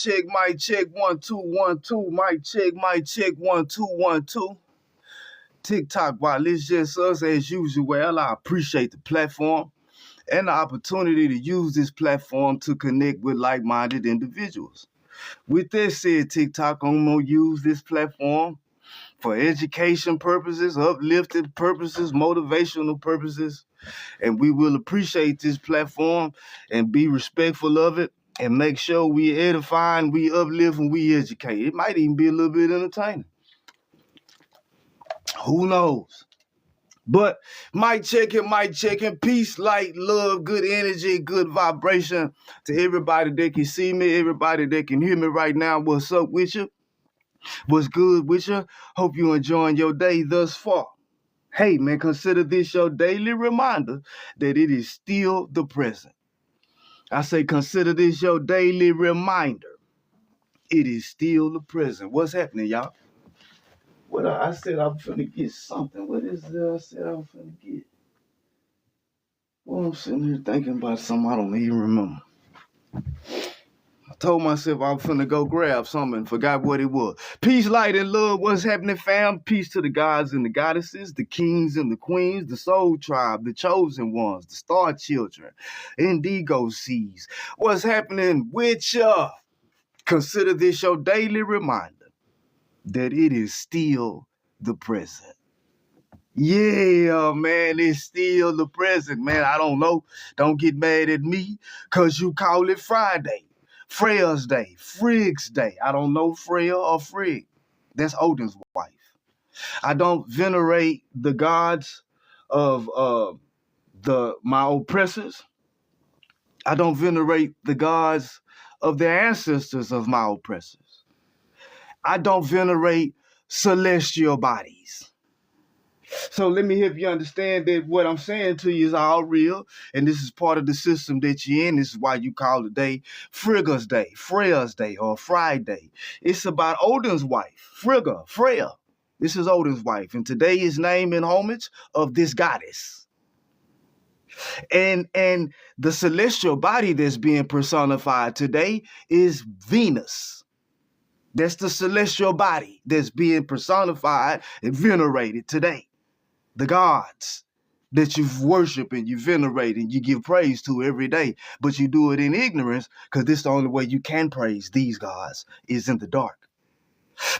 mic check, 1 2 1 2, mic check, 1 2 1 2. TikTok, while it's just us as usual, well, I appreciate the platform and the opportunity to use this platform to connect with like-minded individuals. With that said, TikTok, I'm gonna use this platform for education purposes, uplifting purposes, motivational purposes, and we will appreciate this platform and be respectful of it and make sure we edify and we uplift and we educate. It might even be a little bit entertaining. Who knows? But mic checking, peace, light, love, good energy, good vibration to everybody that can see me, everybody that can hear me right now. What's up with you? What's good with you? Hope you enjoying your day thus far. Hey, man, consider this your daily reminder that it is still the present. I say consider this your daily reminder. It is still the present. What's happening, y'all? What I said I'm finna get something. What is that I said I'm finna get? Well, I'm sitting here thinking about something I don't even remember. I told myself I was finna go grab something and forgot what it was. Peace, light, and love. What's happening, fam? Peace to the gods and the goddesses, the kings and the queens, the soul tribe, the chosen ones, the star children, indigo seeds. What's happening with ya? Consider this your daily reminder that it is still the present. Yeah, man, it's still the present, man. I don't know. Don't get mad at me because you call it Friday, Freya's Day, Frigg's Day. I don't know Freya or Frigg. That's Odin's wife. I don't venerate the gods of my oppressors. I don't venerate the gods of the ancestors of my oppressors. I don't venerate celestial bodies. So let me help you understand that what I'm saying to you is all real, and this is part of the system that you're in. This is why you call the day Frigga's Day, Freya's Day, or Friday. It's about Odin's wife, Frigga, Freya. This is Odin's wife, and today is named in homage of this goddess. And the celestial body that's being personified today is Venus. That's the celestial body that's being personified and venerated today. The gods that you worship and you venerate and you give praise to every day, but you do it in ignorance because this is the only way you can praise these gods is in the dark.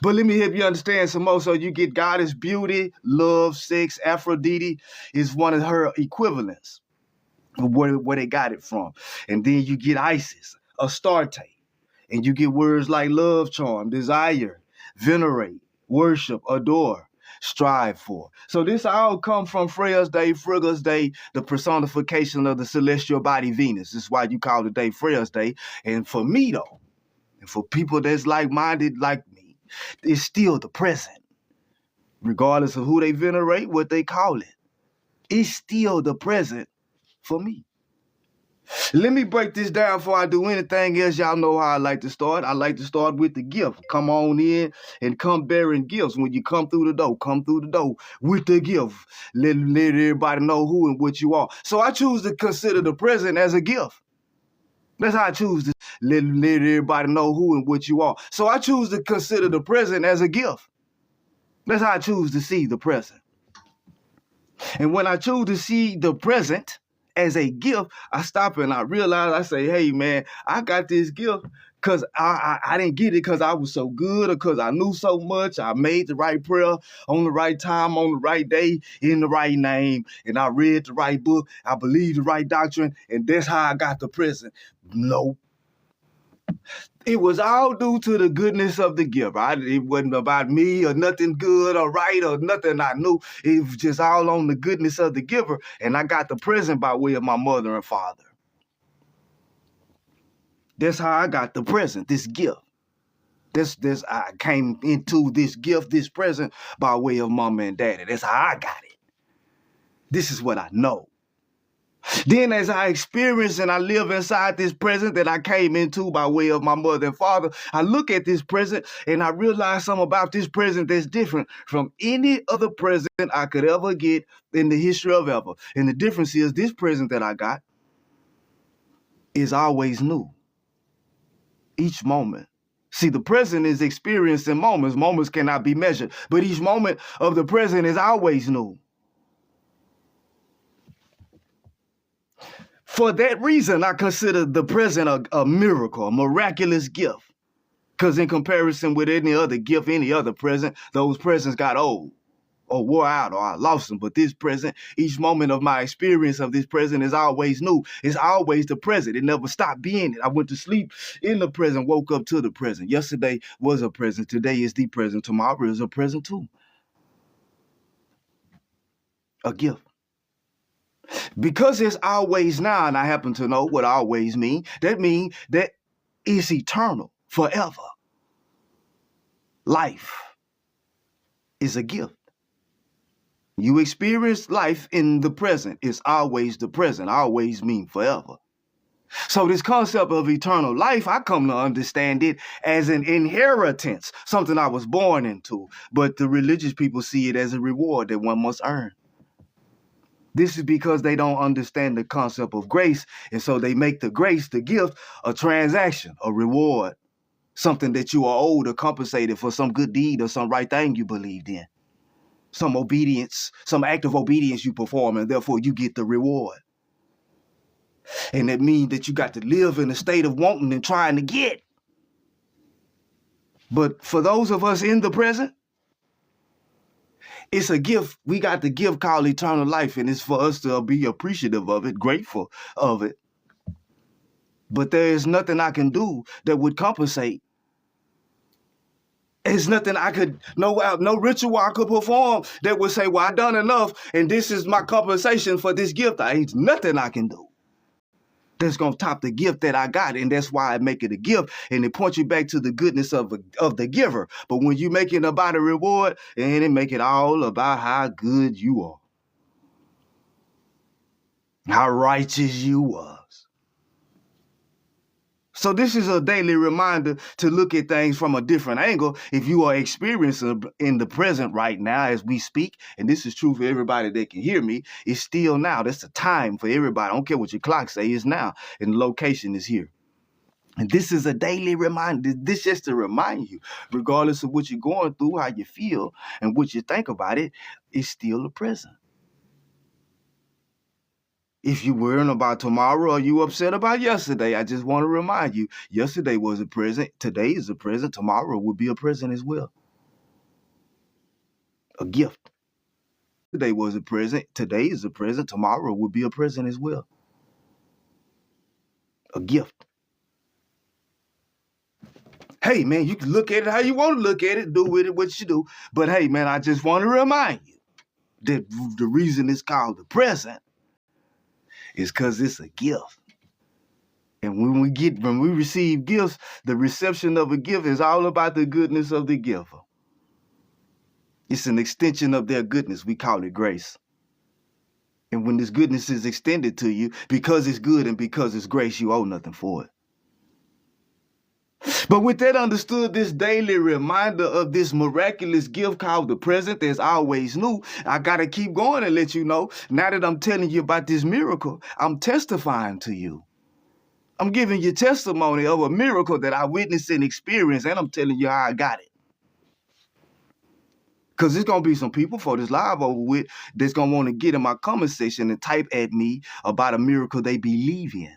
But let me help you understand some more. So you get goddess beauty, love, sex. Aphrodite is one of her equivalents, where they got it from. And then you get Isis, Astarte, and you get words like love, charm, desire, venerate, worship, adore, strive for. So this all come from Freya's Day, Frigga's Day, the personification of the celestial body Venus. This is why you call the day Freya's Day. And for me, though, and for people that's like-minded like me, it's still the present. Regardless of who they venerate, what they call it. It's still the present for me. Let me break this down before I do anything else. Y'all know how I like to start. I like to start with the gift. Come on in and come bearing gifts. When you come through the door with the gift. Let everybody know who and what you are. So I choose to consider the present as a gift. That's how I choose to let everybody know who and what you are. So I choose to consider the present as a gift. That's how I choose to see the present. And when I choose to see the present as a gift, I stop and I realize, I say, hey, man, I got this gift because I didn't get it because I was so good or because I knew so much. I made the right prayer on the right time, on the right day, in the right name, and I read the right book. I believed the right doctrine, and that's how I got the present. No. It was all due to the goodness of the gift. It wasn't about me or nothing good or right or nothing I knew. It was just all on the goodness of the giver. And I got the present by way of my mother and father. That's how I got the present, this gift. I came into this gift, this present, by way of mama and daddy. That's how I got it. This is what I know. Then as I experience and I live inside this present that I came into by way of my mother and father, I look at this present and I realize something about this present that's different from any other present I could ever get in the history of ever. And the difference is this present that I got is always new. each moment. See, the present is experienced in moments. Moments cannot be measured, but each moment of the present is always new. For that reason, I consider the present a miracle, a miraculous gift. Because in comparison with any other gift, any other present, those presents got old or wore out or I lost them. But this present, each moment of my experience of this present is always new. It's always the present. It never stopped being it. I went to sleep in the present, woke up to the present. Yesterday was a present. Today is the present. Tomorrow is a present too. A gift. Because it's always now, and I happen to know what always means, that means that it's eternal, forever. Life is a gift. You experience life in the present. It's always the present, always mean forever. So this concept of eternal life, I come to understand it as an inheritance, something I was born into. But the religious people see it as a reward that one must earn. This is because they don't understand the concept of grace. And so they make the grace, the gift, a transaction, a reward, something that you are owed or compensated for some good deed or some right thing you believed in. Some obedience, some act of obedience you perform, and therefore you get the reward. And that means that you got to live in a state of wanting and trying to get. But for those of us in the present, it's a gift. We got the gift called eternal life, and it's for us to be appreciative of it, grateful of it. But there is nothing I can do that would compensate. There's nothing I could, no ritual I could perform that would say, well, I done enough, and this is my compensation for this gift. There ain't nothing I can do that's going to top the gift that I got, and that's why I make it a gift, and it points you back to the goodness of the giver. But when you make it about a reward, and it make it all about how good you are, how righteous you was. So this is a daily reminder to look at things from a different angle. If you are experiencing in the present right now as we speak, and this is true for everybody that can hear me, it's still now. That's the time for everybody. I don't care what your clock say, it's now. And the location is here. And this is a daily reminder. This just to remind you, regardless of what you're going through, how you feel, and what you think about it, it's still the present. If you worrying about tomorrow or you upset about yesterday, I just want to remind you, yesterday was a present, today is a present, tomorrow will be a present as well. A gift. Today was a present, today is a present, tomorrow will be a present as well. A gift. Hey, man, you can look at it how you want to look at it, do with it what you do. But hey, man, I just want to remind you that the reason it's called the present is because it's a gift. And when we receive gifts, the reception of a gift is all about the goodness of the giver. It's an extension of their goodness. We call it grace. And when this goodness is extended to you, because it's good and because it's grace, you owe nothing for it. But with that understood, this daily reminder of this miraculous gift called the present that's always new, I got to keep going and let you know, now that I'm telling you about this miracle, I'm testifying to you. I'm giving you testimony of a miracle that I witnessed and experienced, and I'm telling you how I got it. Because there's going to be some people for this live over with that's going to want to get in my comment section and type at me about a miracle they believe in.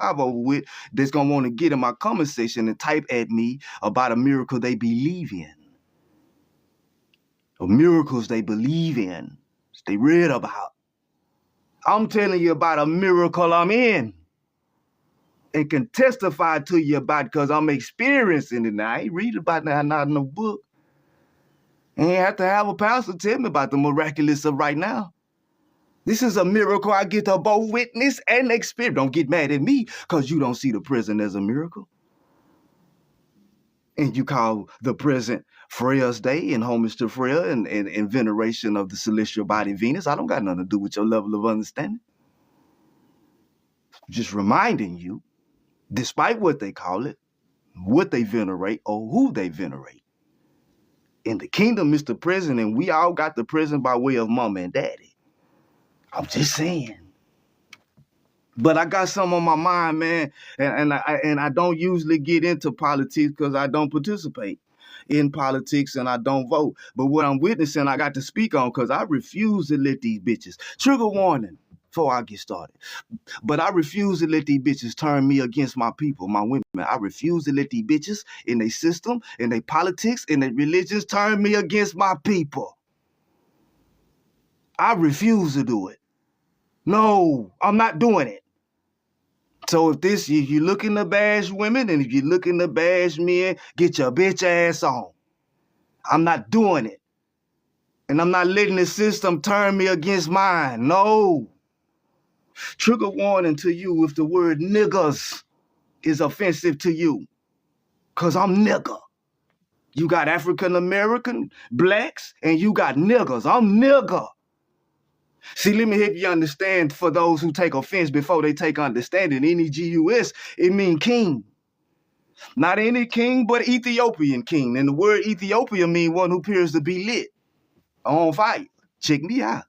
Over with that's going to want to get in my comment section and type at me about a miracle they believe in. Or miracles they believe in, they read about. I'm telling you about a miracle I'm in and can testify to you about because I'm experiencing it now. I ain't read about that not in a book. I ain't have to have a pastor tell me about the miraculous of right now. This is a miracle I get to both witness and experience. Don't get mad at me because you don't see the present as a miracle. And you call the present Freya's Day and homage to Freya and veneration of the celestial body Venus. I don't got nothing to do with your level of understanding. Just reminding you, despite what they call it, what they venerate or who they venerate. In the kingdom, Mr. Present, and we all got the present by way of mama and daddy. I'm just saying. But I got something on my mind, man, and I don't usually get into politics because I don't participate in politics and I don't vote. But what I'm witnessing, I got to speak on because I refuse to let these bitches. Trigger warning before I get started. But I refuse to let these bitches turn me against my people, my women. I refuse to let these bitches in their system, in their politics, in their religions turn me against my people. I refuse to do it. No, I'm not doing it. So if you're looking to bash women and if you're looking to bash men, get your bitch ass on. I'm not doing it. And I'm not letting the system turn me against mine. No. Trigger warning to you if the word niggas is offensive to you. Because I'm nigger. You got African American, blacks, and you got niggas. I'm nigger. See, let me help you understand for those who take offense before they take understanding. N-E-G-U-S, it means king. Not any king, but Ethiopian king. And the word Ethiopia means one who appears to be lit, on fire. Check me out.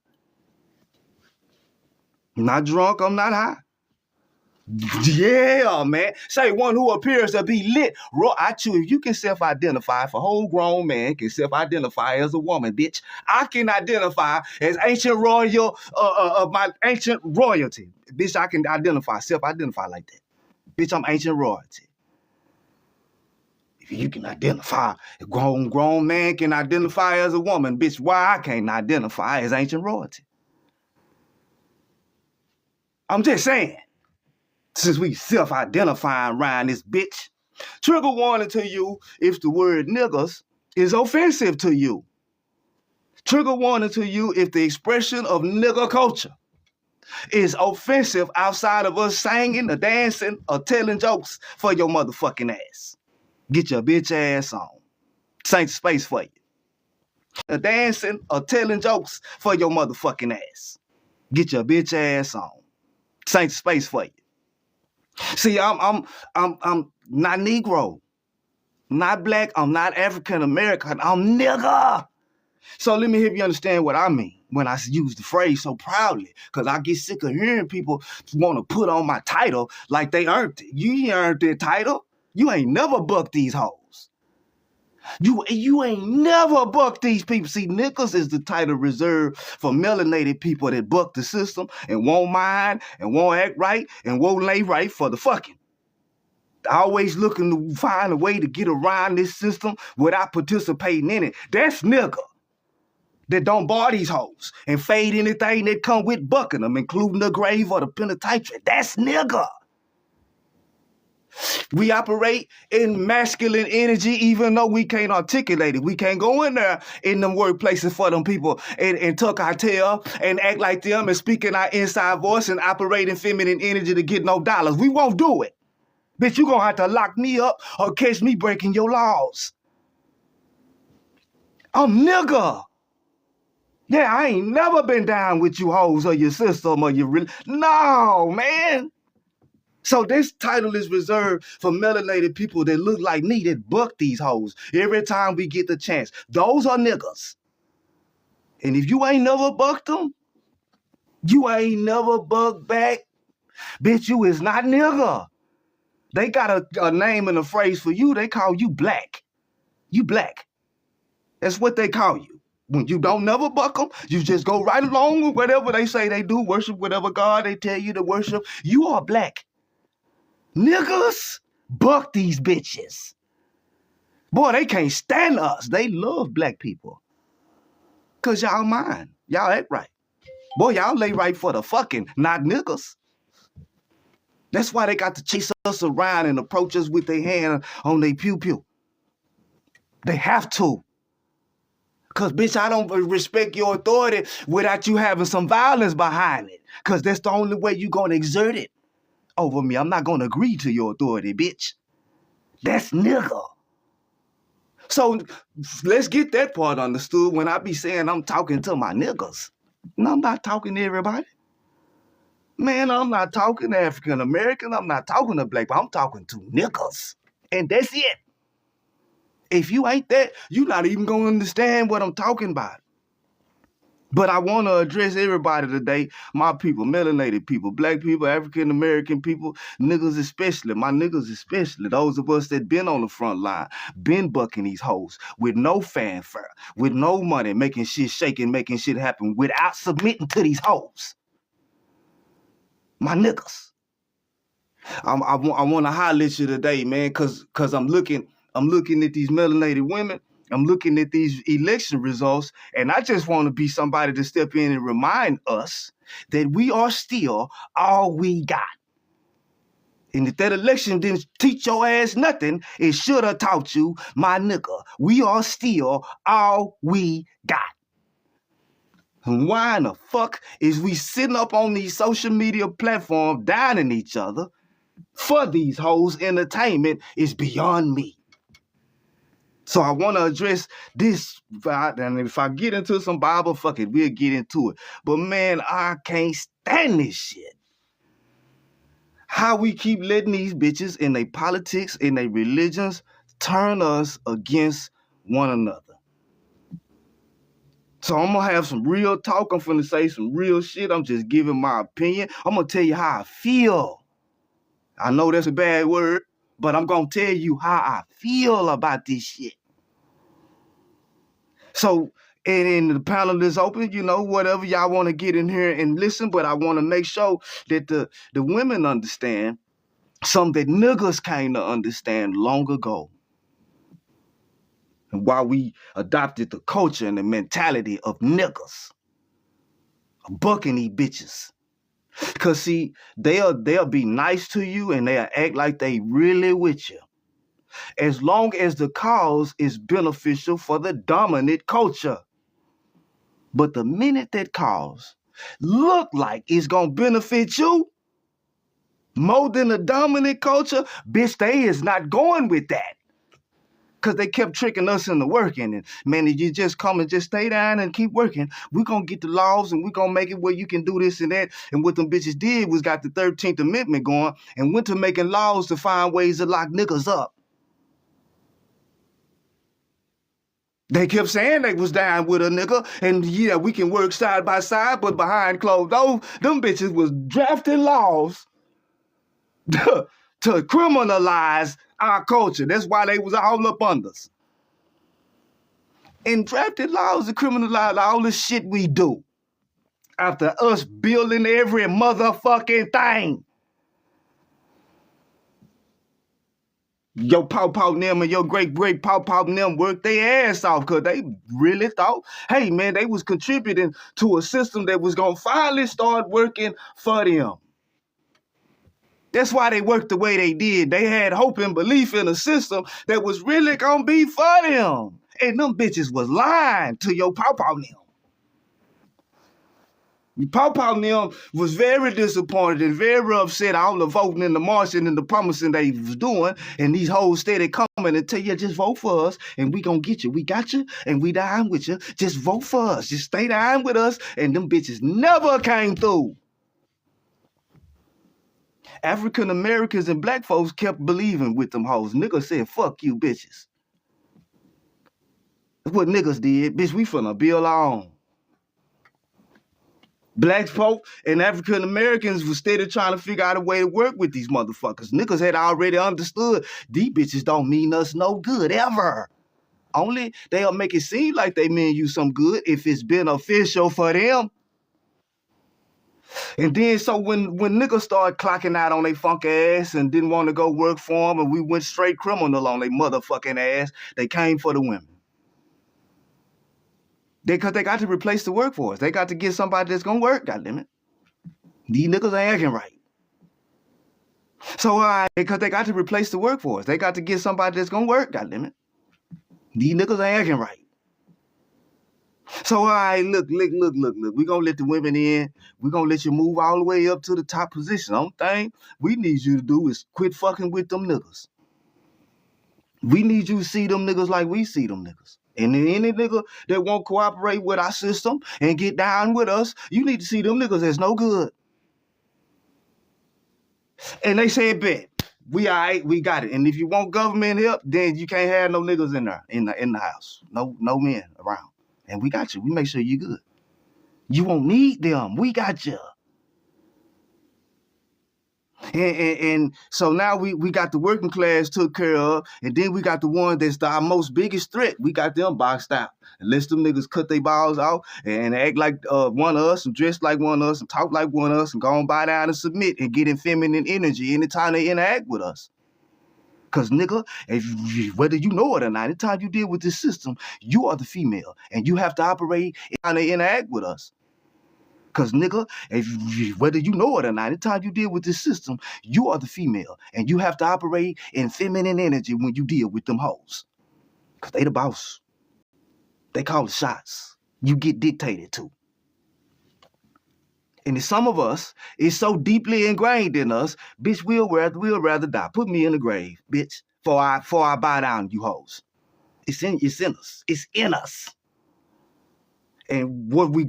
I'm not drunk, I'm not high. Yeah, man. Say one who appears to be lit. I choose. You can self-identify. If a whole grown man can self-identify as a woman, bitch, I can identify as ancient royal of my ancient royalty. Bitch, I can self-identify like that. Bitch, I'm ancient royalty. If you can identify, a grown man can identify as a woman, bitch, why I can't identify as ancient royalty? I'm just saying. Since we self-identifying around this bitch. Trigger warning to you if the word niggas is offensive to you. Trigger warning to you if the expression of nigger culture is offensive outside of us singing or dancing or telling jokes for your motherfucking ass. Get your bitch ass on. Saint space for you. Dancing or telling jokes for your motherfucking ass. Get your bitch ass on. Saint space for you. See, I'm not Negro, not black, I'm not African American, I'm nigger. So let me help you understand what I mean when I use the phrase so proudly, because I get sick of hearing people want to put on my title like they earned it. You ain't earned that title. You ain't never bucked these hoes. You ain't never bucked these people. See, niggas is the title reserved for melanated people that buck the system and won't mind and won't act right and won't lay right for the fucking. Always looking to find a way to get around this system without participating in it. That's nigga. That don't bar these hoes and fade anything that come with bucking them, including the grave or the penitentiary. That's nigga. We operate in masculine energy even though we can't articulate it. We can't go in there in them workplaces for them people and tuck our tail and act like them and speak in our inside voice and operate in feminine energy to get no dollars. We won't do it. Bitch, you gonna have to lock me up or catch me breaking your laws. I'm nigga. Yeah, I ain't never been down with you hoes or your system or your no, man. So this title is reserved for melanated people that look like me that buck these hoes every time we get the chance. Those are niggas. And if you ain't never bucked them, you ain't never bucked back, bitch, you is not nigga. They got a name and a phrase for you. They call you black. You black. That's what they call you. When you don't never buck them, you just go right along with whatever they say they do, worship whatever God they tell you to worship. You are black. Niggas, buck these bitches. Boy, they can't stand us. They love black people. Because y'all mind. Y'all act right. Boy, y'all lay right for the fucking, not niggas. That's why they got to chase us around and approach us with their hand on their pew-pew. They have to. Because, bitch, I don't respect your authority without you having some violence behind it. Because that's the only way you're going to exert it over me. I'm not going to agree to your authority, bitch. That's nigga. So let's get that part understood when I be saying I'm talking to my niggas. No, I'm not talking to everybody. Man, I'm not talking to African American. I'm not talking to black, but I'm talking to niggas. And that's it. If you ain't that, you're not even going to understand what I'm talking about. But I want to address everybody today, my people, melanated people, black people, African-American people, niggas especially, my niggas especially, those of us that been on the front line, been bucking these hoes with no fanfare, with no money, making shit shake and making shit happen without submitting to these hoes. My niggas. I want to highlight you today, man, cause I'm looking at these melanated women. I'm looking at these election results, and I just want to be somebody to step in and remind us that we are still all we got. And if that election didn't teach your ass nothing, it should have taught you, my nigga, we are still all we got. And why in the fuck is we sitting up on these social media platforms downing each other for these hoes? Entertainment is beyond me. So I want to address this, and if I get into some Bible, fuck it, we'll get into it. But man, I can't stand this shit. How we keep letting these bitches in their politics, in their religions, turn us against one another. So I'm going to have some real talk. I'm finna say some real shit. I'm just giving my opinion. I'm going to tell you how I feel. I know that's a bad word, but I'm going to tell you how I feel about this shit. So, and the panel is open, you know, whatever y'all want to get in here and listen, but I want to make sure that the women understand something that niggas came to understand long ago. And why we adopted the culture and the mentality of niggas. Bucking these bitches. Because, see, they'll be nice to you and they'll act like they really with you. As long as the cause is beneficial for the dominant culture. But the minute that cause look like it's going to benefit you more than the dominant culture, bitch, they is not going with that. Because they kept tricking us into working. And man, if you just come and just stay down and keep working, we're going to get the laws and we're going to make it where you can do this and that. And what them bitches did was got the 13th Amendment going and went to making laws to find ways to lock niggas up. They kept saying they was down with a nigga, and yeah, we can work side by side, but behind closed doors, them bitches was drafting laws to criminalize our culture. That's why they was all up under us. And drafted laws to criminalize all the shit we do. After us building every motherfucking thing. Your Paw them and your great Paw them worked their ass off because they really thought, hey man, they was contributing to a system that was gonna finally start working for them. That's why they worked the way they did. They had hope and belief in a system that was really gonna be for them. And them bitches was lying to your Paw them. Paw them was very disappointed and very upset all the voting and the marching and the promising they was doing, and these hoes steady coming and tell you, just vote for us and we gonna get you. We got you and we dying with you. Just vote for us. Just stay down with us. And them bitches never came through. African Americans and black folks kept believing with them hoes. Niggas said, fuck you bitches. That's what niggas did. Bitch, we finna build our own. Black folk and African Americans was steady trying to figure out a way to work with these motherfuckers. Niggas had already understood these bitches don't mean us no good ever. Only they'll make it seem like they mean you some good if it's beneficial for them. And then so when niggas started clocking out on their funk ass and didn't want to go work for them and we went straight criminal on their motherfucking ass, they came for the women. Because they got to replace the workforce. They got to get somebody that's going to work, goddammit. These niggas ain't acting right. So, because they got to replace the workforce. They got to get somebody that's going to work, goddammit. These niggas ain't acting right. So, look. We're going to let the women in. We're going to let you move all the way up to the top position. The only thing we need you to do is quit fucking with them niggas. We need you to see them niggas like we see them niggas. And any nigga that won't cooperate with our system and get down with us, you need to see them niggas as no good. And they said, bet, we all right, we got it. And if you want government help, then you can't have no niggas in there, in the house. No men around. And we got you. We make sure you good. You won't need them. We got you. And so now we got the working class took care of, and then we got the one that's our most biggest threat. We got them boxed out. Unless them niggas cut their balls off and act like one of us and dress like one of us and talk like one of us and go on by down and submit and get in feminine energy anytime they interact with us. Because, nigga, whether you know it or not, anytime you deal with this system, you are the female and you have to operate and they interact with us. Because, nigga, whether you know it or not, anytime you deal with this system, you are the female and you have to operate in feminine energy when you deal with them hoes. Because they the boss. They call the shots. You get dictated to. And some of us, it's so deeply ingrained in us, bitch, we'll rather die. Put me in the grave, bitch, before I bow down, you hoes. It's in us. It's in us. And what we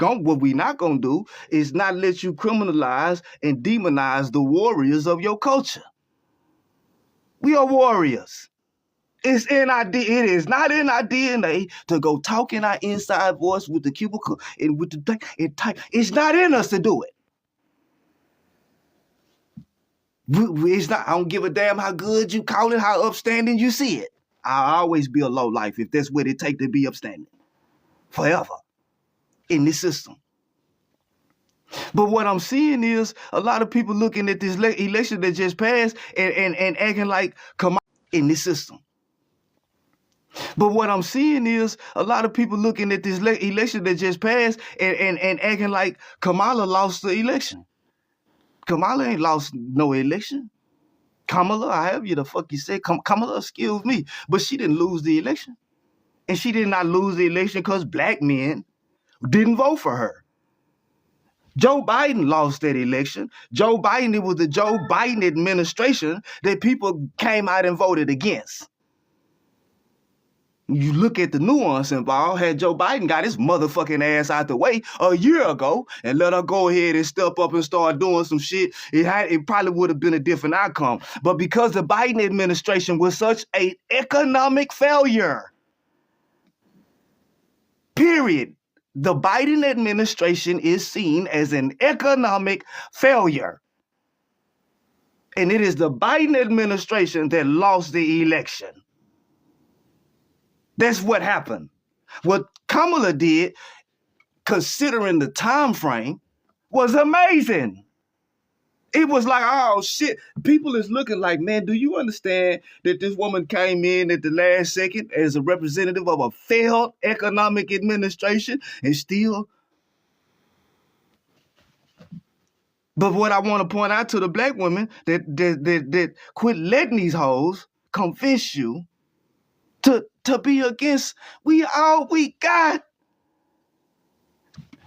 not gonna do is not let you criminalize and demonize the warriors of your culture. We are warriors. It's in our it is not in our DNA to go talk in our inside voice with the cubicle and with the thing. It's not in us to do it. It's not. I don't give a damn how good you call it, how upstanding you see it. I'll always be a low life if that's what it takes to be upstanding. Forever. In this system. But what I'm seeing is a lot of people looking at this election that just passed and acting like Kamala in this system. But what I'm seeing is a lot of people looking at this election that just passed and acting like Kamala lost the election. Kamala ain't lost no election. Kamala, however you the fuck you say, Kamala, excuse me, but she didn't lose the election. And she did not lose the election because black men didn't vote for her. Joe Biden lost that election. Joe Biden, it was the Joe Biden administration that people came out and voted against. You look at the nuance involved. Had Joe Biden got his motherfucking ass out the way a year ago and let her go ahead and step up and start doing some shit, it probably would have been a different outcome. But because the Biden administration was such an economic failure, period, the Biden administration is seen as an economic failure. And it is the Biden administration that lost the election. That's what happened. What Kamala did, considering the time frame, was amazing. It was like, oh shit. People is looking like, man, do you understand that this woman came in at the last second as a representative of a failed economic administration and still? But what I want to point out to the black women that quit letting these hoes convince you to be against we got.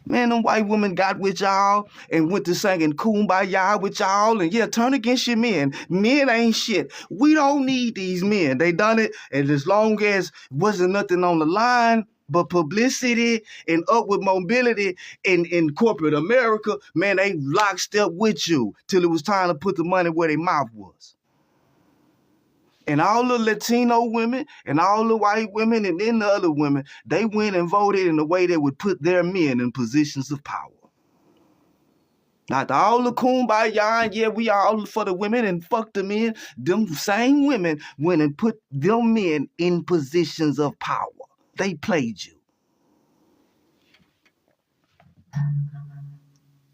Man, them white women got with y'all and went to singing Kumbaya with y'all and yeah, turn against your men. Men ain't shit. We don't need these men. They done it, and as long as wasn't nothing on the line but publicity and upward mobility in corporate America, man, they lockstep with you till it was time to put the money where their mouth was. And all the Latino women and all the white women and then the other women, they went and voted in a way that would put their men in positions of power. Not all the kumbaya, and yeah, we all for the women and fuck the men. Them same women went and put them men in positions of power. They played you.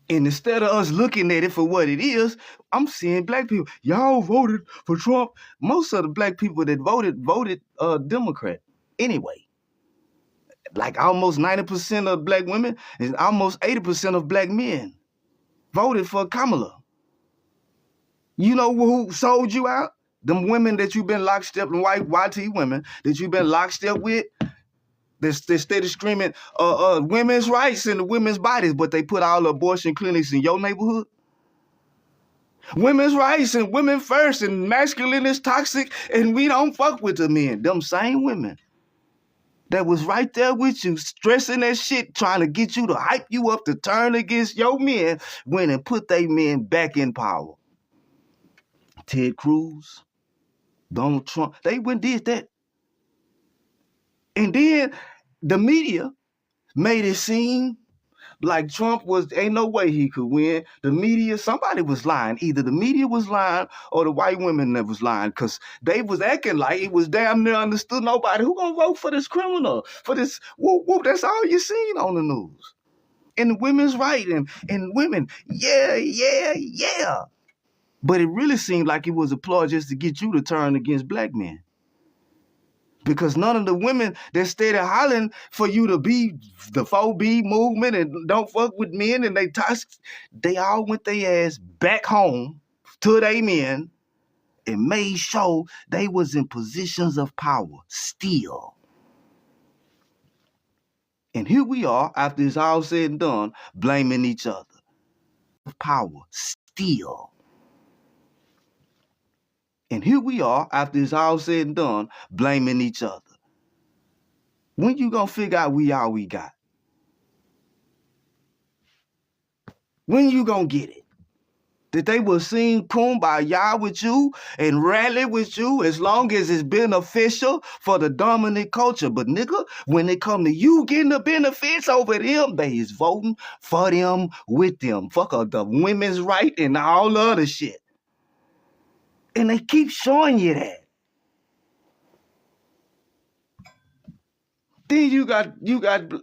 And instead of us looking at it for what it is, I'm seeing black people. Y'all voted for Trump. Most of the black people that voted Democrat anyway. Like almost 90% of black women and almost 80% of black men voted for Kamala. You know who sold you out? Them women that you've been lockstep, and white YT women that you've been lockstep with. They steady screaming women's rights and the women's bodies, but they put all the abortion clinics in your neighborhood. Women's rights and women first and masculine is toxic and we don't fuck with the men. Them same women that was right there with you, stressing that shit, trying to get you to hype you up to turn against your men, went and put they men back in power. Ted Cruz, Donald Trump, they went and did that. And then the media made it seem Like Trump ain't no way he could win. The media, somebody was lying. Either the media was lying or the white women that was lying, because they was acting like it was damn near understood. Nobody who gonna vote for this criminal, for this whoop whoop. That's all you seen on the news. And women's right and women, yeah. But it really seemed like it was a ploy just to get you to turn against black men. Because none of the women that stayed hollering for you to be the 4B movement and don't fuck with men and they all went their ass back home to their men and made sure they was in positions of power still. And here we are, after it's all said and done, blaming each other. Power still. And here we are, after it's all said and done, blaming each other. When you gonna figure out we all we got? When you gonna get it? That they will sing Kumbaya with you and rally with you as long as it's beneficial for the dominant culture. But nigga, when it come to you getting the benefits over them, they is voting for them, with them. Fuck the women's right and all the other shit. And they keep showing you that. Then you got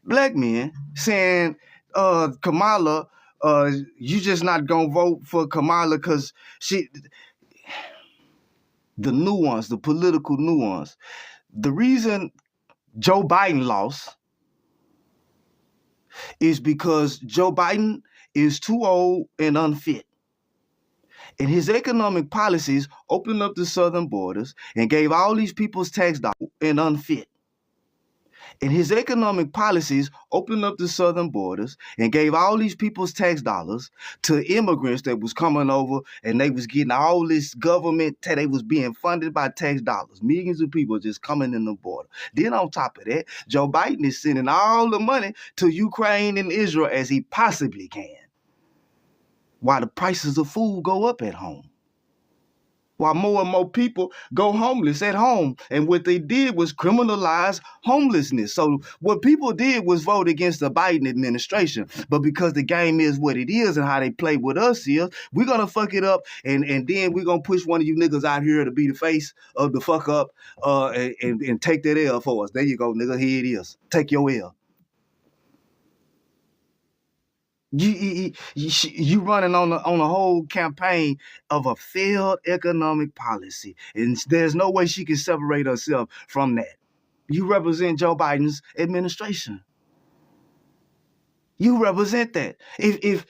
black men saying, Kamala, you just not gonna vote for Kamala because the nuance, the political nuance. The reason Joe Biden lost is because Joe Biden is too old and unfit. And his economic policies opened up the southern borders and gave all these people's tax dollars and unfit. And his economic policies opened up the southern borders and gave all these people's tax dollars to immigrants that was coming over, and they was getting all this government, they was being funded by tax dollars. Millions of people just coming in the border. Then on top of that, Joe Biden is sending all the money to Ukraine and Israel as he possibly can, while the prices of food go up at home, while more and more people go homeless at home. And what they did was criminalize homelessness. So what people did was vote against the Biden administration. But because the game is what it is and how they play with us is, we're going to fuck it up. And then we're going to push one of you niggas out here to be the face of the fuck up and take that L for us. There you go, nigga. Here it is. Take your L. You running on a whole campaign of a failed economic policy, and there's no way she can separate herself from that. You represent Joe Biden's administration. You represent that. If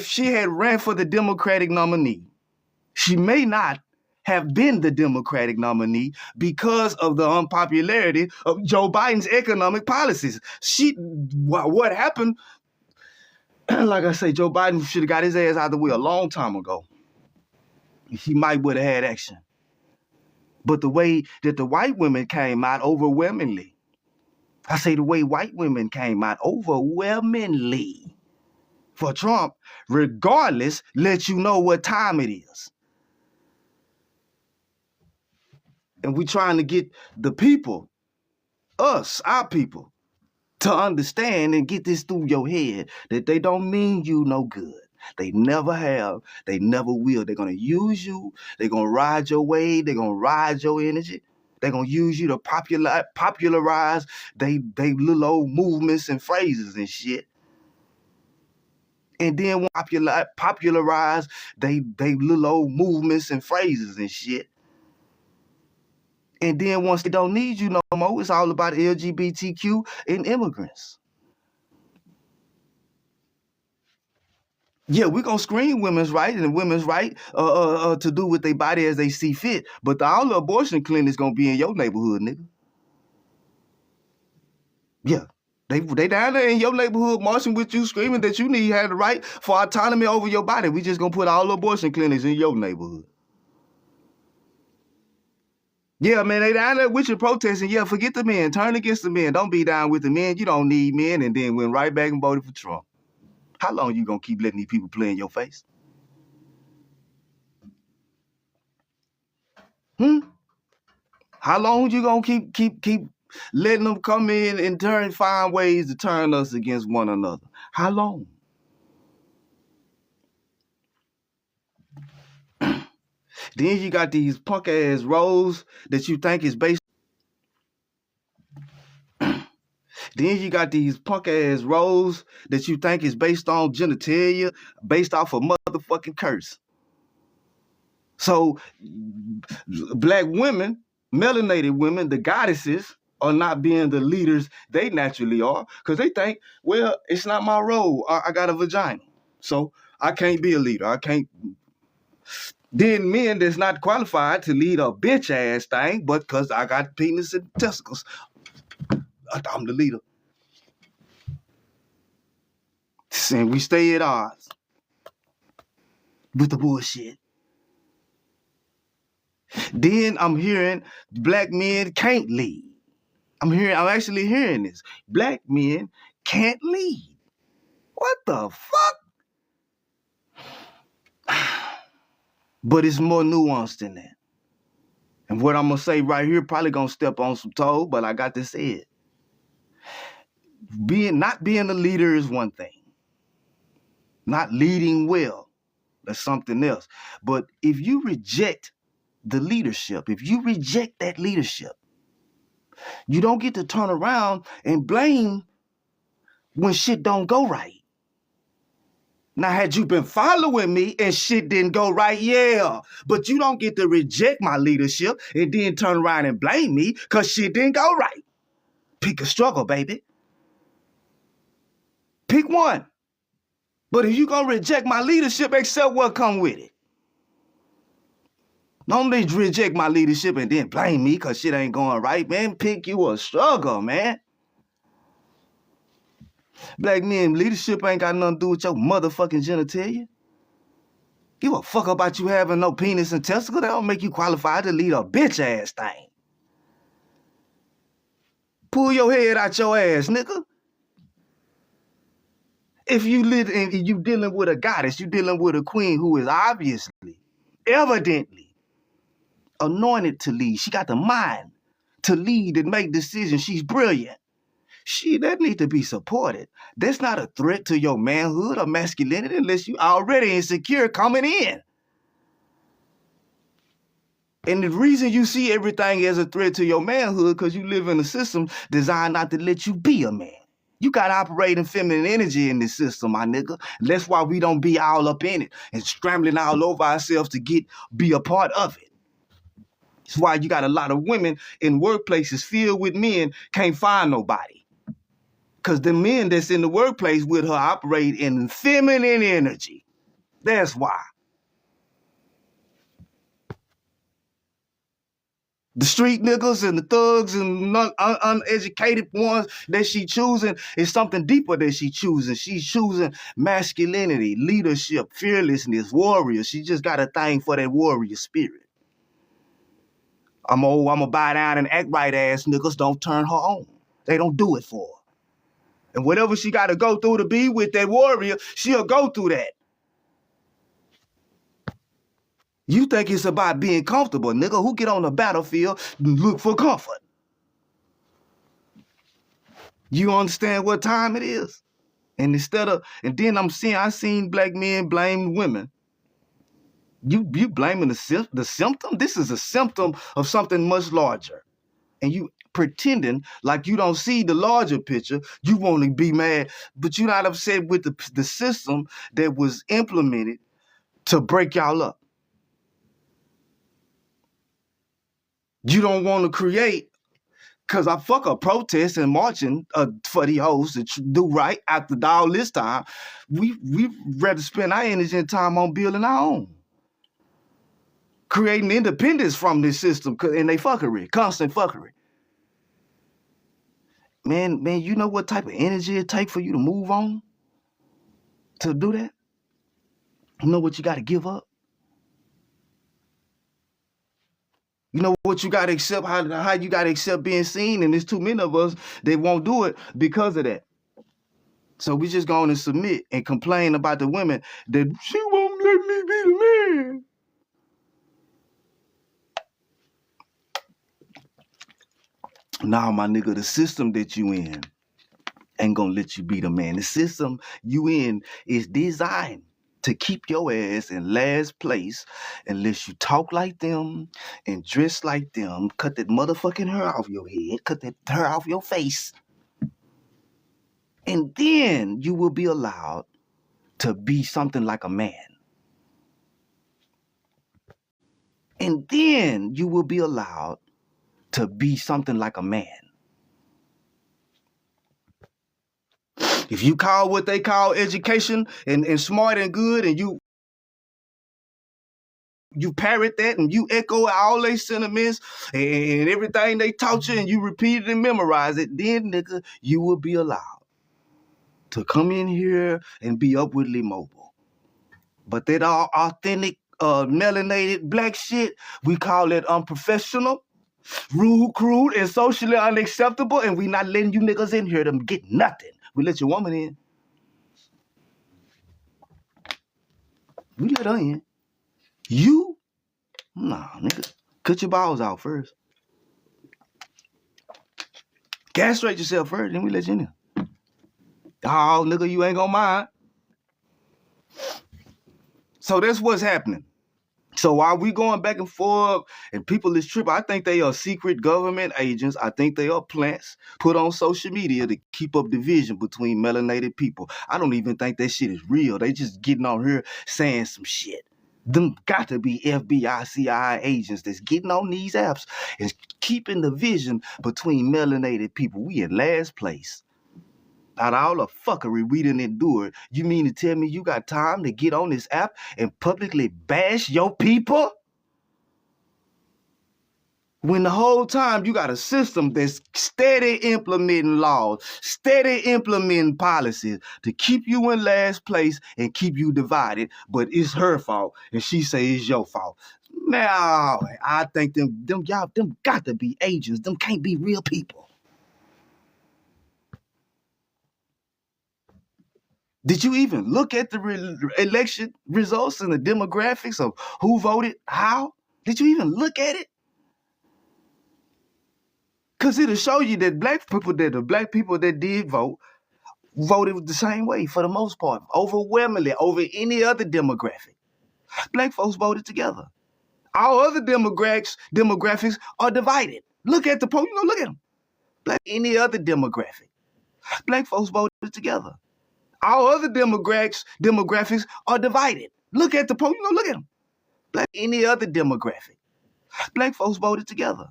she had ran for the Democratic nominee, she may not have been the Democratic nominee because of the unpopularity of Joe Biden's economic policies. What happened? Like I say, Joe Biden should have got his ass out of the way a long time ago. He might would have had action. But the way that the white women came out overwhelmingly, I say the way white women came out overwhelmingly for Trump, regardless, let you know what time it is. And we trying to get the people, us, our people, to understand and get this through your head that they don't mean you no good. They never have. They never will. They're going to use you. They're going to ride your wave. They're going to ride your energy. They're going to use you to popularize they little old movements and phrases and shit. And then popularize they little old movements and phrases and shit. And then once they don't need you no more, it's all about LGBTQ and immigrants. Yeah, we're going to screen women's right and women's right to do with their body as they see fit. But all the abortion clinics going to be in your neighborhood, nigga. Yeah. They down there in your neighborhood marching with you, screaming that you have the right for autonomy over your body. We just going to put all the abortion clinics in your neighborhood. Yeah, man, they down there with you protesting. Yeah, forget the men. Turn against the men. Don't be down with the men. You don't need men. And then went right back and voted for Trump. How long you going to keep letting these people play in your face? How long you going to keep letting them come in and find ways to turn us against one another. How long? Then you got these punk ass roles that you think is based. Then you got these punk ass roles that you think is based on genitalia, based off a motherfucking curse. So black women, melanated women, the goddesses, are not being the leaders they naturally are, because they think, well, it's not my role. I got a vagina, so I can't be a leader. I can't. Then men that's not qualified to lead a bitch ass thing, but because I got penis and testicles, I'm the leader. And we stay at odds with the bullshit. Then I'm hearing black men can't lead. I'm actually hearing this. Black men can't lead. What the fuck? But it's more nuanced than that. And what I'm gonna say right here probably gonna step on some toes, but I got to say it. Not being a leader is one thing. Not leading well, that's something else. But if you reject the leadership, if you reject that leadership, you don't get to turn around and blame when shit don't go right. Now, had you been following me and shit didn't go right, yeah. But you don't get to reject my leadership and then turn around and blame me because shit didn't go right. Pick a struggle, baby. Pick one. But if you gonna reject my leadership, accept what come with it. Don't reject my leadership and then blame me because shit ain't going right, man. Pick you a struggle, man. Black men, leadership ain't got nothing to do with your motherfucking genitalia. Give a fuck about you having no penis and testicle. That don't make you qualified to lead a bitch ass thing. Pull your head out your ass, nigga. If you live and you dealing with a goddess, you dealing with a queen who is obviously, evidently anointed to lead. She got the mind to lead and make decisions. She's brilliant. That need to be supported. That's not a threat to your manhood or masculinity unless you already insecure coming in. And the reason you see everything as a threat to your manhood because you live in a system designed not to let you be a man. You got operating feminine energy in this system, my nigga. That's why we don't be all up in it and scrambling all over ourselves to be a part of it. That's why you got a lot of women in workplaces filled with men can't find nobody. Because the men that's in the workplace with her operate in feminine energy. That's why. The street niggas and the thugs and uneducated ones that she choosing is something deeper that she choosing. She's choosing masculinity, leadership, fearlessness, warrior. She just got a thing for that warrior spirit. I'm gonna buy down and act right ass niggas don't turn her on. They don't do it for her. And whatever she got to go through to be with that warrior, she'll go through that. You think it's about being comfortable, nigga. Who get on the battlefield and look for comfort? You understand what time it is? And then I seen black men blame women. You blaming the symptom? This is a symptom of something much larger. And you pretending like you don't see the larger picture. You want to be mad, but you're not upset with the system that was implemented to break y'all up. You don't want to create, because I fuck a protest and marching for the hoes to do right after all this time. We rather spend our energy and time on building our own. Creating independence from this system and they fuckery, constant fuckery. Man, you know what type of energy it takes for you to move on? To do that? You know what you got to give up? You know what you got to accept, how you got to accept being seen, and there's too many of us that won't do it because of that. So we just going to submit and complain about the women that she won't let me be the man. Nah, my nigga, the system that you in ain't gonna let you be the man. The system you in is designed to keep your ass in last place unless you talk like them and dress like them, cut that motherfucking hair off your head, cut that hair off your face, and then you will be allowed to be something like a man. And then you will be allowed to be something like a man. If you call what they call education and smart and good, and you parrot that and you echo all their sentiments and everything they taught you, and you repeat it and memorize it, then nigga, you will be allowed to come in here and be upwardly mobile. But that all authentic, melanated black shit, we call it unprofessional, rude, crude, and socially unacceptable, and we not letting you niggas in here to get nothing. We let your woman in. We let her in. You? Nah, nigga. Cut your balls out first. Castrate yourself first, then we let you in. Oh, nigga, you ain't gonna mind. So that's what's happening. So while we going back and forth and people is tripping, I think they are secret government agents. I think they are plants put on social media to keep up division between melanated people. I don't even think that shit is real. They just getting on here saying some shit. Them got to be FBI, CIA agents that's getting on these apps and keeping the vision between melanated people. We in last place. Out of all the fuckery we done endured, you mean to tell me you got time to get on this app and publicly bash your people? When the whole time you got a system that's steady implementing laws, steady implementing policies to keep you in last place and keep you divided, but it's her fault and she say it's your fault. Now, I think them got to be agents. Them can't be real people. Did you even look at the election results and the demographics of who voted how? Did you even look at it? Because it'll show you that the black people that did vote, voted the same way for the most part, overwhelmingly over any other demographic. Black folks voted together. All other demographics are divided. Look at the poll, look at them. Any other demographic. Black folks voted together. All other demographics are divided. Look at the poll, look at them. Any other demographic. Black folks voted together.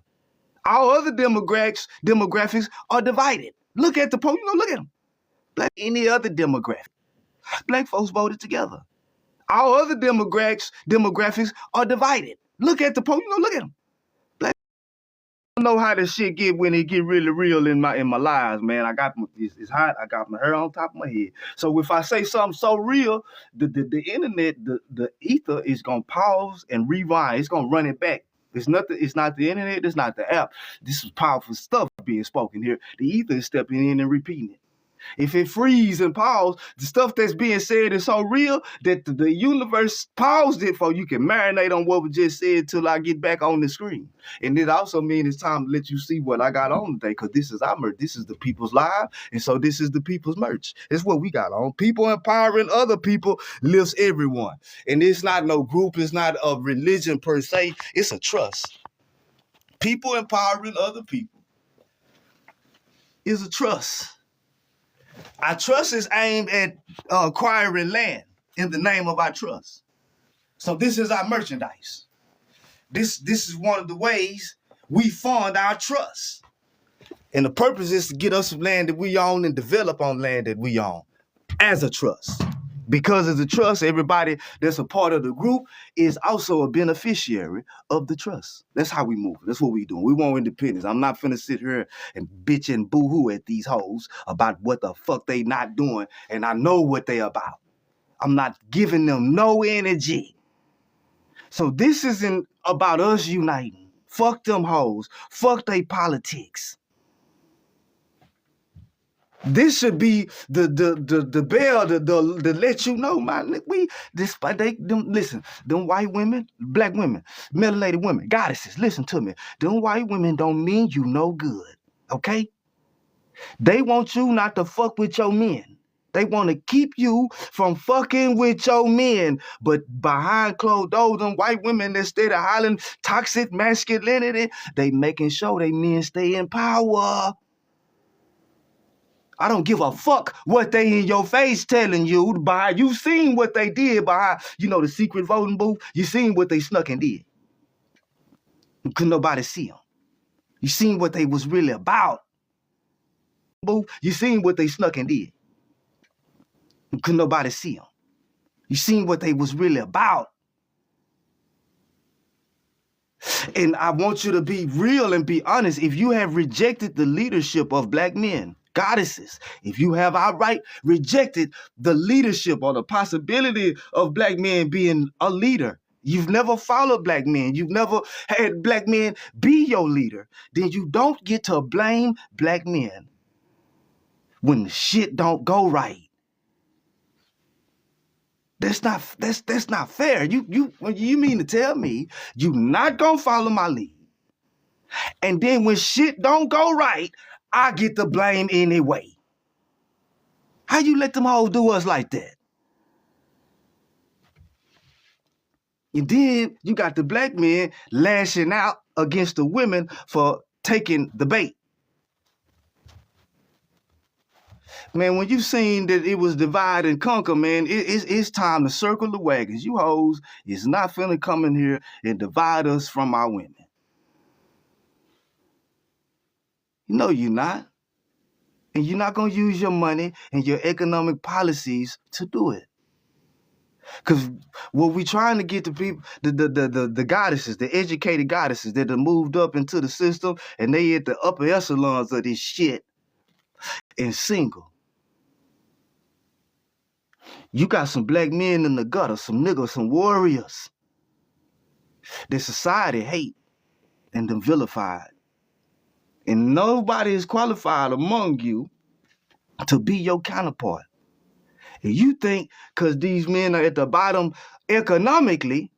All other demographics are divided. Look at the poll, look at them. Any other demographic. Black folks voted together. All other demographics are divided. Look at the poll, look at them. I don't know how this shit get when it get really real in my lives, man. It's hot. I got my hair on top of my head. So if I say something so real, the internet, the ether is gonna pause and rewind. It's gonna run it back. It's not the internet. It's not the app. This is powerful stuff being spoken here. The ether is stepping in and repeating it. If it freeze and pause, the stuff that's being said is so real that the universe paused it for you can marinate on what was just said till I get back on the screen. And it also means it's time to let you see what I got on today, because this is our merch. This is the people's live, and so this is the people's merch. It's what we got on. People empowering other people lifts everyone. And it's not no group. It's not a religion per se. It's a trust. People empowering other people is a trust. Our trust is aimed at acquiring land in the name of our trust. So this is our merchandise. This is one of the ways we fund our trust. And the purpose is to get us some land that we own and develop on land that we own as a trust. Because as a trust, everybody that's a part of the group is also a beneficiary of the trust. That's how we move. That's what we do. We want independence. I'm not finna sit here and bitch and boo-hoo at these hoes about what the fuck they not doing, and I know what they about. I'm not giving them no energy. So this isn't about us uniting. Fuck them hoes. Fuck they politics. This should be the bell to let you know, man. Listen, them white women, black women, melanated women, goddesses, listen to me. Them white women don't mean you no good. okay? They want you not to fuck with your men. They want to keep you from fucking with your men. But behind closed doors, them white women that stay to hollering toxic masculinity, they making sure they men stay in power. I don't give a fuck what they in your face telling you. You seen what they did behind, the secret voting booth. You seen what they snuck and did. Couldn't nobody see them. You seen what they was really about. You seen what they snuck and did. Couldn't nobody see them. You seen what they was really about. And I want you to be real and be honest. If you have rejected the leadership of black men, goddesses, if you have outright rejected the leadership or the possibility of black men being a leader, you've never followed black men, you've never had black men be your leader, then you don't get to blame black men when the shit don't go right. That's not fair. You mean to tell me you not gonna follow my lead, and then when shit don't go right, I get the blame anyway? How you let them hoes do us like that? And then you got the black men lashing out against the women for taking the bait. Man, when you seen that it was divide and conquer, man, it's time to circle the wagons. You hoes is not finna come in here and divide us from our women. No, you're not. And you're not going to use your money and your economic policies to do it. Because what we trying to get the people, the goddesses, the educated goddesses that have moved up into the system and they at the upper echelons of this shit and single. You got some black men in the gutter, some niggas, some warriors that society hate and them vilified. And nobody is qualified among you to be your counterpart. And you think because these men are at the bottom economically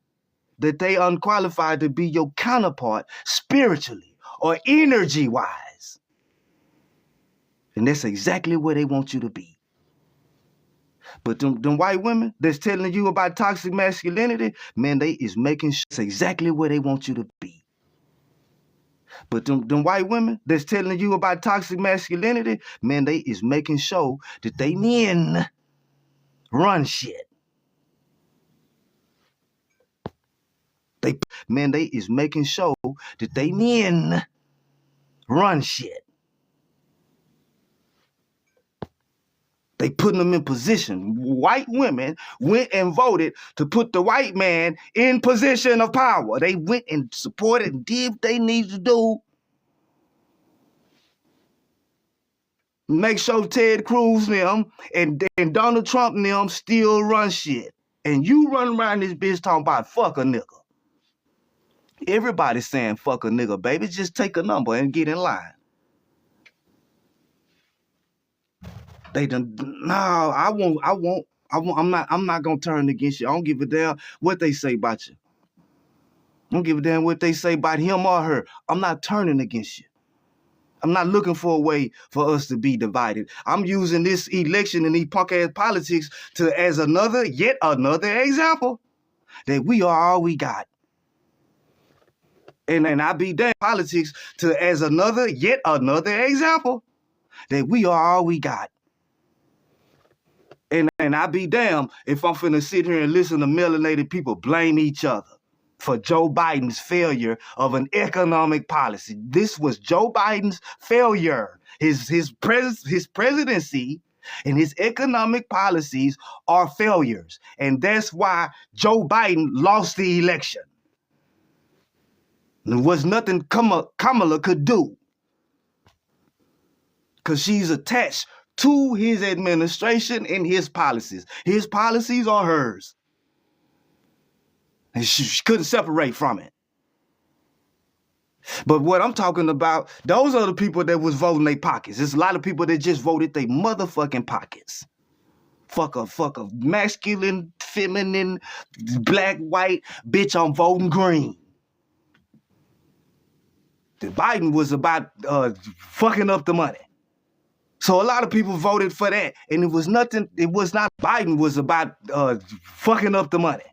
that they unqualified to be your counterpart spiritually or energy-wise. And that's exactly where they want you to be. But them white women that's telling you about toxic masculinity, man, they is making sure that's exactly where they want you to be. But them white women that's telling you about toxic masculinity, man, they is making sure that they men run shit. They is making sure that they men run shit. They putting them in position. White women went and voted to put the white man in position of power. They went and supported and did what they needed to do. Make sure Ted Cruz and them and Donald Trump and them still run shit. And you run around this bitch talking about fuck a nigga. Everybody's saying fuck a nigga, baby. Just take a number and get in line. They done, no, I'm not gonna turn against you. I don't give a damn what they say about you. I don't give a damn what they say about him or her. I'm not turning against you. I'm not looking for a way for us to be divided. I'm using this election and these punk ass politics as yet another example that we are all we got. And I be damn politics as yet another example that we are all we got. And I be damn if I'm finna sit here and listen to melanated people blame each other for Joe Biden's failure of an economic policy. This was Joe Biden's failure. His presidency and his economic policies are failures. And that's why Joe Biden lost the election. There was nothing Kamala could do. Because she's attached to his administration and his policies. His policies are hers. And she couldn't separate from it. But what I'm talking about, those are the people that was voting their pockets. There's a lot of people that just voted their motherfucking pockets. Fuck a masculine, feminine, black, white, bitch, I'm voting green. Biden was about fucking up the money. So a lot of people voted for that. And it was not Biden was about fucking up the money.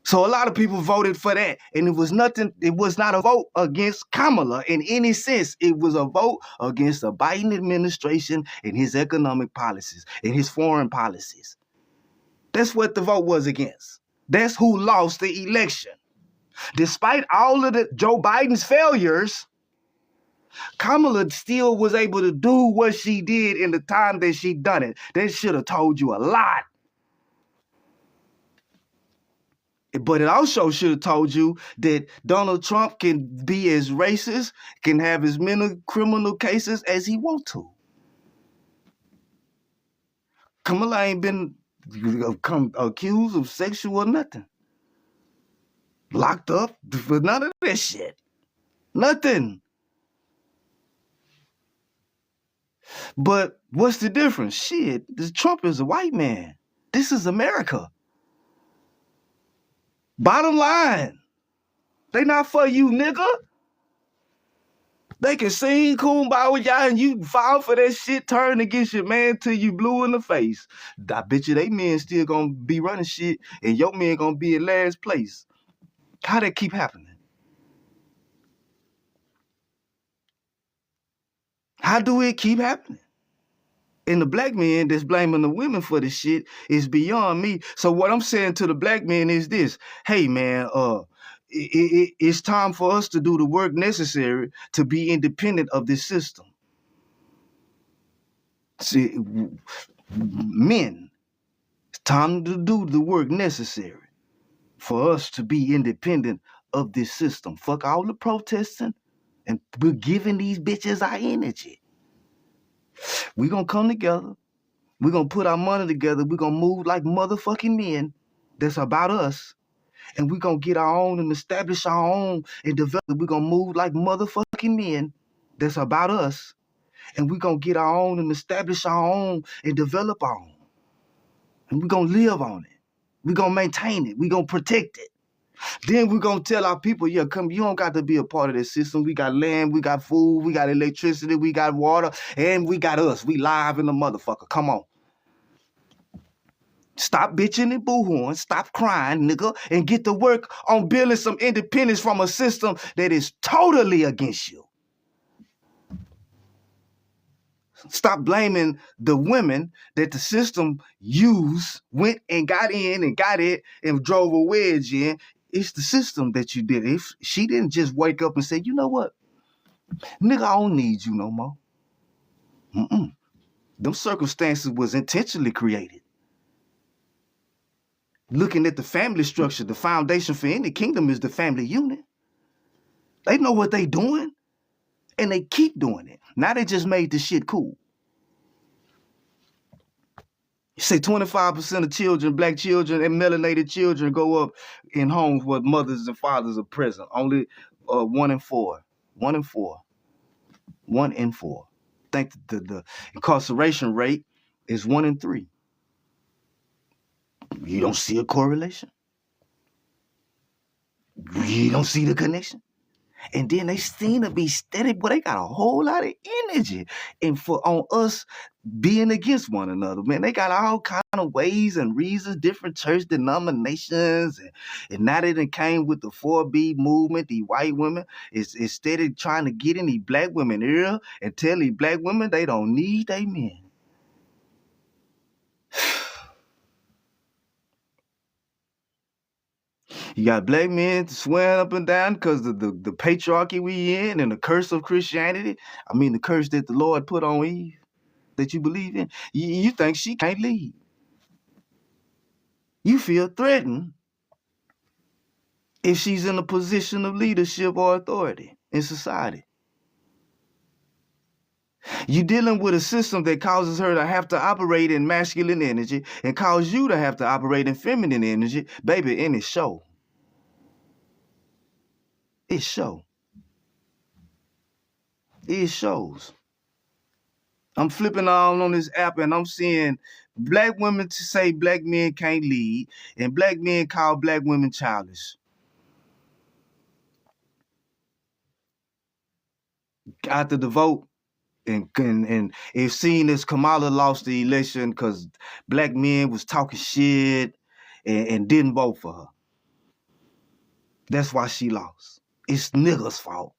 So a lot of people voted for that. And it was not a vote against Kamala in any sense. It was a vote against the Biden administration and his economic policies and his foreign policies. That's what the vote was against. That's who lost the election. Despite all of Joe Biden's failures, Kamala still was able to do what she did in the time that she done it. That should have told you a lot. But it also should have told you that Donald Trump can be as racist, can have as many criminal cases as he want to. Kamala ain't been accused of sexual nothing. Locked up for none of that shit. Nothing. But what's the difference? Shit, this Trump is a white man. This is America. Bottom line, they not for you, nigga. They can sing Kumbaya with y'all and you fall for that shit, turn against your man till you blue in the face. I bet you they men still gonna be running shit and your men gonna be in last place. How that keep happening? How do it keep happening? And the black men that's blaming the women for this shit is beyond me. So what I'm saying to the black men is this: hey man, it's time for us to do the work necessary to be independent of this system. See, men, it's time to do the work necessary for us to be independent of this system. Fuck all the protesting, and we're giving these bitches our energy. We're gonna come together. We're gonna put our money together. We're gonna move like motherfucking men. That's about us. And we're gonna get our own and establish our own and develop. We're gonna move like motherfucking men. That's about us. And we're gonna get our own and establish our own and develop our own. And we're gonna live on it. We're gonna maintain it. We're gonna protect it. Then we're gonna tell our people, yeah, come, you don't got to be a part of this system. We got land, we got food, we got electricity, we got water, and we got us. We live in the motherfucker. Come on. Stop bitching and boo-hooing, stop crying, nigga, and get to work on building some independence from a system that is totally against you. Stop blaming the women that the system went and got in and got it and drove a wedge in. It's the system that you did. If she didn't just wake up and say, you know what, nigga, I don't need you no more. Them circumstances was intentionally created. Looking at the family structure, the foundation for any kingdom is the family unit. They know what they doing, and they keep doing it. Now they just made this shit cool. You say 25% of children, black children and melanated children go up in homes where mothers and fathers are present. Only 1 in 4. 1 in 4. 1 in 4. I think the incarceration rate is 1 in 3. You don't see a correlation. You don't see the connection. And then they seem to be steady, but they got a whole lot of energy. And on us being against one another, man, they got all kind of ways and reasons, different church denominations. And now they done came with the 4B movement, the white women is steady trying to get in these black women ear and tell these black women they don't need their men. You got black men swearing up and down because of the patriarchy we in and the curse of Christianity. I mean, the curse that the Lord put on Eve that you believe in. You think she can't lead. You feel threatened if she's in a position of leadership or authority in society. You're dealing with a system that causes her to have to operate in masculine energy and cause you to have to operate in feminine energy, baby, and it show. It show. It shows. I'm flipping on this app and I'm seeing black women to say black men can't lead and black men call black women childish. after the vote, and it seen as Kamala lost the election because black men was talking shit and didn't vote for her. That's why she lost. It's niggas' fault.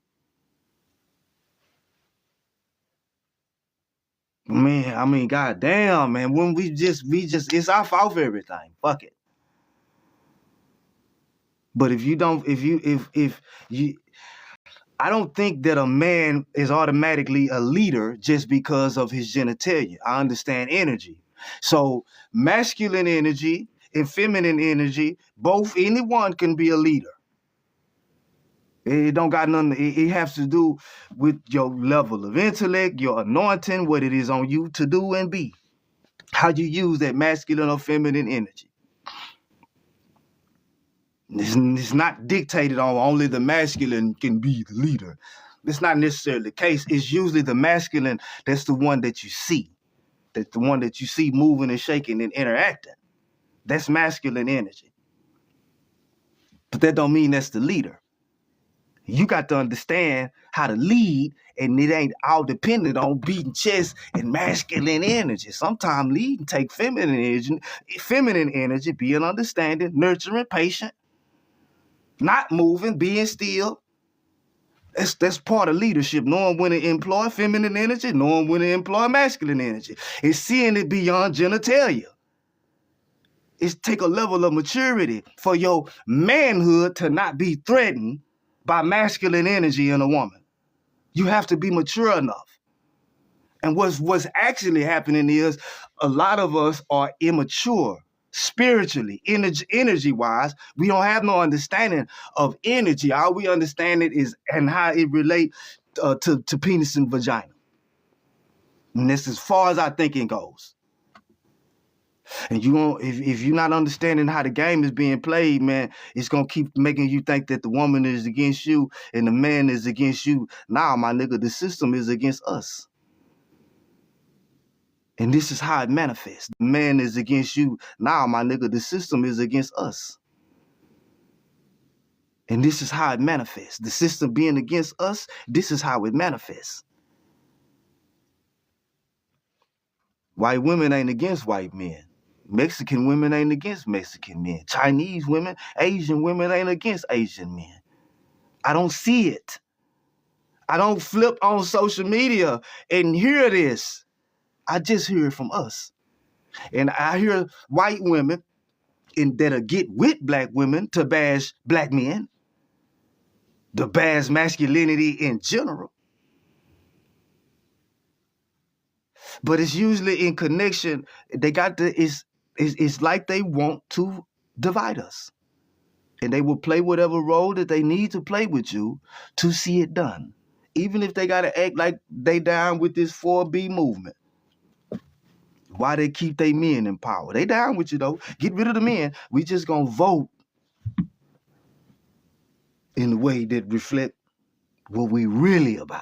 Man, I mean, goddamn, man. When we just, it's our fault for everything. Fuck it. But if you, I don't think that a man is automatically a leader just because of his genitalia. I understand energy. So masculine energy and feminine energy, both, anyone can be a leader. It don't got nothing, it has to do with your level of intellect, your anointing, what it is on you to do and be. How you use that masculine or feminine energy. It's not dictated on only the masculine can be the leader. That's not necessarily the case. It's usually the masculine that's the one that you see. That's the one that you see moving and shaking and interacting. That's masculine energy. But that don't mean that's the leader. You got to understand how to lead, and it ain't all dependent on beating chest and masculine energy. Sometimes leading take feminine energy, being understanding, nurturing, patient, not moving, being still. That's part of leadership, knowing when to employ feminine energy, knowing when to employ masculine energy. It's seeing it beyond genitalia. It's take a level of maturity for your manhood to not be threatened by masculine energy in a woman. You have to be mature enough. And what's actually happening is a lot of us are immature spiritually, energy-wise. We don't have no understanding of energy. All we understand it is and how it relates to penis and vagina. And that's as far as our thinking goes. And you don't, if you're not understanding how the game is being played, man, it's gonna keep making you think that the woman is against you and the man is against you. Nah, my nigga, the system is against us. And this is how it manifests. The man is against you. Nah, my nigga, the system is against us. And this is how it manifests. The system being against us, this is how it manifests. White women ain't against white men. Mexican women ain't against Mexican men. Chinese women, Asian women ain't against Asian men. I don't see it. I don't flip on social media and hear this. I just hear it from us. And I hear white women that'll get with black women to bash black men, to bash masculinity in general. But it's usually in connection. They got to, it's like they want to divide us. And they will play whatever role that they need to play with you to see it done. Even if they got to act like they down with this 4B movement. Why they keep their men in power? They down with you though. Get rid of the men. We just gonna vote in a way that reflect what we really about.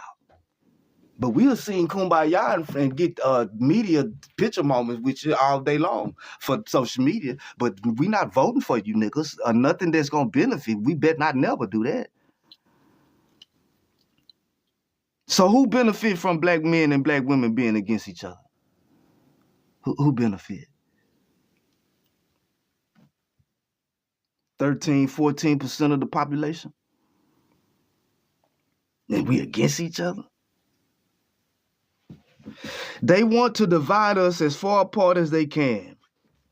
But we'll sing Kumbaya and get media picture moments with you all day long for social media. But we not voting for you niggas or nothing that's gonna benefit. We bet not never do that. So who benefit from black men and black women being against each other? Who benefit? 13, 14% of the population? And we against each other? They want to divide us as far apart as they can.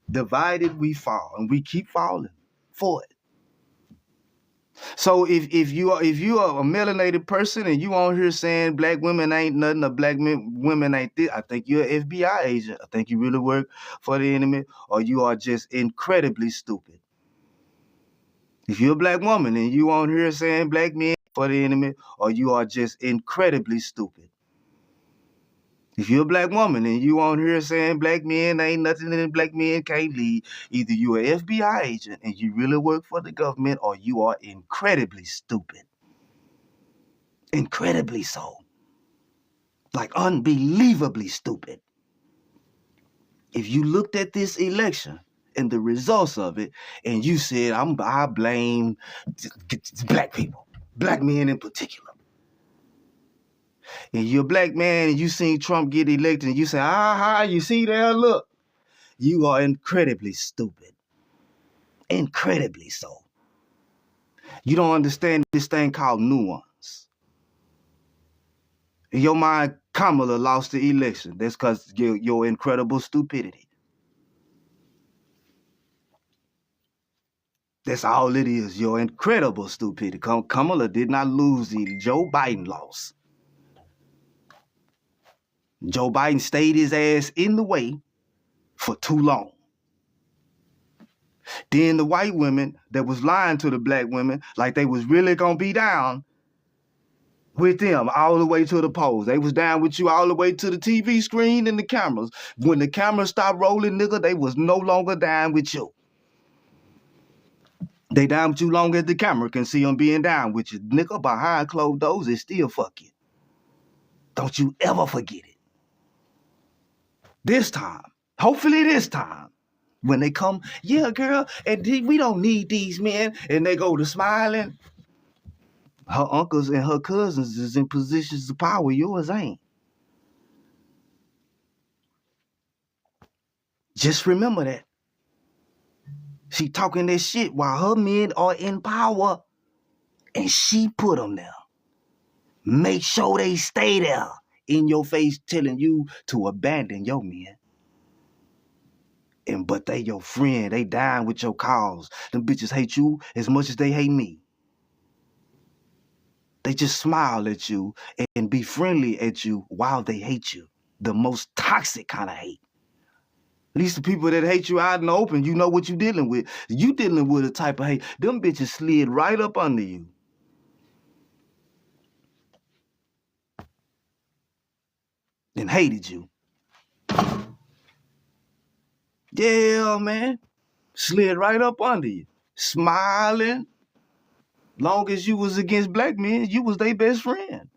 Divided, we fall, and we keep falling for it. So if you are a melanated person and you on here saying black women ain't nothing or black women ain't this, I think you're an FBI agent. I think you really work for the enemy, or you are just incredibly stupid. If you're a black woman and you on here saying black men for the enemy, or you are just incredibly stupid. If you're a black woman and you on here saying black men ain't nothing and black men can't lead, either you're an FBI agent and you really work for the government, or you are incredibly stupid. Incredibly so. Like unbelievably stupid. If you looked at this election and the results of it and you said, I blame black people, black men in particular. and you're a black man and you seen Trump get elected and you say, you see there, look, you are incredibly stupid. Incredibly so. You don't understand this thing called nuance. In your mind, Kamala lost the election. That's because your incredible stupidity. That's all it is, your incredible stupidity. Kamala did not lose, Joe Biden lost. Joe Biden stayed his ass in the way for too long. Then the white women that was lying to the black women like they was really gonna be down with them all the way to the polls. They was down with you all the way to the TV screen and the cameras. When the cameras stopped rolling, nigga, they was no longer down with you. They down with you long as the camera can see them being down with you. Nigga, behind closed doors, it still fuck you. Don't you ever forget it. This time, hopefully this time, when they come, yeah, girl, and we don't need these men, and they go to smiling. Her uncles and her cousins is in positions of power. Yours ain't. Just remember that. She talking that shit while her men are in power, and she put them there. Make sure they stay there in your face telling you to abandon your men. But they your friend. They down with your cause. Them bitches hate you as much as they hate me. They just smile at you and be friendly at you while they hate you. The most toxic kind of hate. At least the people that hate you out in the open, you know what you're dealing with. You dealing with a type of hate. Them bitches slid right up under you. And hated you. Yeah, man. Slid right up under you. Smiling. Long as you was against black men, you was their best friend.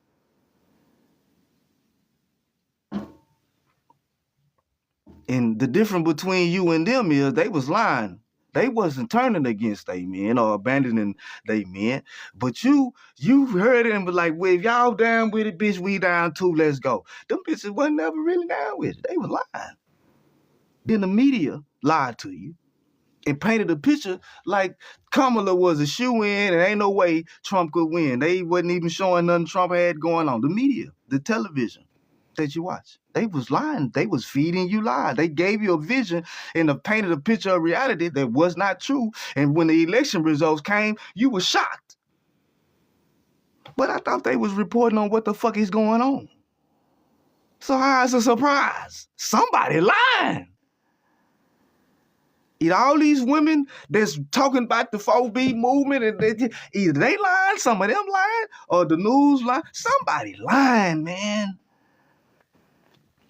And the difference between you and them is they was lying. They wasn't turning against they men or abandoning they men. But you heard it and was like, well, if y'all down with it, bitch, we down too, let's go. Them bitches wasn't never really down with it. They was lying. Then the media lied to you and painted a picture like Kamala was a shoe-in and ain't no way Trump could win. They wasn't even showing nothing Trump had going on. The media, the television that you watch, they was lying. They was feeding you lies. They gave you a vision and painted a picture of reality that was not true. And when the election results came, you were shocked. But I thought they was reporting on what the fuck is going on. So how is a surprise? Somebody lying. All these women that's talking about the 4B movement, and either they lying, some of them lying, or the news lying. Somebody lying, man.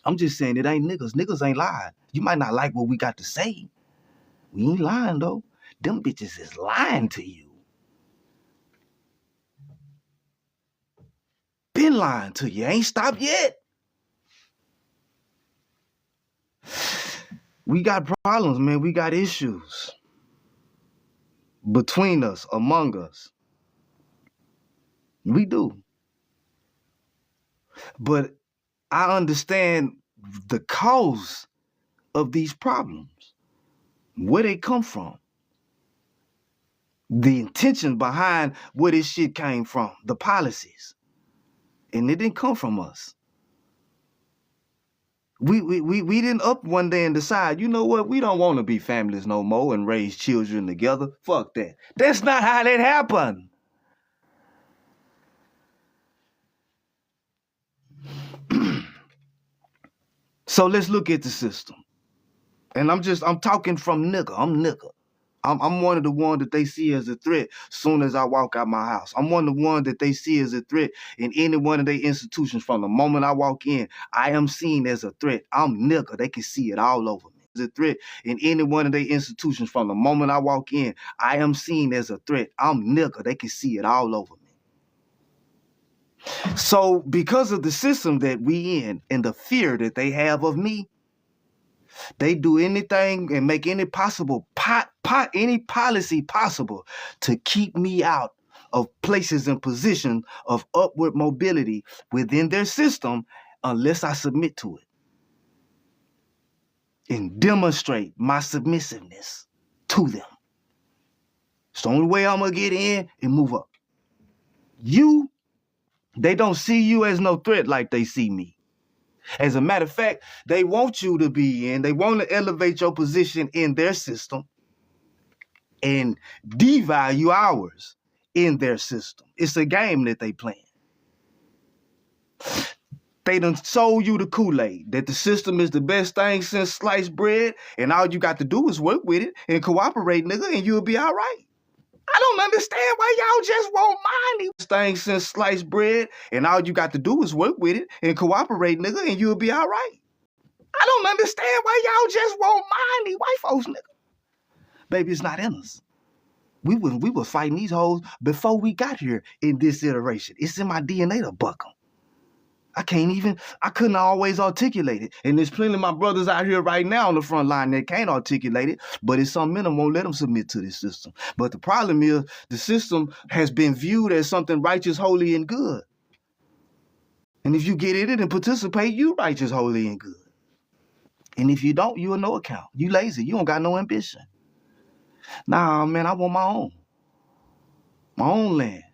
I'm just saying it ain't niggas. Niggas ain't lying. You might not like what we got to say. We ain't lying, though. Them bitches is lying to you. Been lying to you. Ain't stopped yet. We got problems, man. We got issues between us, among us. We do. But I understand the cause of these problems, where they come from, the intention behind where this shit came from, the policies. And it didn't come from us. We didn't up one day and decide, you know what, we don't want to be families no more and raise children together. Fuck that. That's not how that happened. So let's look at the system. And I'm talking from nigga. I'm nigga. I'm one of the ones that they see as a threat soon as I walk out my house. I'm one of the ones that they see as a threat in any one of their institutions. From the moment I walk in, I am seen as a threat. I'm nigga. They can see it all over me. As a threat in any one of their institutions. From the moment I walk in, I am seen as a threat. I'm nigga. They can see it all over me. So because of the system that we in and the fear that they have of me, they do anything and make any possible any policy possible to keep me out of places and positions of upward mobility within their system unless I submit to it and demonstrate my submissiveness to them. It's the only way I'm going to get in and move up. They don't see you as no threat like they see me. As a matter of fact, they want you to be in. They want to elevate your position in their system and devalue ours in their system. It's a game that they playing. They done sold you the Kool-Aid that the system is the best thing since sliced bread, and all you got to do is work with it and cooperate, nigga, and you'll be all right. I don't understand why y'all just won't mind these things since sliced bread, and all you got to do is work with it and cooperate, nigga, and you'll be all right. I don't understand why y'all just won't mind these white folks, nigga. Baby, it's not in us. We were fighting these hoes before we got here in this iteration. It's in my DNA to buck them. I couldn't always articulate it. And there's plenty of my brothers out here right now on the front line that can't articulate it, but it's some men won't let them submit to this system. But the problem is the system has been viewed as something righteous, holy, and good. And if you get in it and participate, you righteous, holy, and good. And if you don't, you a no account. You lazy. You don't got no ambition. Nah, man, I want my own land.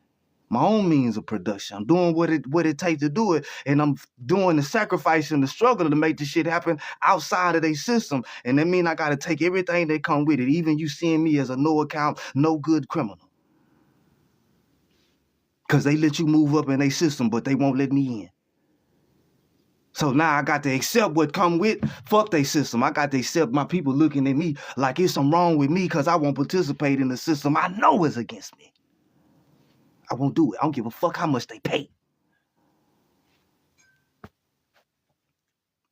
My own means of production. I'm doing what it takes to do it, and I'm doing the sacrifice and the struggle to make this shit happen outside of their system. And that means I got to take everything that come with it, even you seeing me as a no account, no good criminal. Because they let you move up in their system, but they won't let me in. So now I got to accept what come with, fuck their system. I got to accept my people looking at me like it's something wrong with me because I won't participate in the system I know is against me. I won't do it. I don't give a fuck how much they pay.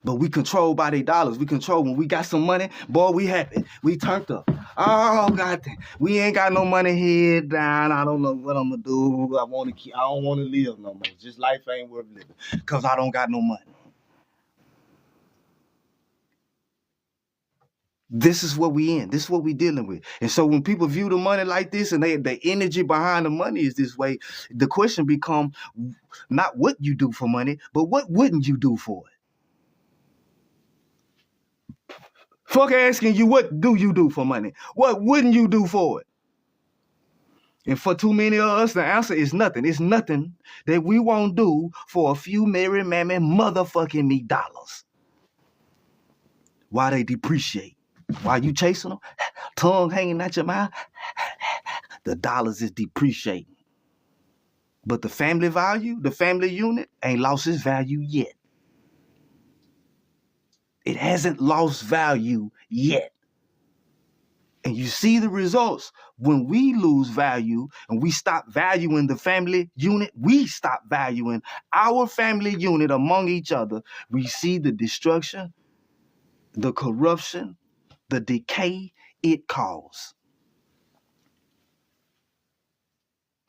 But we controlled by their dollars. We control when we got some money, boy, we happy. We turned up. Oh, God damn. We ain't got no money here down. I don't know what I'm going to do. I don't want to live no more. Just life ain't worth living because I don't got no money. This is what we in. This is what we dealing with. And so when people view the money like this and the energy behind the money is this way, the question becomes not what you do for money, but what wouldn't you do for it? Fuck asking you, what do you do for money? What wouldn't you do for it? And for too many of us, the answer is nothing. It's nothing that we won't do for a few merry mammy motherfucking me dollars. Why they depreciate? Why you chasing them? Tongue hanging out your mouth? The dollars is depreciating. But the family value, the family unit, ain't lost its value yet. It hasn't lost value yet. And you see the results when we lose value and we stop valuing the family unit, we stop valuing our family unit among each other. We see the destruction, the corruption, the decay it caused.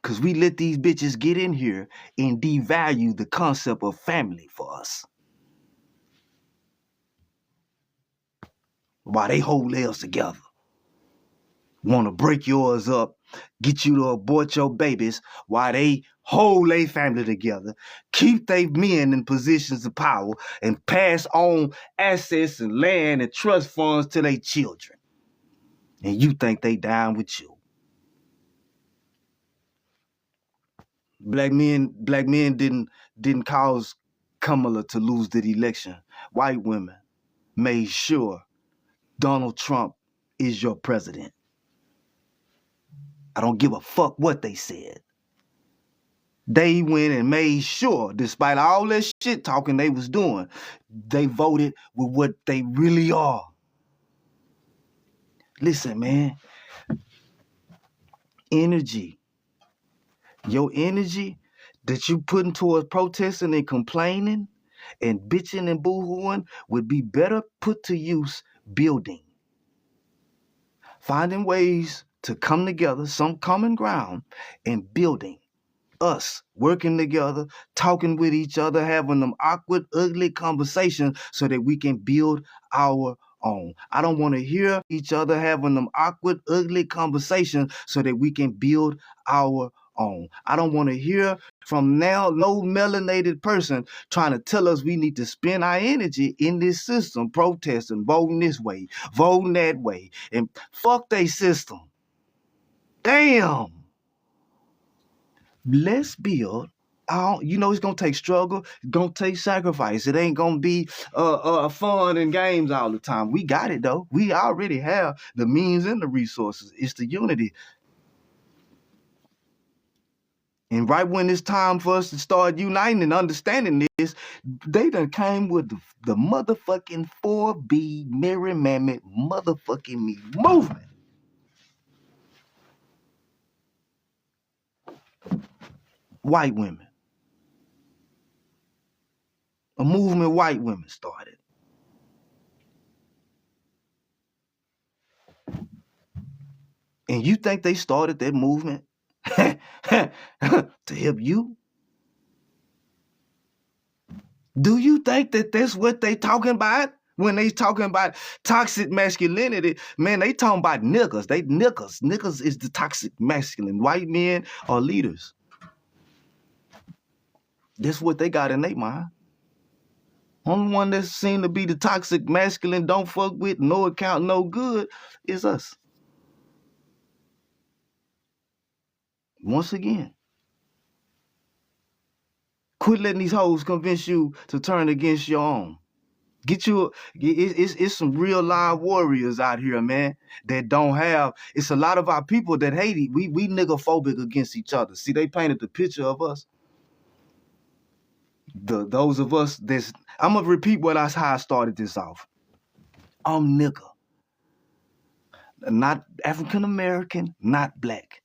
Because we let these bitches get in here and devalue the concept of family for us. While they hold theirs together. Want to break yours up, get you to abort your babies while they hold their family together, keep their men in positions of power, and pass on assets and land and trust funds to their children. And you think they down with you. Black men didn't cause Kamala to lose the election. White women made sure Donald Trump is your president. I don't give a fuck what they said. They went and made sure, despite all that shit talking they was doing, they voted with what they really are. Listen, man. Energy. Your energy that you putting towards protesting and complaining and bitching and boo-hooing would be better put to use building. Finding ways to come together, some common ground, and building. Us working together, talking with each other, having them awkward, ugly conversations so that we can build our own. I don't want to hear each other having them awkward, ugly conversations so that we can build our on. I don't want to hear from now no melanated person trying to tell us we need to spend our energy in this system, protesting, voting this way, voting that way, and fuck they system. Damn. Let's build. You know, it's gonna take struggle, it's gonna take sacrifice. It ain't gonna be fun and games all the time. We got it though. We already have the means and the resources. It's the unity. And right when it's time for us to start uniting and understanding this, they done came with the motherfucking 4B Mary Mammoth motherfucking me movement. White women. A movement white women started. And you think they started that movement to help you? Do you think that that's what they talking about? When they talking about toxic masculinity, man, they talking about niggas. They niggas. Niggas is the toxic masculine. White men are leaders. That's what they got in their mind. Only one that seem to be the toxic masculine, don't fuck with, no account, no good, is us. Once again, quit letting these hoes convince you to turn against your own. It's some real live warriors out here, man, that don't have, it's a lot of our people that hate it. We nigga-phobic against each other. See, they painted the picture of us. Those of us that's, I'm gonna repeat how I started this off. I'm nigga. Not African American, not black.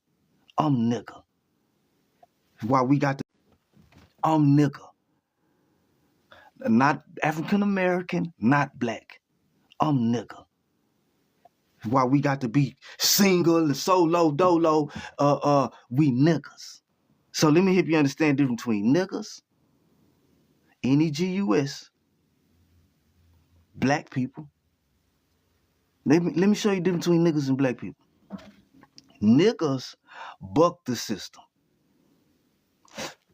I'm nigga. Why we got I'm nigga. Not African American, not black. I'm nigga. Why we got to be single and solo dolo, we niggas. So let me help you understand the difference between niggas, N-E-G-U-S, black people. Let me show you the difference between niggas and black people. Niggas buck the system.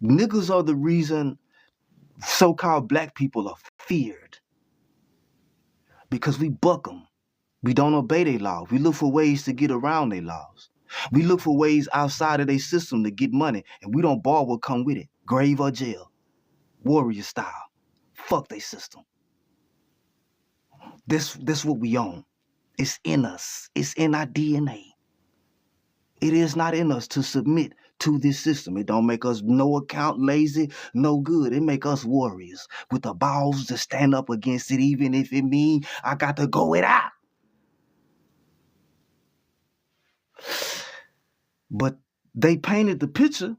Niggas are the reason so-called black people are feared. Because we buck them. We don't obey their laws. We look for ways to get around their laws. We look for ways outside of their system to get money, and we don't borrow what come with it. Grave or jail. Warrior style. Fuck their system. That's what we own. It's in us. It's in our DNA. It is not in us to submit to this system. It don't make us no account, lazy, no good. It make us warriors with the balls to stand up against it, even if it mean I got to go it out. But they painted the picture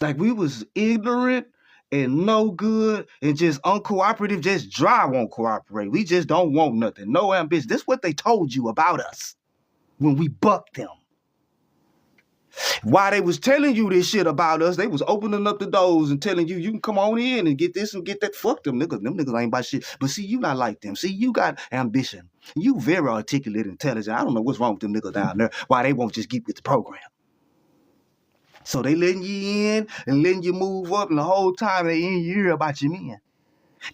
like we was ignorant and no good and just uncooperative, just dry won't cooperate. We just don't want nothing, no ambition. That's what they told you about us when we bucked them. While they was telling you this shit about us, they was opening up the doors and telling you, you can come on in and get this and get that. Fuck them niggas. Them niggas ain't about shit. But see, you not like them. See, you got ambition. You very articulate, intelligent. I don't know what's wrong with them niggas down there. Why they won't just get with the program. So they letting you in and letting you move up, and the whole time they in your ear about your men.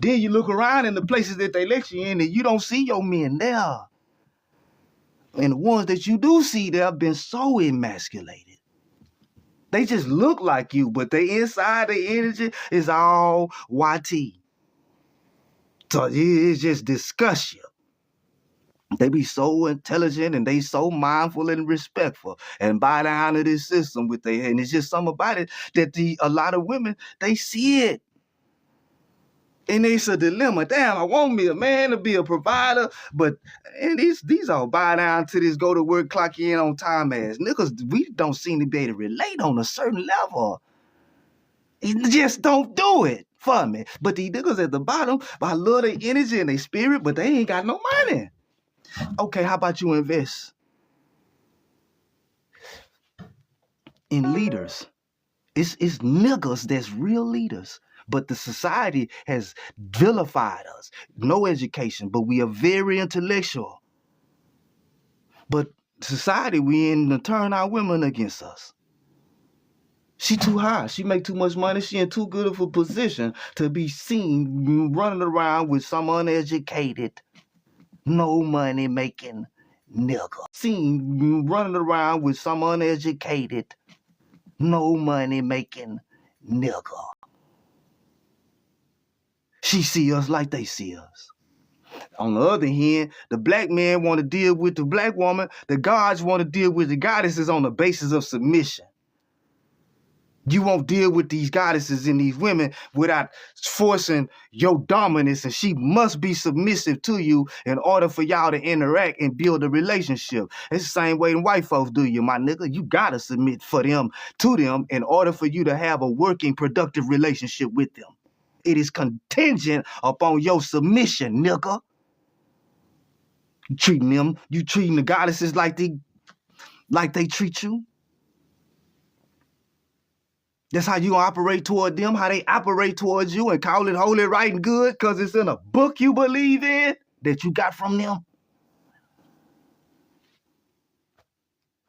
Then you look around in the places that they let you in and you don't see your men there. And the ones that you do see there have been so emasculated. They just look like you, but they inside, their energy is all YT. So it just disgusts you. They be so intelligent and they so mindful and respectful and bow down to this system with their head. And it's just something about it that a lot of women, they see it. And it's a dilemma. Damn, I want me a man to be a provider, but and these all bow down to this go to work, clock in on time ass. Niggas, we don't seem to be able to relate on a certain level. It just don't do it for me. But these niggas at the bottom, I love their energy and their spirit, but they ain't got no money. Okay, how about you invest in leaders? It's niggas that's real leaders. But the society has vilified us. No education, but we are very intellectual. But society, we in to turn our women against us. She too high. She make too much money. She in too good of a position to be seen running around with some uneducated, no money making nigga. Seen running around with some uneducated, no money making nigga. She see us like they see us. On the other hand, the black man want to deal with the black woman. The gods want to deal with the goddesses on the basis of submission. You won't deal with these goddesses and these women without forcing your dominance, and she must be submissive to you in order for y'all to interact and build a relationship. It's the same way the white folks do you, my nigga. You gotta submit for them to them in order for you to have a working, productive relationship with them. It is contingent upon your submission, nigga. You treating the goddesses like they treat you. That's how you operate toward them, how they operate towards you, and call it holy, right, and good because it's in a book you believe in that you got from them.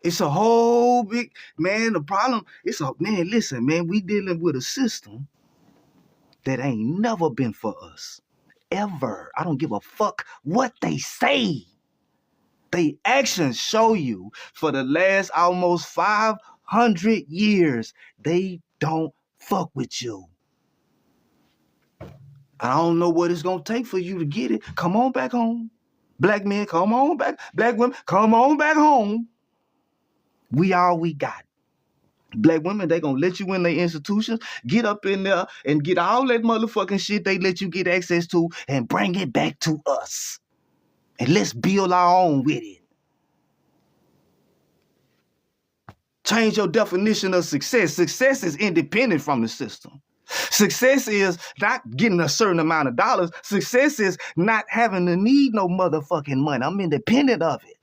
It's a whole big, man, the problem, listen, man, we dealing with a system that ain't never been for us, ever. I don't give a fuck what they say. They actions show you for the last almost 500 years, they don't fuck with you. I don't know what it's going to take for you to get it. Come on back home. Black men, come on back. Black women, come on back home. We all we got. Black women, they going to let you in their institutions, get up in there and get all that motherfucking shit they let you get access to and bring it back to us. And let's build our own with it. Change your definition of success. Success is independent from the system. Success is not getting a certain amount of dollars. Success is not having to need no motherfucking money. I'm independent of it.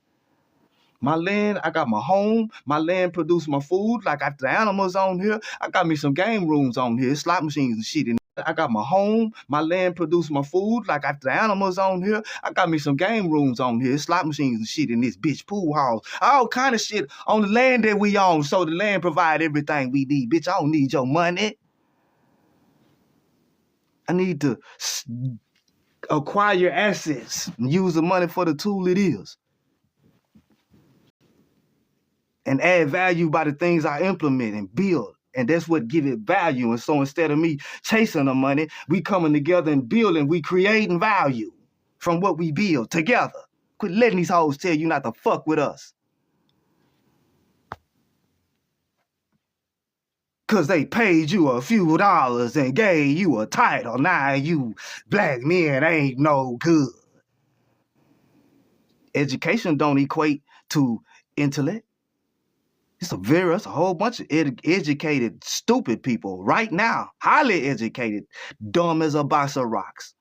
My land, I got my home. My land produce my food. Like I got the animals on here. I got me some game rooms on here, slot machines and shit in there. I got my home. My land produce my food. Like I got the animals on here. I got me some game rooms on here, slot machines and shit in this bitch pool house. All kind of shit on the land that we own. So the land provide everything we need. Bitch, I don't need your money. I need to acquire assets and use the money for the tool it is. And add value by the things I implement and build. And that's what give it value. And so instead of me chasing the money, we coming together and building, we creating value from what we build together. Quit letting these hoes tell you not to fuck with us. Because they paid you a few dollars and gave you a title. Now you black men ain't no good. Education don't equate to intellect. It's a whole bunch of educated, stupid people right now, highly educated, dumb as a box of rocks.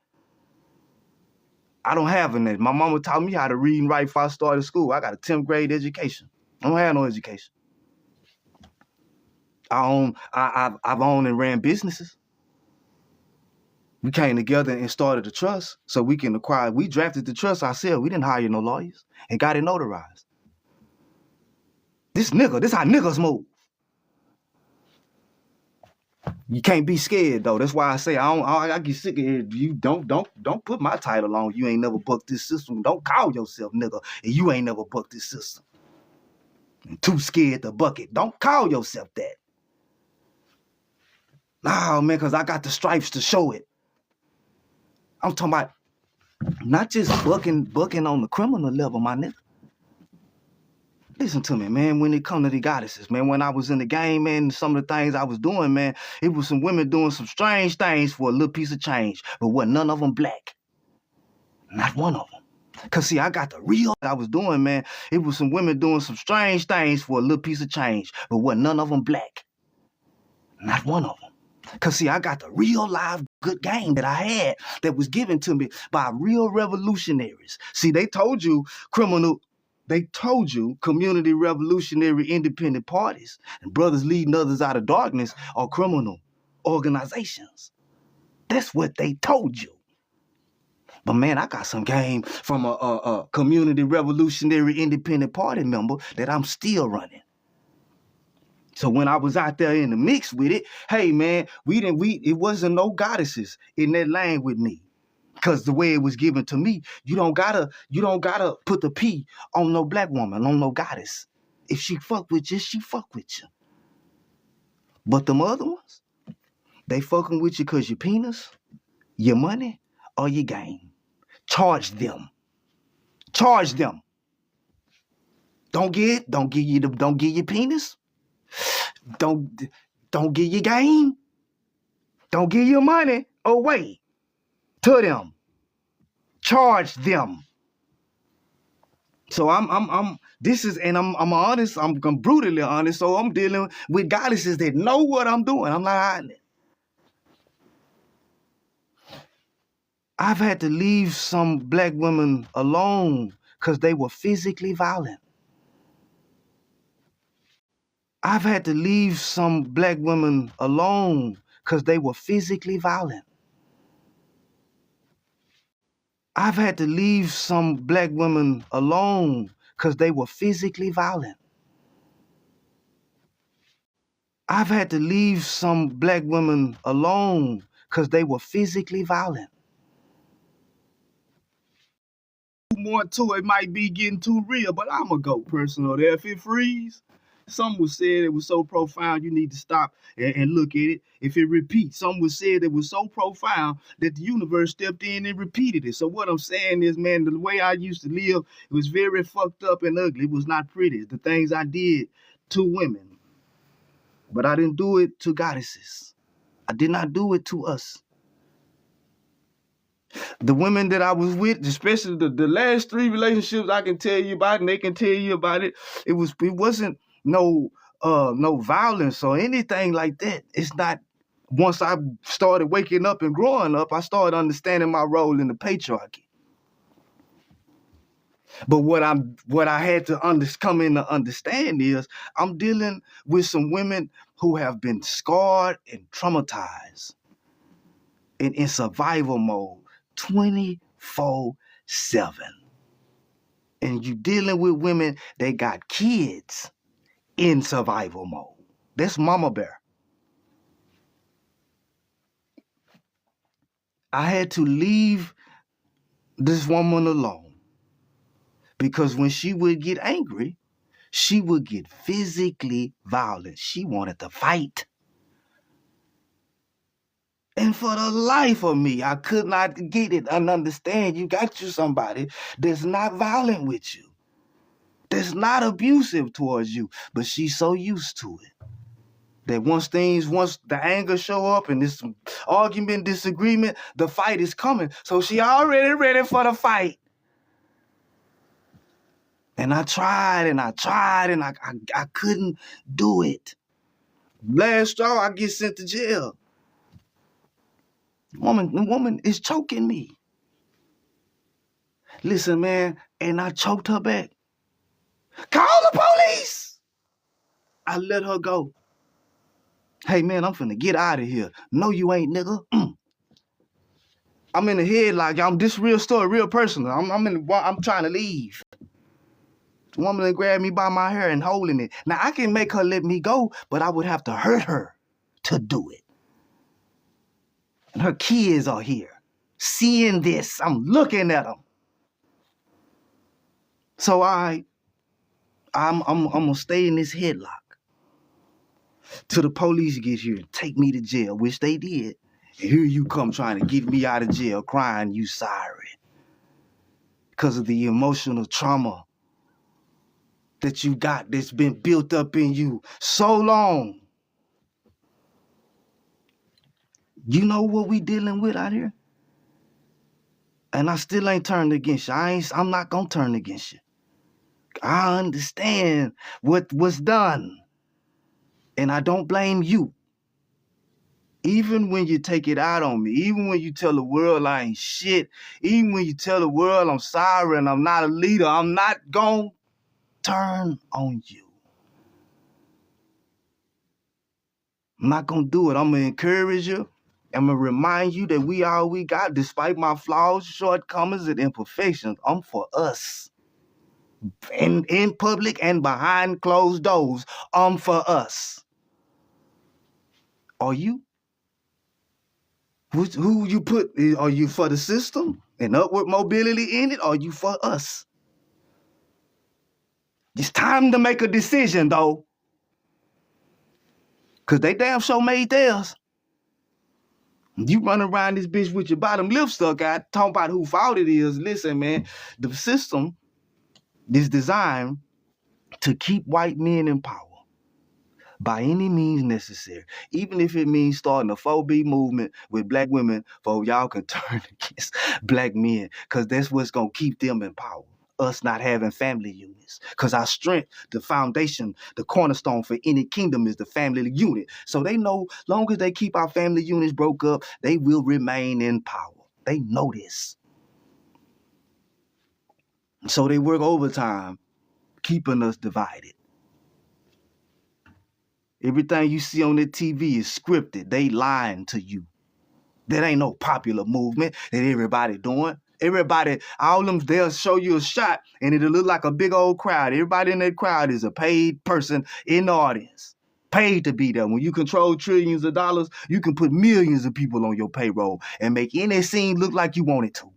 I don't have any. My mama taught me how to read and write before I started school. I got a 10th grade education. I don't have no education. I've owned and ran businesses. We came together and started a trust so we can acquire. We drafted the trust ourselves. We didn't hire no lawyers and got it notarized. This how niggas move. You can't be scared though. That's why I say I get sick of it. You don't put my title on. You ain't never bucked this system. Don't call yourself nigga and you ain't never bucked this system. And too scared to buck it. Don't call yourself that. Nah, man, because I got the stripes to show it. I'm talking about not just bucking on the criminal level, my nigga. Listen to me, man, when it come to the goddesses, man, when I was in the game, man, some of the things I was doing, man, it was some women doing some strange things for a little piece of change, but wasn't none of them black. Not one of them. Because, see, I got the real I was doing, man. It was some women doing some strange things for a little piece of change, but wasn't none of them black. Not one of them. Because, see, I got the real live good game that I had that was given to me by real revolutionaries. See, they told you community revolutionary independent parties and brothers leading others out of darkness are criminal organizations. That's what they told you. But man, I got some game from a community revolutionary independent party member that I'm still running. So when I was out there in the mix with it, hey man, it wasn't no goddesses in that lane with me. Cause the way it was given to me, you don't gotta put the P on no black woman, on no goddess. If she fuck with you, she fuck with you. But them other ones, they fucking with you cause your penis, your money, or your game. Charge them. Charge them. Don't give your penis. Don't give your game. Don't give your money away to them. Charge them. So I'm honest, I'm brutally honest. So I'm dealing with goddesses that know what I'm doing. I'm not hiding it. I've had to leave some black women alone because they were physically violent. I've had to leave some black women alone because they were physically violent. I've had to leave some black women alone because they were physically violent. I've had to leave some black women alone because they were physically violent. More to it might be getting too real, but I'm going to go personal there. If it freeze, some was said it was so profound you need to stop and look at it. If it repeats, some was said it was so profound that the universe stepped in and repeated it. So what I'm saying is, man, the way I used to live, it was very fucked up and ugly. It was not pretty. The things I did to women. But I didn't do it to goddesses. I did not do it to us. The women that I was with, especially the last 3 relationships I can tell you about, and they can tell you about it, it wasn't no violence or anything like that. It's not. Once I started waking up and growing up, I started understanding my role in the patriarchy. But what I had to come in to understand is I'm dealing with some women who have been scarred and traumatized and in survival mode 24/7. And you dealing with women that got kids in survival mode. That's mama bear. I had to leave this woman alone because when she would get angry, she would get physically violent. She wanted to fight. And for the life of me, I could not get it and understand. You got you somebody that's not violent with you, that's not abusive towards you, but she's so used to it that once the anger show up and this argument, disagreement, the fight is coming. So she already ready for the fight. And I tried and I couldn't do it. Last straw, I get sent to jail. The woman is choking me. Listen, man, and I choked her back. Call the police! I let her go. Hey, man, I'm finna get out of here. No, you ain't, nigga. I'm in the headlock, y'all. This real story, real personal. I'm trying to leave. The woman that grabbed me by my hair and holding it. Now, I can make her let me go, but I would have to hurt her to do it. And her kids are here. Seeing this, I'm looking at them. So I'm gonna stay in this headlock till the police get here and take me to jail, which they did. And here you come trying to get me out of jail, crying you sorry because of the emotional trauma that you got that's been built up in you so long. You know what we dealing with out here? And I still ain't turned against you. I'm not gonna turn against you. I understand what was done. And I don't blame you. Even when you take it out on me, even when you tell the world I ain't shit, even when you tell the world I'm sorry and I'm not a leader, I'm not gonna turn on you. I'm not gonna do it. I'm gonna encourage you. I'm gonna remind you that we all we got, despite my flaws, shortcomings, and imperfections. I'm for us. In public and behind closed doors, I'm for us. Are you? Who you put? Are you for the system and upward mobility in it? Or are you for us? It's time to make a decision, though. Because they damn sure made theirs. You run around this bitch with your bottom lip stuck out, talking about who fault it is. Listen, man, the system is designed to keep white men in power by any means necessary, even if it means starting a 4B movement with black women for y'all can turn against black men, because that's what's going to keep them in power. Us not having family units, because our strength, the foundation, the cornerstone for any kingdom is the family unit. So they know long as they keep our family units broke up, they will remain in power. They know this. So they work overtime, keeping us divided. Everything you see on the TV is scripted. They lying to you. That ain't no popular movement that everybody doing. Everybody, all them, they'll show you a shot and it'll look like a big old crowd. Everybody in that crowd is a paid person in the audience. Paid to be there. When you control trillions of dollars, you can put millions of people on your payroll and make any scene look like you want it to.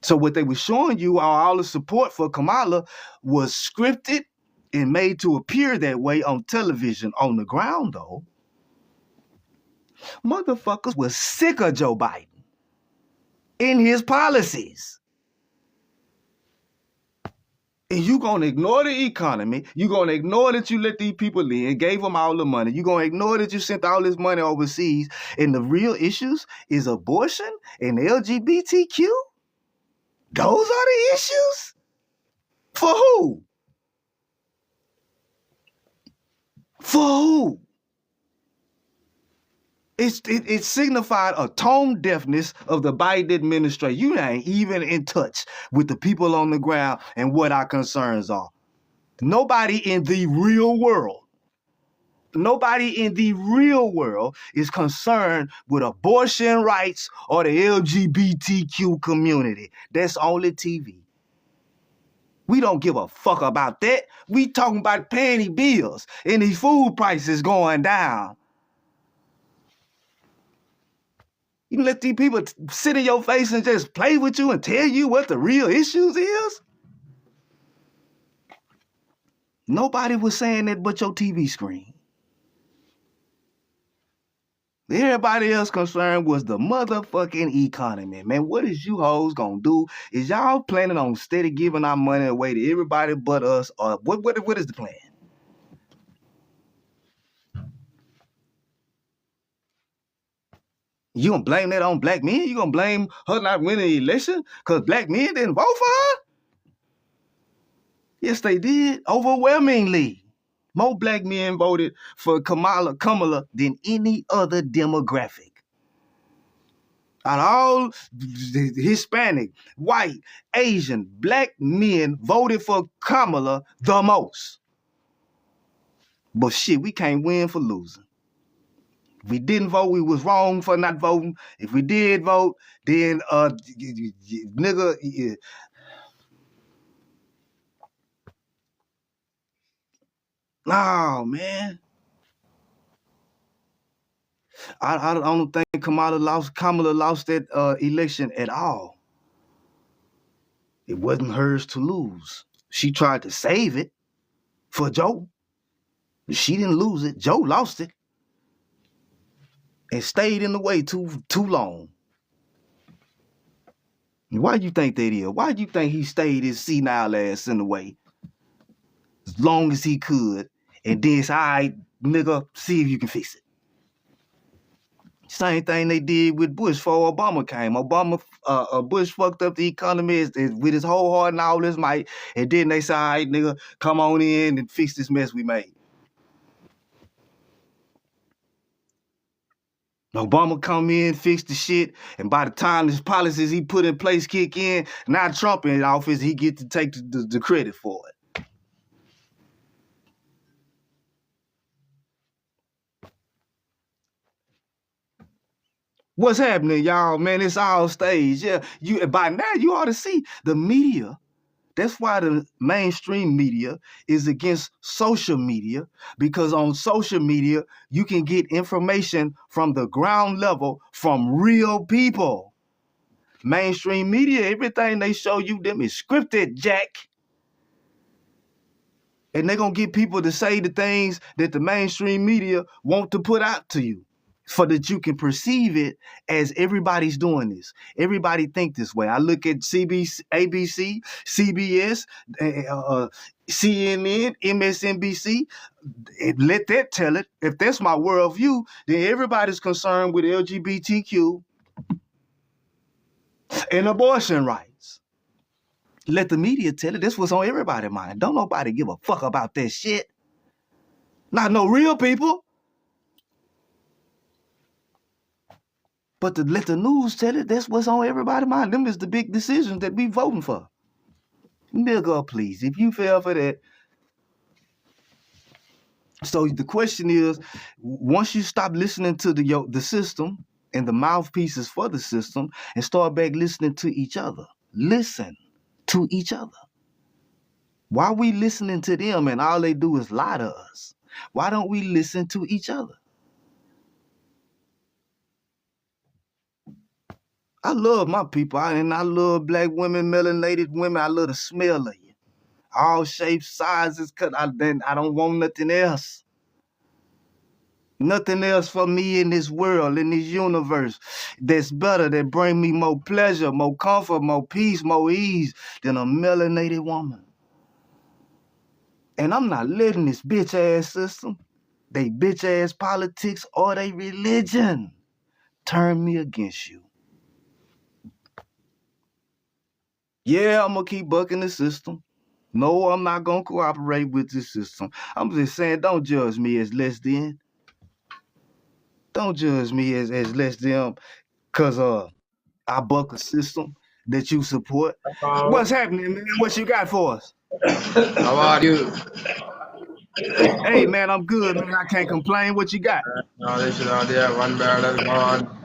So what they were showing you, all the support for Kamala was scripted and made to appear that way on television. On the ground, though, motherfuckers was sick of Joe Biden in his policies. And you gonna ignore the economy. You gonna ignore that you let these people in, gave them all the money. You gonna ignore that you sent all this money overseas. And the real issues is abortion and LGBTQ. Those are the issues? For who? For who? It signified a tone deafness of the Biden administration. You ain't even in touch with the people on the ground and what our concerns are. Nobody in the real world is concerned with abortion rights or the LGBTQ community. That's only TV. We don't give a fuck about that. We talking about paying these bills and these food prices going down. You can let these people sit in your face and just play with you and tell you what the real issues is? Nobody was saying that but your TV screen. Everybody else concerned was the motherfucking economy. Man, what is you hoes gonna do? Is y'all planning on steady giving our money away to everybody but us? Or what is the plan? You gonna blame that on black men? You gonna blame her not winning the election because black men didn't vote for her? Yes, they did. Overwhelmingly. More black men voted for Kamala than any other demographic. Out of all Hispanic, white, Asian, black men voted for Kamala the most. But shit, we can't win for losing. If we didn't vote, we was wrong for not voting. If we did vote, then nigga, yeah. No, man. I don't think Kamala lost that election at all. It wasn't hers to lose. She tried to save it for Joe. She didn't lose it. Joe lost it and stayed in the way too long. Why do you think that is? Why do you think he stayed his senile ass in the way as long as he could and then said, all right, nigga, see if you can fix it? Same thing they did with Bush before Obama came. Bush fucked up the economy with his whole heart and all his might, and then they said, all right, nigga, come on in and fix this mess we made. Obama come in, fix the shit, and by the time his policies he put in place kick in, now Trump in office, he get to take the credit for it. What's happening, y'all? Man, it's all staged. Yeah, by now you ought to see the media That's why the mainstream media is against social media, because on social media, you can get information from the ground level from real people. Mainstream media, everything they show you them is scripted, Jack. And they're going to get people to say the things that the mainstream media want to put out to you, so that you can perceive it as everybody's doing this. Everybody think this way. I look at CBC, ABC, CBS, CNN, MSNBC, and let that tell it. If that's my worldview, then everybody's concerned with LGBTQ and abortion rights. Let the media tell it. That's what's on everybody's mind. Don't nobody give a fuck about that shit. Not no real people. But to let the news tell it, that's what's on everybody's mind. Them is the big decisions that we voting for. Nigga, please, if you fell for that. So the question is, once you stop listening to the system and the mouthpieces for the system and start back listening to each other. Listen to each other. Why we listening to them and all they do is lie to us? Why don't we listen to each other? I love my people, and I love black women, melanated women. I love the smell of you. All shapes, sizes, cut. I don't want nothing else. Nothing else for me in this world, in this universe, that's better, that bring me more pleasure, more comfort, more peace, more ease than a melanated woman. And I'm not letting this bitch ass system, they bitch ass politics, or they religion turn me against you. Yeah, I'm gonna keep bucking the system. No, I'm not gonna cooperate with the system. I'm just saying, don't judge me as less than. Don't judge me as less than, cause I buck a system that you support. What's happening, man? What you got for us? How are you? Hey, man, I'm good, man. I can't complain. What you got? This is there. One barrel gone.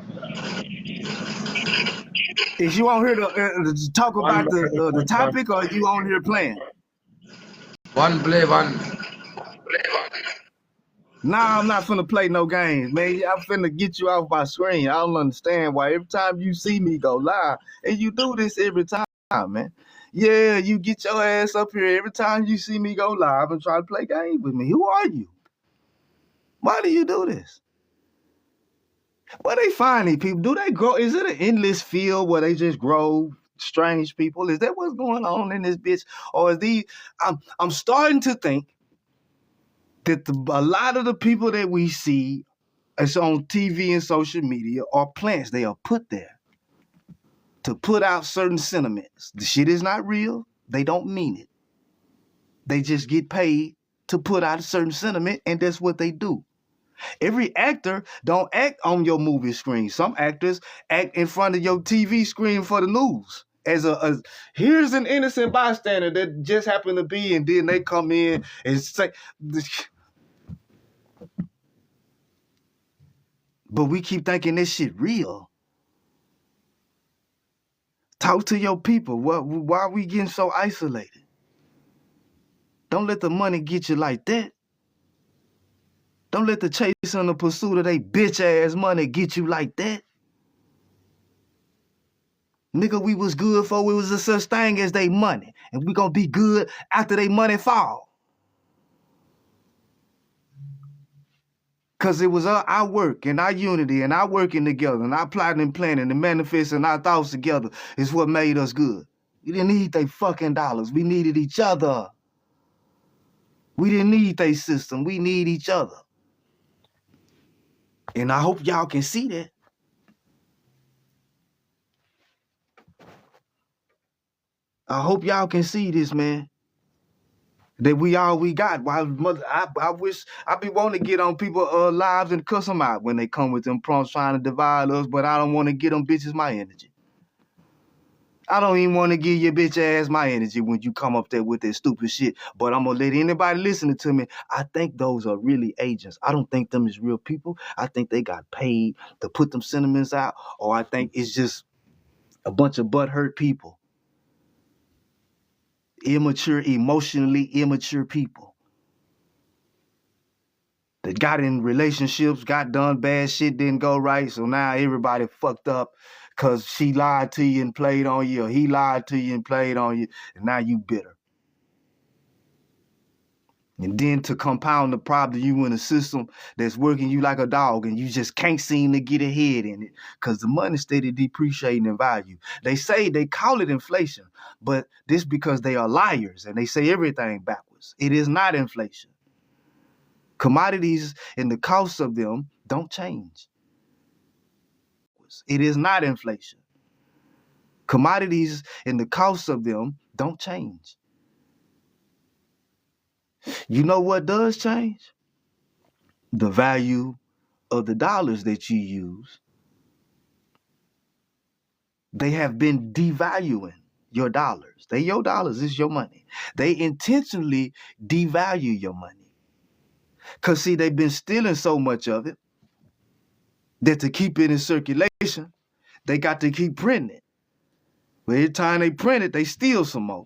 Is you on here to talk One about barrel the gone. topic, or you on here playing? One play one. Nah, I'm not finna play no games, man. I'm finna get you off my screen. I don't understand why every time you see me go live, and you do this every time, man. Yeah, you get your ass up here every time you see me go live and try to play games with me. Who are you? Why do you do this? Where they find these people? Do they grow? Is it an endless field where they just grow strange people? Is that what's going on in this bitch? Or is these? I'm starting to think that a lot of the people that we see it's on TV and social media are plants. They are put there to put out certain sentiments. The shit is not real. They don't mean it. They just get paid to put out a certain sentiment, and that's what they do. Every actor don't act on your movie screen. Some actors act in front of your TV screen for the news. As here's an innocent bystander that just happened to be, and then they come in and say, but we keep thinking this shit real. Talk to your people. Why are we getting so isolated? Don't let the money get you like that. Don't let the chase and the pursuit of they bitch ass money get you like that. Nigga, we was good for it was a such thing as they money. And we gonna be good after they money fall. Cause it was our work and our unity and our working together and our plotting and planning and manifesting our thoughts together is what made us good. We didn't need they fucking dollars. We needed each other. We didn't need they system. We need each other. And I hope y'all can see that. I hope y'all can see this, man. That we all we got. I wish I be wanting to get on people lives and cuss them out when they come with them prompts trying to divide us, but I don't want to get them bitches my energy. I don't even want to give your bitch ass my energy when you come up there with that stupid shit. But I'm gonna let anybody listening to me. I think those are really agents. I don't think them is real people. I think they got paid to put them sentiments out, or I think it's just a bunch of butthurt people. Immature, emotionally immature people that got in relationships, got done bad shit, didn't go right. So now everybody fucked up because she lied to you and played on you, or he lied to you and played on you, and now you bitter. And then to compound the problem, you in a system that's working you like a dog and you just can't seem to get ahead in it because the money steady depreciating in value. They say they call it inflation, but this because they are liars and they say everything backwards. It is not inflation. Commodities and the cost of them don't change. It is not inflation. Commodities and the cost of them don't change. You know what does change? The value of the dollars that you use. They have been devaluing your dollars. They your dollars, it's your money. They intentionally devalue your money. Because see, they've been stealing so much of it that to keep it in circulation, they got to keep printing it. But every time they print it, they steal some more.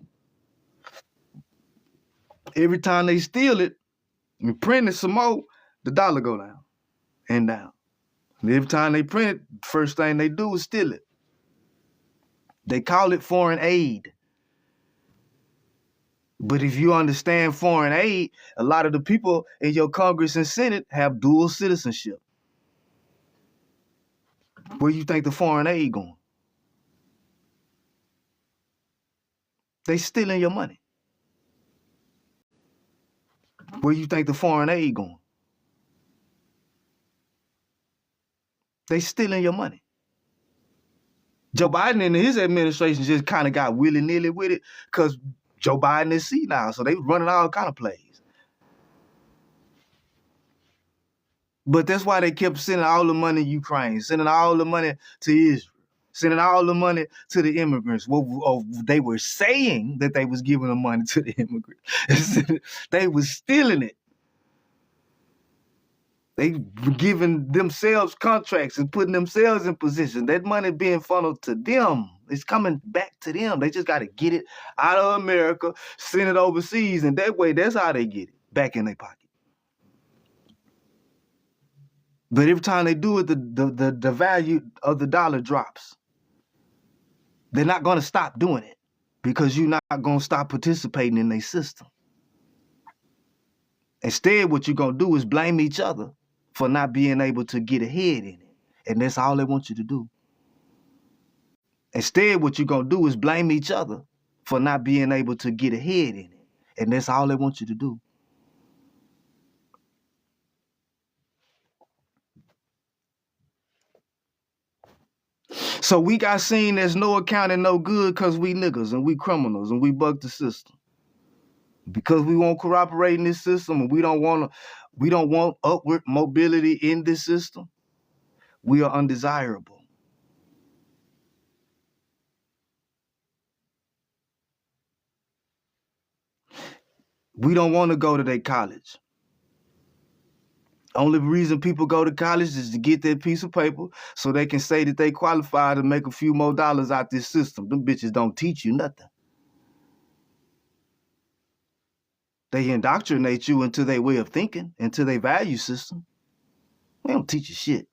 Every time they steal it and print it some more, the dollar go down and down. And every time they print it, first thing they do is steal it. They call it foreign aid. But if you understand foreign aid, a lot of the people in your Congress and Senate have dual citizenship. Where you think the foreign aid going? They stealing your money. Where you think the foreign aid going? They stealing your money. Joe Biden and his administration just kind of got willy-nilly with it because Joe Biden is senile, so they running all kind of plays. But that's why they kept sending all the money to Ukraine, sending all the money to Israel, sending all the money to the immigrants. Well, they were saying that they was giving the money to the immigrants. They was stealing it. They giving themselves contracts and putting themselves in position. That money being funneled to them. It's coming back to them. They just got to get it out of America, send it overseas, and that way, that's how they get it back in their pocket. But every time they do it, the value of the dollar drops. They're not going to stop doing it because you're not going to stop participating in their system. Instead, what you're going to do is blame each other for not being able to get ahead in it. And that's all they want you to do. Instead, what you're going to do is blame each other for not being able to get ahead in it. And that's all they want you to do. So we got seen as no account and no good because we niggas and we criminals and we buck the system. Because we won't cooperate in this system and we don't want upward mobility in this system, we are undesirable. We don't want to go to their college. Only reason people go to college is to get that piece of paper so they can say that they qualify to make a few more dollars out this system. Them bitches don't teach you nothing. They indoctrinate you into their way of thinking, into their value system. They don't teach you shit.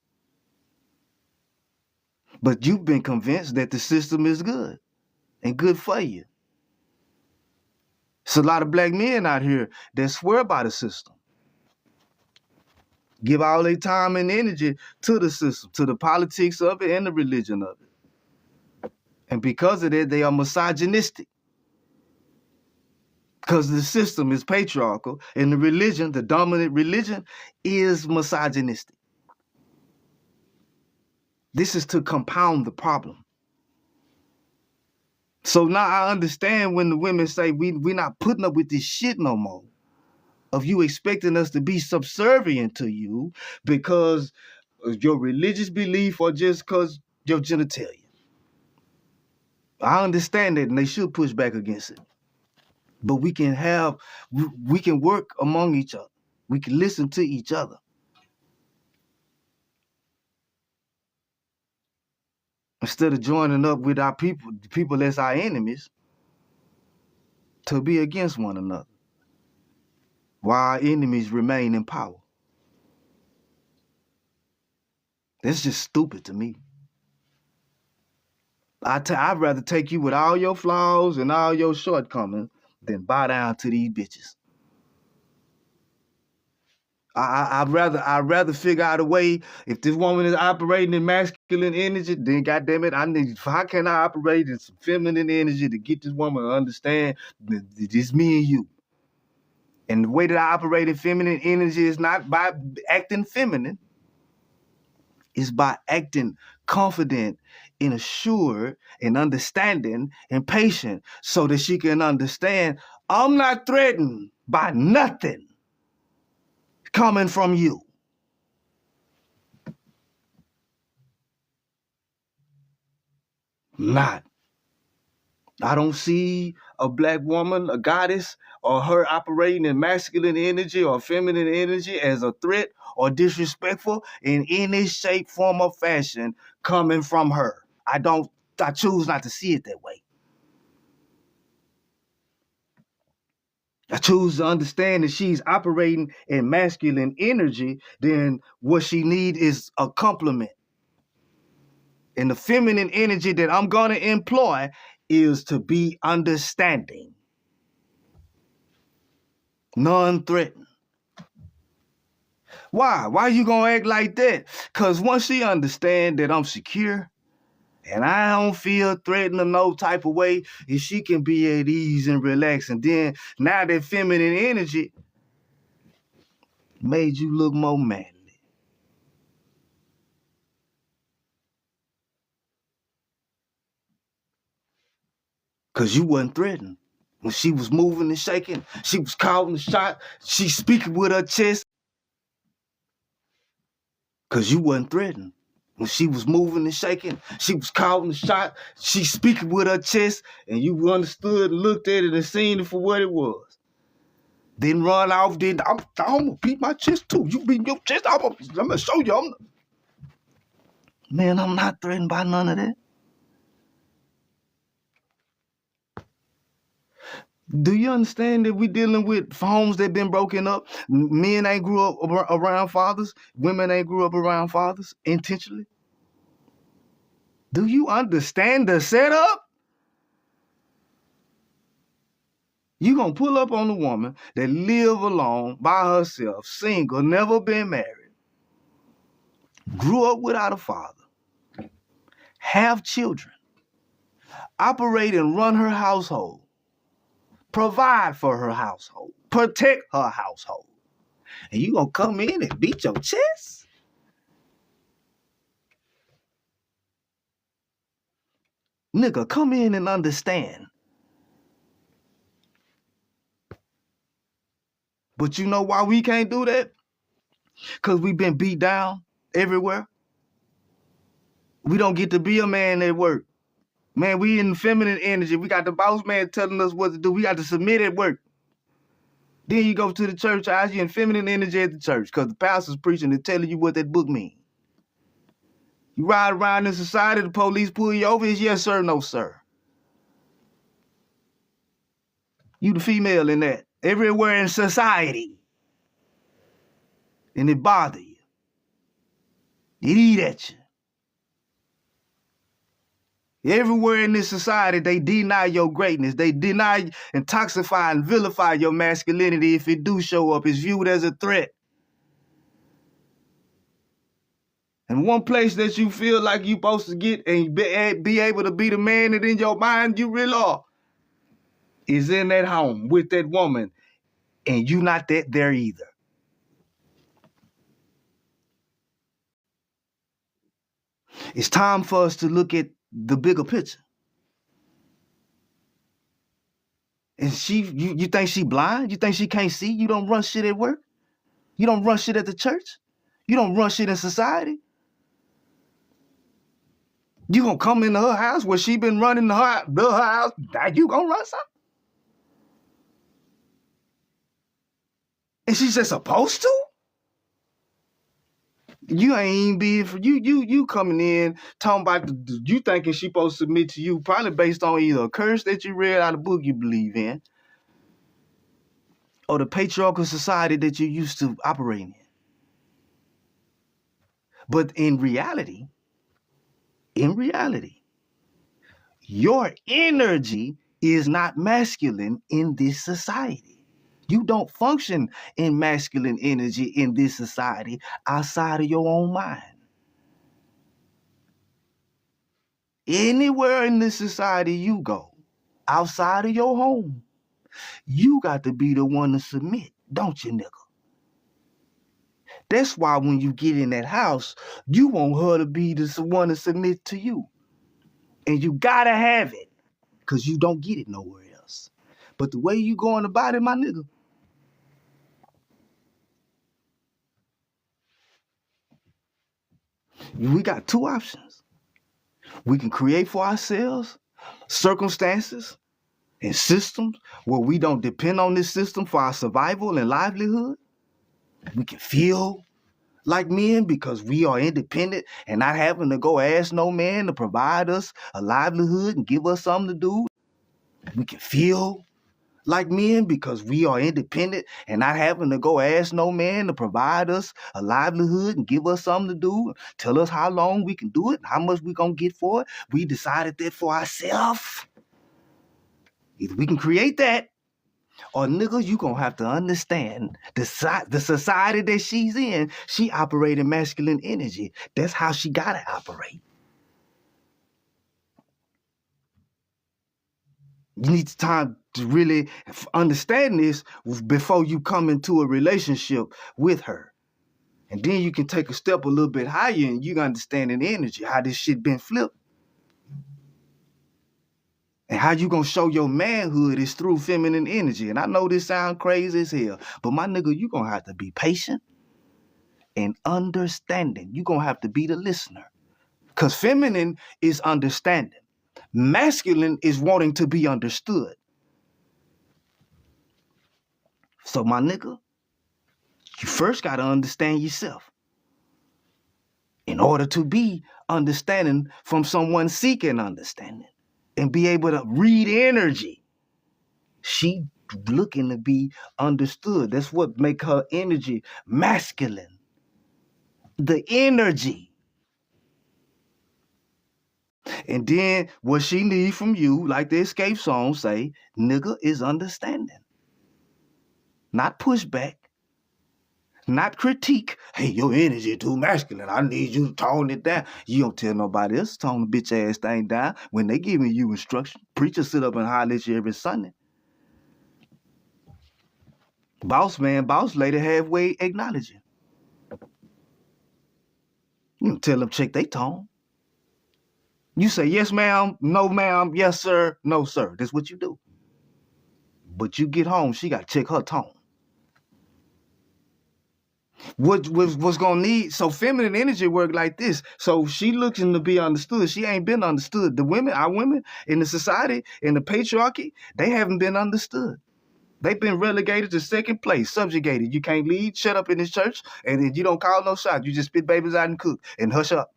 But you've been convinced that the system is good and good for you. It's a lot of black men out here that swear by the system. Give all their time and energy to the system, to the politics of it and the religion of it. And because of that, they are misogynistic. Because the system is patriarchal and the religion, the dominant religion, is misogynistic. This is to compound the problem. So now I understand when the women say we're not putting up with this shit no more. Of you expecting us to be subservient to you because of your religious belief or just because your genitalia. I understand that and they should push back against it. But we can work among each other. We can listen to each other. Instead of joining up with our people, the people that's our enemies, to be against one another, while our enemies remain in power. That's just stupid to me. I'd rather take you with all your flaws and all your shortcomings than bow down to these bitches. I'd rather figure out a way. If this woman is operating in masculine energy, then goddamn it, how can I operate in some feminine energy to get this woman to understand that it's me and you? And the way that I operate in feminine energy is not by acting feminine. It's by acting confident and assured and understanding and patient so that she can understand I'm not threatened by nothing coming from you. Not. I don't see a black woman, a goddess, or her operating in masculine energy or feminine energy as a threat or disrespectful in any shape, form, or fashion coming from her. I choose not to see it that way. I choose to understand that she's operating in masculine energy, then what she needs is a compliment. And the feminine energy that I'm going to employ is to be understanding, non-threatening. Why? Why you going to act like that? Because once she understands that I'm secure and I don't feel threatened in no type of way, if she can be at ease and relax, and then now that feminine energy made you look more manly. Because you wasn't threatened. When she was moving and shaking, she was calling the shot, she speaking with her chest. Because you wasn't threatened. When she was moving and shaking, she was calling the shot, she speaking with her chest, and you understood and looked at it and seen it for what it was. Then run off, then I'm going to beat my chest too. You beat your chest, I'm going to show you. Man, I'm not threatened by none of that. Do you understand that we're dealing with homes that been broken up? Men ain't grew up around fathers. Women ain't grew up around fathers intentionally. Do you understand the setup? You gonna pull up on a woman that live alone by herself, single, never been married, grew up without a father, have children, operate and run her household, provide for her household, protect her household. And you gonna come in and beat your chest? Nigga, come in and understand. But you know why we can't do that? Because we've been beat down everywhere. We don't get to be a man at work. Man, we in feminine energy. We got the boss man telling us what to do. We got to submit at work. Then you go to the church house, you're in feminine energy at the church because the pastor's preaching and telling you what that book means. You ride around in society, the police pull you over, it's yes sir, no sir. You the female in that. Everywhere in society. And it bother you. It eat at you. Everywhere in this society, they deny your greatness. They deny, intoxify, and vilify your masculinity. If it do show up, it's viewed as a threat. And one place that you feel like you're supposed to get and be able to be the man that in your mind you really are is in that home with that woman, and you not there either. It's time for us to look at the bigger picture. And you think she blind? You think she can't see? You don't run shit at work? You don't run shit at the church? You don't run shit in society? You gonna come into her house where she been running her house, now you gonna run something? And she's just supposed to? You ain't being for you coming in talking about you thinking she supposed to submit to you probably based on either a curse that you read out of the book you believe in, or the patriarchal society that you're used to operating in. But in reality, your energy is not masculine in this society. You don't function in masculine energy in this society outside of your own mind. Anywhere in this society you go, outside of your home, you got to be the one to submit, don't you, nigga? That's why when you get in that house, you want her to be the one to submit to you. And you gotta have it, because you don't get it nowhere else. But the way you going about it, my nigga, we got two options. We can create for ourselves circumstances and systems where we don't depend on this system for our survival and livelihood. We can feel like men because we are independent and not having to go ask no man to provide us a livelihood and give us something to do. We can feel like men because we are independent and not having to go ask no man to provide us a livelihood and give us something to do, tell us how long we can do it, how much we gonna get for it. We decided that for ourselves. Either we can create that, or nigga, you gonna have to understand the society that she's in. She operating masculine energy. That's how she gotta operate. You need time to really understand this before you come into a relationship with her. And then you can take a step a little bit higher and you understand the energy, how this shit been flipped. And how you gonna show your manhood is through feminine energy. And I know this sounds crazy as hell, but my nigga, you gonna have to be patient and understanding. You gonna have to be the listener. Because feminine is understanding. Masculine is wanting to be understood. So my nigga, you first got to understand yourself in order to be understanding from someone seeking understanding and be able to read energy. She looking to be understood. That's what make her energy masculine. The energy. And then what she need from you, like the Escape song say, nigga, is understanding. Not pushback. Not critique. Hey, your energy too masculine. I need you to tone it down. You don't tell nobody else to tone the bitch ass thing down when they giving you instruction. Preachers sit up and holler at you every Sunday. Boss man, boss lady halfway acknowledging. You don't tell them check they tone. You say yes ma'am, no ma'am, yes sir, no sir. That's what you do. But you get home, she got to check her tone. What's gonna need, so feminine energy work like this. So she looking to be understood. She ain't been understood. The women, our women in the society, in the patriarchy, they haven't been understood. They've been relegated to second place, subjugated. You can't lead, shut up in this church, and then you don't call no shots. You just spit babies out and cook and hush up.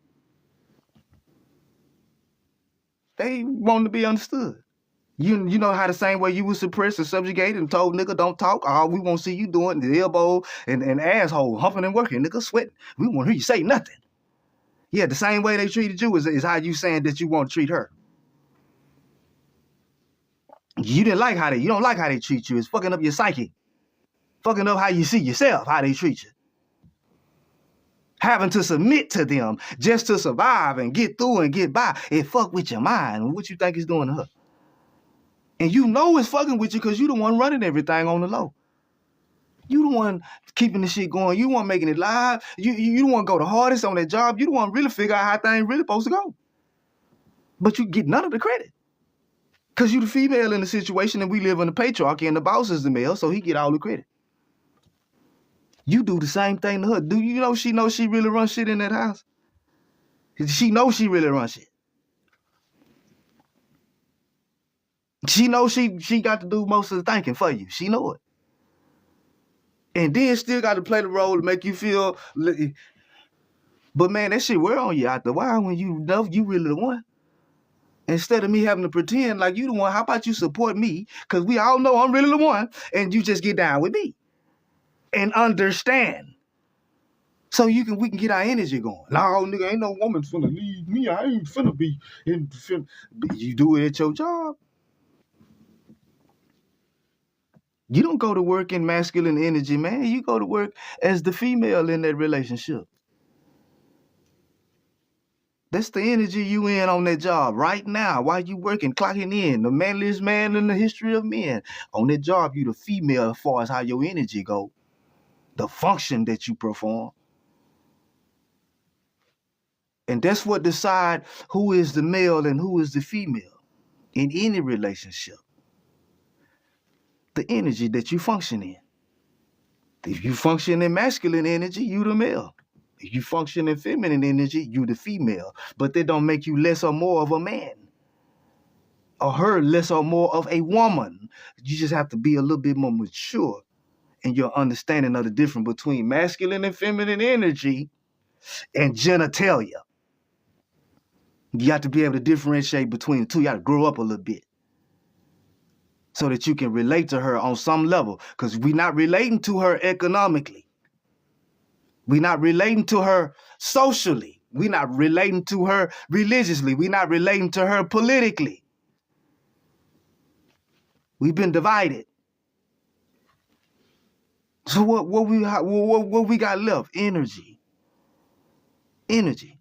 They want to be understood. You know how the same way you was suppressed and subjugated and told nigga don't talk, all we want to see you doing the elbow and asshole, humping and working, nigga sweating. We want to hear you say nothing. Yeah, the same way they treated you is how you saying that you want to treat her. You don't like how they treat you. It's fucking up your psyche. Fucking up how you see yourself, how they treat you. Having to submit to them just to survive and get through and get by. It fuck with your mind. What you think it's doing to her? And you know it's fucking with you because you the one running everything on the low. You the one keeping the shit going. You the one making it live. You the one go the hardest on that job. You the one really figure out how things really supposed to go. But you get none of the credit. Because you the female in the situation and we live in the patriarchy and the boss is the male, so he get all the credit. You do the same thing to her. Do you know she knows she really runs shit in that house? She knows she really runs shit. She knows she got to do most of the thinking for you. She know it. And then still got to play the role to make you feel. But man, that shit wear on you after a while when you know you really the one. Instead of me having to pretend like you the one, how about you support me? Because we all know I'm really the one, and you just get down with me and understand. So we can get our energy going. No, nigga, ain't no woman finna leave me. I ain't finna be you do it at your job. You don't go to work in masculine energy, man. You go to work as the female in that relationship. That's the energy you in on that job right now. While you working, clocking in, the manliest man in the history of men. On that job, you the female as far as how your energy go. The function that you perform. And that's what decide who is the male and who is the female in any relationship. The energy that you function in. If you function in masculine energy, you the male. If you function in feminine energy, you the female. But that don't make you less or more of a man. Or her less or more of a woman. You just have to be a little bit more mature in your understanding of the difference between masculine and feminine energy and genitalia. You have to be able to differentiate between the two. You got to grow up a little bit so that you can relate to her on some level. Because we're not relating to her economically. We're not relating to her socially. We're not relating to her religiously. We're not relating to her politically. We've been divided. So what we got left? Energy. Energy.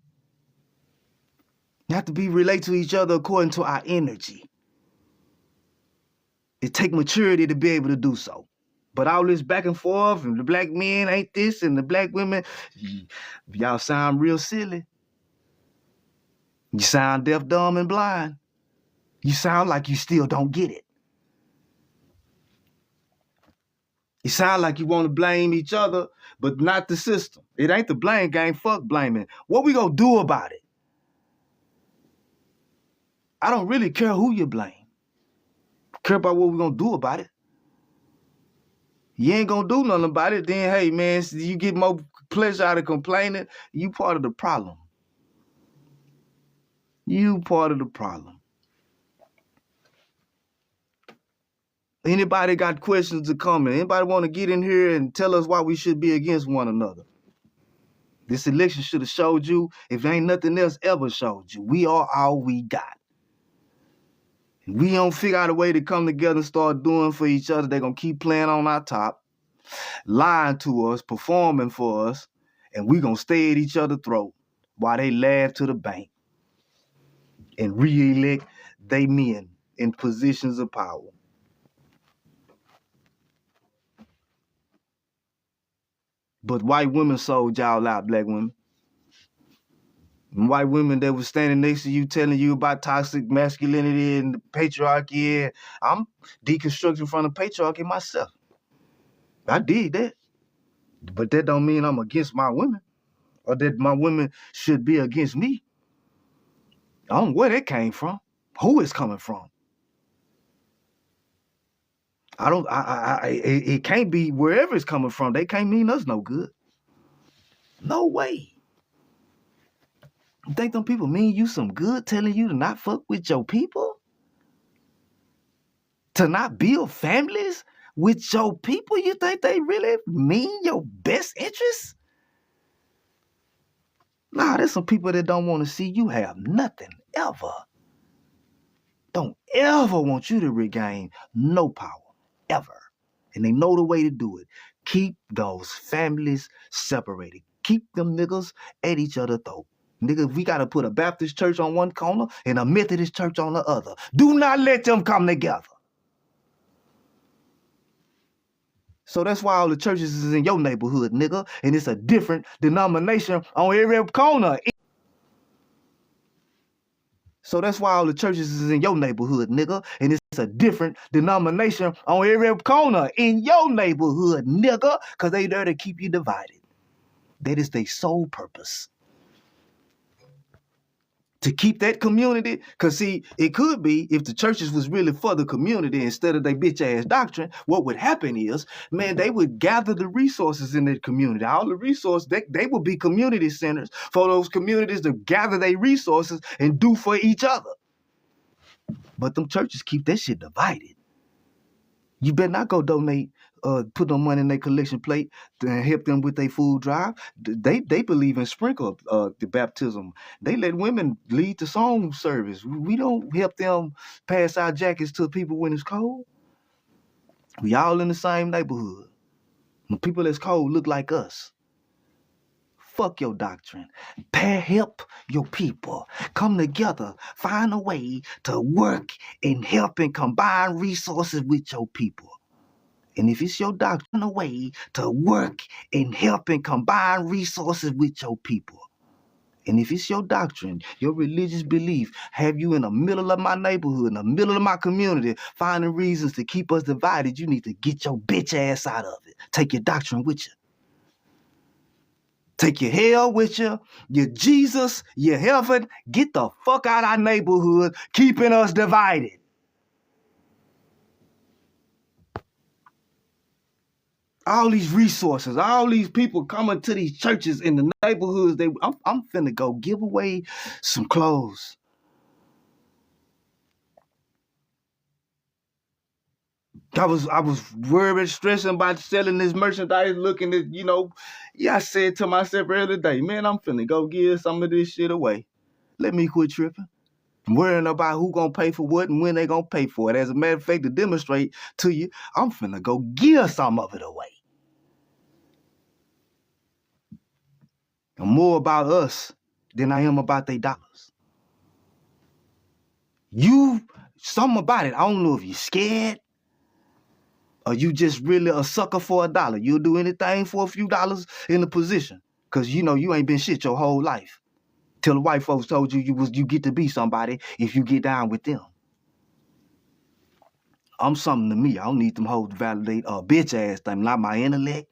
You have to be relate to each other according to our energy. It takes maturity to be able to do so. But all this back and forth, and the black men ain't this, and the black women, y'all sound real silly. You sound deaf, dumb, and blind. You sound like you still don't get it. You sound like you want to blame each other, but not the system. It ain't the blame game. Fuck blaming. What we gonna do about it? I don't really care who you blame. I care about what we gonna do about it. You ain't gonna do nothing about it, then hey man, you get more pleasure out of complaining. You part of the problem. You part of the problem. Anybody got questions to comment? Anybody want to get in here and tell us why we should be against one another? This election should have showed you, if ain't nothing else ever showed you, we are all we got. If we don't figure out a way to come together and start doing for each other, they're going to keep playing on our top, lying to us, performing for us, and we going to stay at each other's throat while they laugh to the bank and re-elect they men in positions of power. But white women sold y'all out, black women. And white women that was standing next to you telling you about toxic masculinity and the patriarchy. And I'm deconstructing from the patriarchy myself. I did that. But that don't mean I'm against my women or that my women should be against me. I don't know where that came from, who it's coming from. It can't be wherever it's coming from. They can't mean us no good. No way. You think them people mean you some good telling you to not fuck with your people? To not build families with your people? You think they really mean your best interests? Nah, there's some people that don't want to see you have nothing ever. Don't ever want you to regain no power. Ever. And they know the way to do it. Keep those families separated. Keep them niggas at each other's throat. Nigga, we gotta put a Baptist church on one corner and a Methodist church on the other. Do not let them come together. So that's why all the churches is in your neighborhood, nigga. And it's a different denomination on every corner. So that's why all the churches is in your neighborhood, nigga. And it's a different denomination on every corner in your neighborhood, nigga. Because they there to keep you divided. That is their sole purpose. To keep that community. Because see, it could be if the churches was really for the community instead of their bitch ass doctrine, what would happen is, man, they would gather the resources in the community. All the resources, they would be community centers for those communities to gather their resources and do for each other. But them churches keep that shit divided. You better not go donate, put no money in their collection plate to help them with their food drive. They believe in sprinkle the baptism. They let women lead the song service. We don't help them pass our jackets to people when it's cold. We all in the same neighborhood. The people that's cold look like us. Fuck your doctrine. Help your people. Come together. Find a way to work and help and combine resources with your people. And if it's your doctrine, a way to work and help and combine resources with your people. And if it's your doctrine, your religious belief, have you in the middle of my neighborhood, in the middle of my community, finding reasons to keep us divided, you need to get your bitch ass out of it. Take your doctrine with you. Take your hell with you, your Jesus, your heaven. Get the fuck out of our neighborhood, keeping us divided. All these resources, all these people coming to these churches in the neighborhoods. I'm finna go give away some clothes. I was worried, stressing about selling this merchandise, looking at, I said to myself earlier today, man, I'm finna go give some of this shit away. Let me quit tripping. Worrying about who gonna pay for what and when they gonna pay for it. As a matter of fact, to demonstrate to you, I'm finna go give some of it away. I'm more about us than I am about their dollars. Something about it. I don't know if you're scared or you just really a sucker for $1. You'll do anything for a few dollars in a position because you ain't been shit your whole life. Till the white folks told you you get to be somebody if you get down with them. I'm something to me. I don't need them hoes to validate a bitch ass thing. Not my intellect,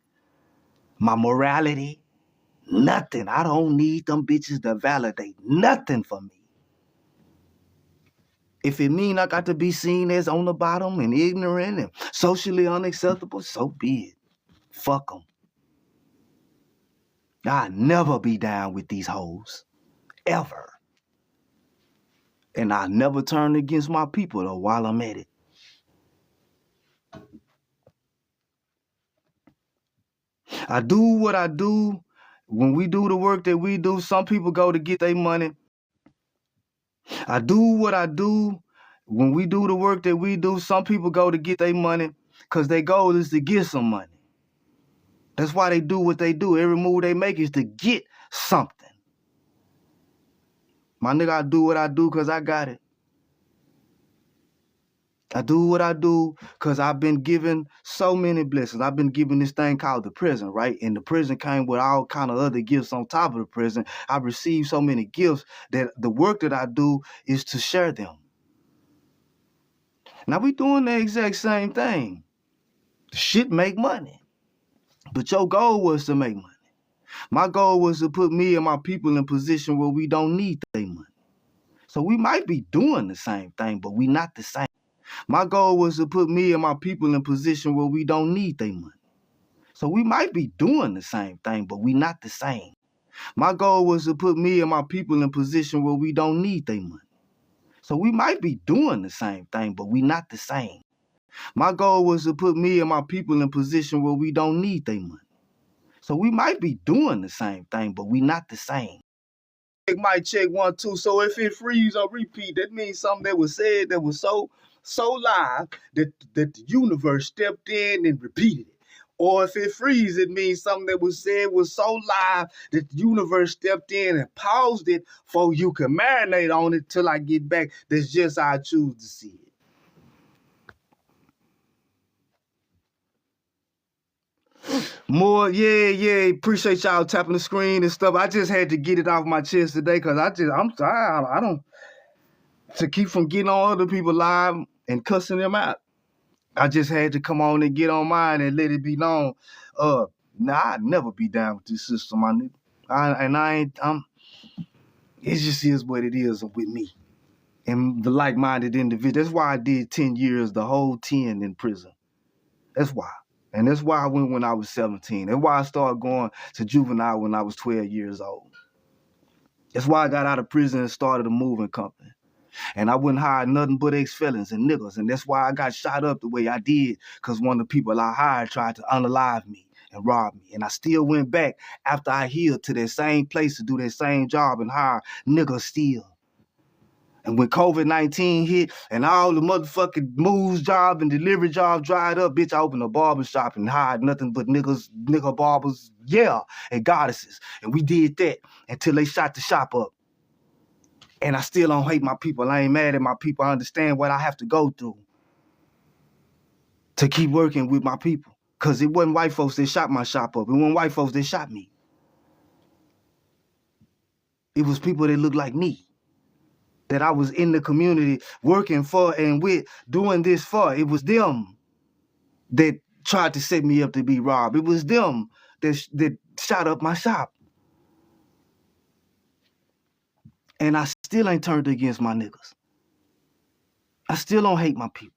my morality, nothing. I don't need them bitches to validate nothing for me. If it mean I got to be seen as on the bottom and ignorant and socially unacceptable, so be it. Fuck them. I'll never be down with these hoes. Ever. And I'll never turn against my people though while I'm at it. I do what I do. When we do the work that we do, some people go to get their money. I do what I do. When we do the work that we do, some people go to get their money because their goal is to get some money. That's why they do what they do. Every move they make is to get something. My nigga, I do what I do because I got it. I do what I do because I've been given so many blessings. I've been given this thing called the prison, right? And the prison came with all kind of other gifts on top of the prison. I've received so many gifts that the work that I do is to share them. Now we doing the exact same thing. Shit make money. But your goal was to make money. My goal was to put me and my people in position where we don't need their money. So we might be doing the same thing, but we not the same. My goal was to put me and my people in position where we don't need their money. So we might be doing the same thing, but we not the same. My goal was to put me and my people in position where we don't need their money. So we might be doing the same thing, but we not the same. My goal was to put me and my people in position where we don't need their money. So we might be doing the same thing, but we not the same. Mic check 1 2. So if it freeze or repeat, that means something that was said that was so live that the universe stepped in and repeated it. Or if it freeze, it means something that was said was so live that the universe stepped in and paused it so you can marinate on it till I get back. That's just how I choose to see it. More, yeah. Appreciate y'all tapping the screen and stuff. I just had to get it off my chest today because I'm tired. I don't to keep from getting on other people live and cussing them out. I just had to come on and get on mine and let it be known. I'd never be down with this system, my nigga. It just is what it is with me and the like-minded individual. That's why I did 10 years, the whole 10 in prison. That's why. And that's why I went when I was 17. That's why I started going to juvenile when I was 12 years old. That's why I got out of prison and started a moving company. And I wouldn't hire nothing but ex-felons and niggas. And that's why I got shot up the way I did, because one of the people I hired tried to unalive me and rob me. And I still went back after I healed to that same place to do that same job and hire niggas still. And when COVID-19 hit and all the motherfucking moves job and delivery job dried up, bitch, I opened a barbershop and hired nothing but nigga barbers, and goddesses. And we did that until they shot the shop up. And I still don't hate my people. I ain't mad at my people. I understand what I have to go through to keep working with my people. Because it wasn't white folks that shot my shop up. It wasn't white folks that shot me. It was people that looked like me, that I was in the community working for and with, doing this for. It was them that tried to set me up to be robbed. It was them that shot up my shop. And I still ain't turned against my niggas. I still don't hate my people.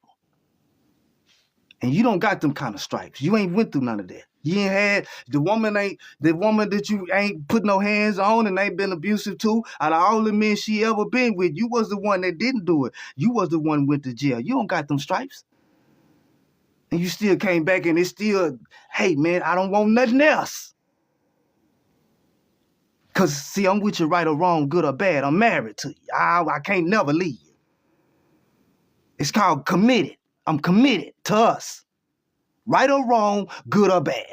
And you don't got them kind of stripes. You ain't went through none of that. You ain't had, the woman that you ain't put no hands on and ain't been abusive to, out of all the men she ever been with, you was the one that didn't do it. You was the one who went to jail. You don't got them stripes. And you still came back and it's still, hey man, I don't want nothing else. Cause see, I'm with you right or wrong, good or bad. I'm married to you. I can't never leave you. It's called committed. I'm committed to us. Right or wrong, good or bad.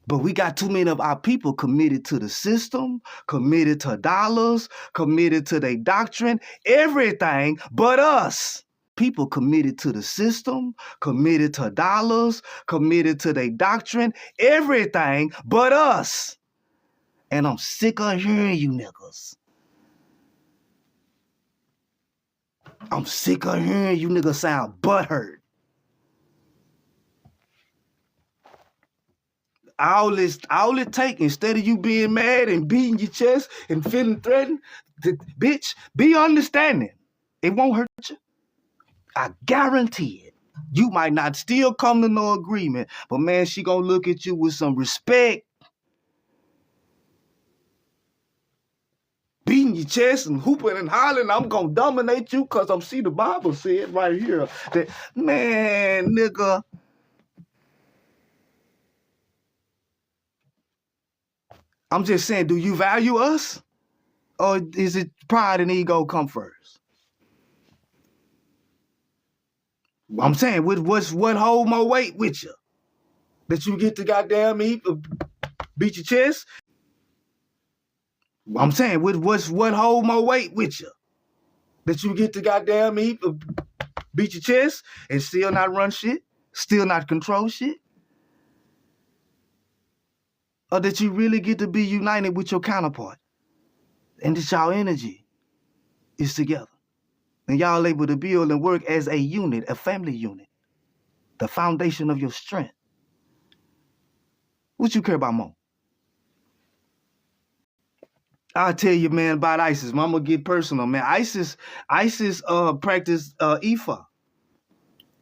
But we got too many of our people committed to the system, committed to dollars, committed to their doctrine, everything but us. People committed to the system, committed to dollars, committed to their doctrine, everything but us. And I'm sick of hearing you niggas. I'm sick of hearing you niggas sound butthurt. All it take, instead of you being mad and beating your chest and feeling threatened, bitch, be understanding. It won't hurt you. I guarantee it. You might not still come to no agreement, but man, she gonna look at you with some respect. Beating your chest and hooping and hollering, I'm gonna dominate you because I'm see the Bible said right here that, man, nigga. I'm just saying, do you value us? Or is it pride and ego come first? I'm saying, what hold more weight with you? That you get to goddamn beat your chest? I'm saying, what hold more weight with you? That you get to goddamn beat your chest and still not run shit? Still not control shit? Or that you really get to be united with your counterpart? And that y'all energy is together. And y'all able to build and work as a unit, a family unit. The foundation of your strength. What you care about more? I'll tell you, man, about ISIS. I'm gonna get personal, man. ISIS practiced Ifa.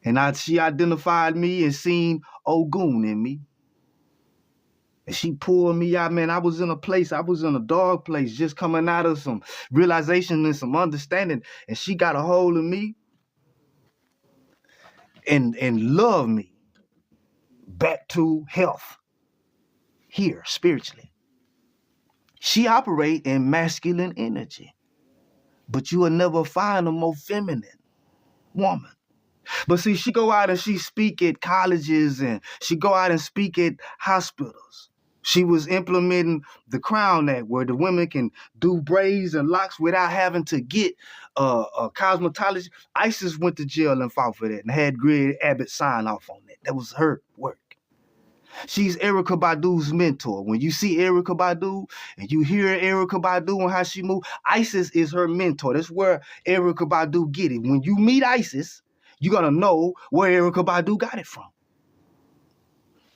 And she identified me and seen Ogun in me. And she pulled me out, man. I was in a dark place, just coming out of some realization and some understanding. And she got a hold of me and loved me back to health here, spiritually. She operate in masculine energy, but you will never find a more feminine woman. But see, she go out and she speak at colleges and she go out and speak at hospitals. She was implementing the Crown Act where the women can do braids and locks without having to get a cosmetologist. ISIS went to jail and fought for that and had Greg Abbott sign off on that. That was her work. She's Erykah Badu's mentor. When you see Erykah Badu and you hear Erykah Badu and how she move, ISIS is her mentor. That's where Erykah Badu get it. When you meet ISIS, you're going to know where Erykah Badu got it from.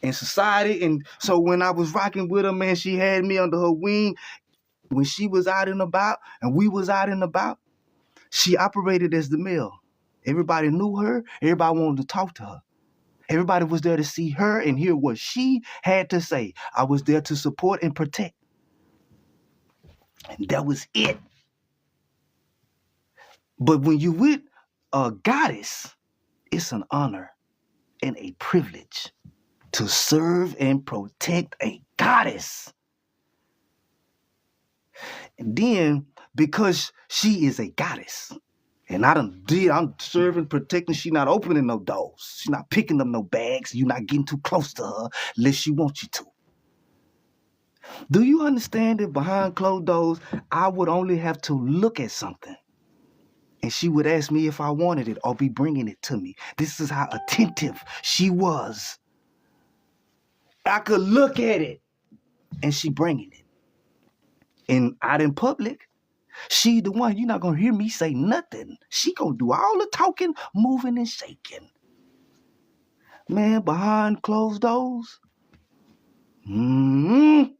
In society. And so when I was rocking with her, man, she had me under her wing. When she was out and about and we was out and about, she operated as the male. Everybody knew her. Everybody wanted to talk to her. Everybody was there to see her and hear what she had to say. I was there to support and protect. And that was it. But when you with a goddess, it's an honor and a privilege to serve and protect a goddess. And then, because she is a goddess, and I'm serving, protecting, she not opening no doors. She not picking up no bags. You not getting too close to her unless she wants you to. Do you understand that behind closed doors, I would only have to look at something and she would ask me if I wanted it or be bringing it to me. This is how attentive she was. I could look at it and she bringing it. And out in public, she the one, you're not going to hear me say nothing. She going to do all the talking, moving, and shaking. Man, behind closed doors, you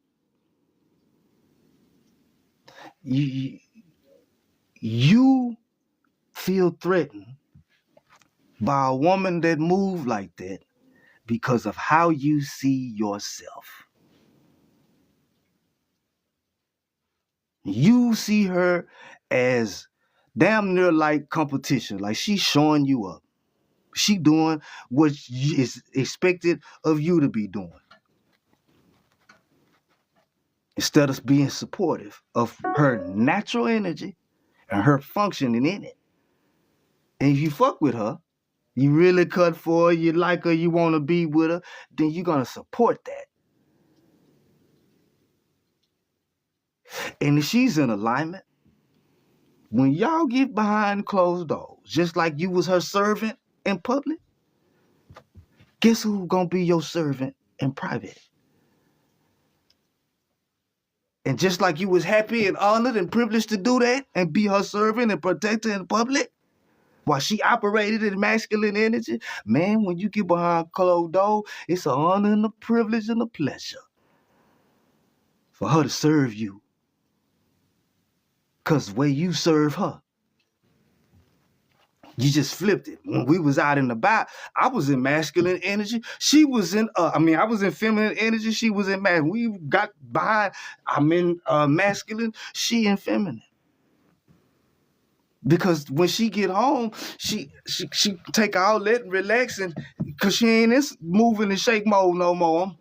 feel threatened by a woman that move like that because of how you see yourself. You see her as damn near like competition, like she's showing you up. She doing what is expected of you to be doing. Instead of being supportive of her natural energy and her functioning in it. And if you fuck with her, you really cut for her, you like her, you want to be with her, then you're going to support that. And if she's in alignment, when y'all get behind closed doors, just like you was her servant in public, guess who's going to be your servant in private? And just like you was happy and honored and privileged to do that and be her servant and protector in public, while she operated in masculine energy, man, when you get behind closed doors, it's an honor and a privilege and a pleasure for her to serve you. Because the way you serve her, you just flipped it. When we was out and about, I was in masculine energy. She was in, I was in feminine energy. She was in masculine. We got behind, I'm in masculine. She in feminine. Because when she get home, she take all that and relax, and because she ain't in moving and shake mode no more. I'm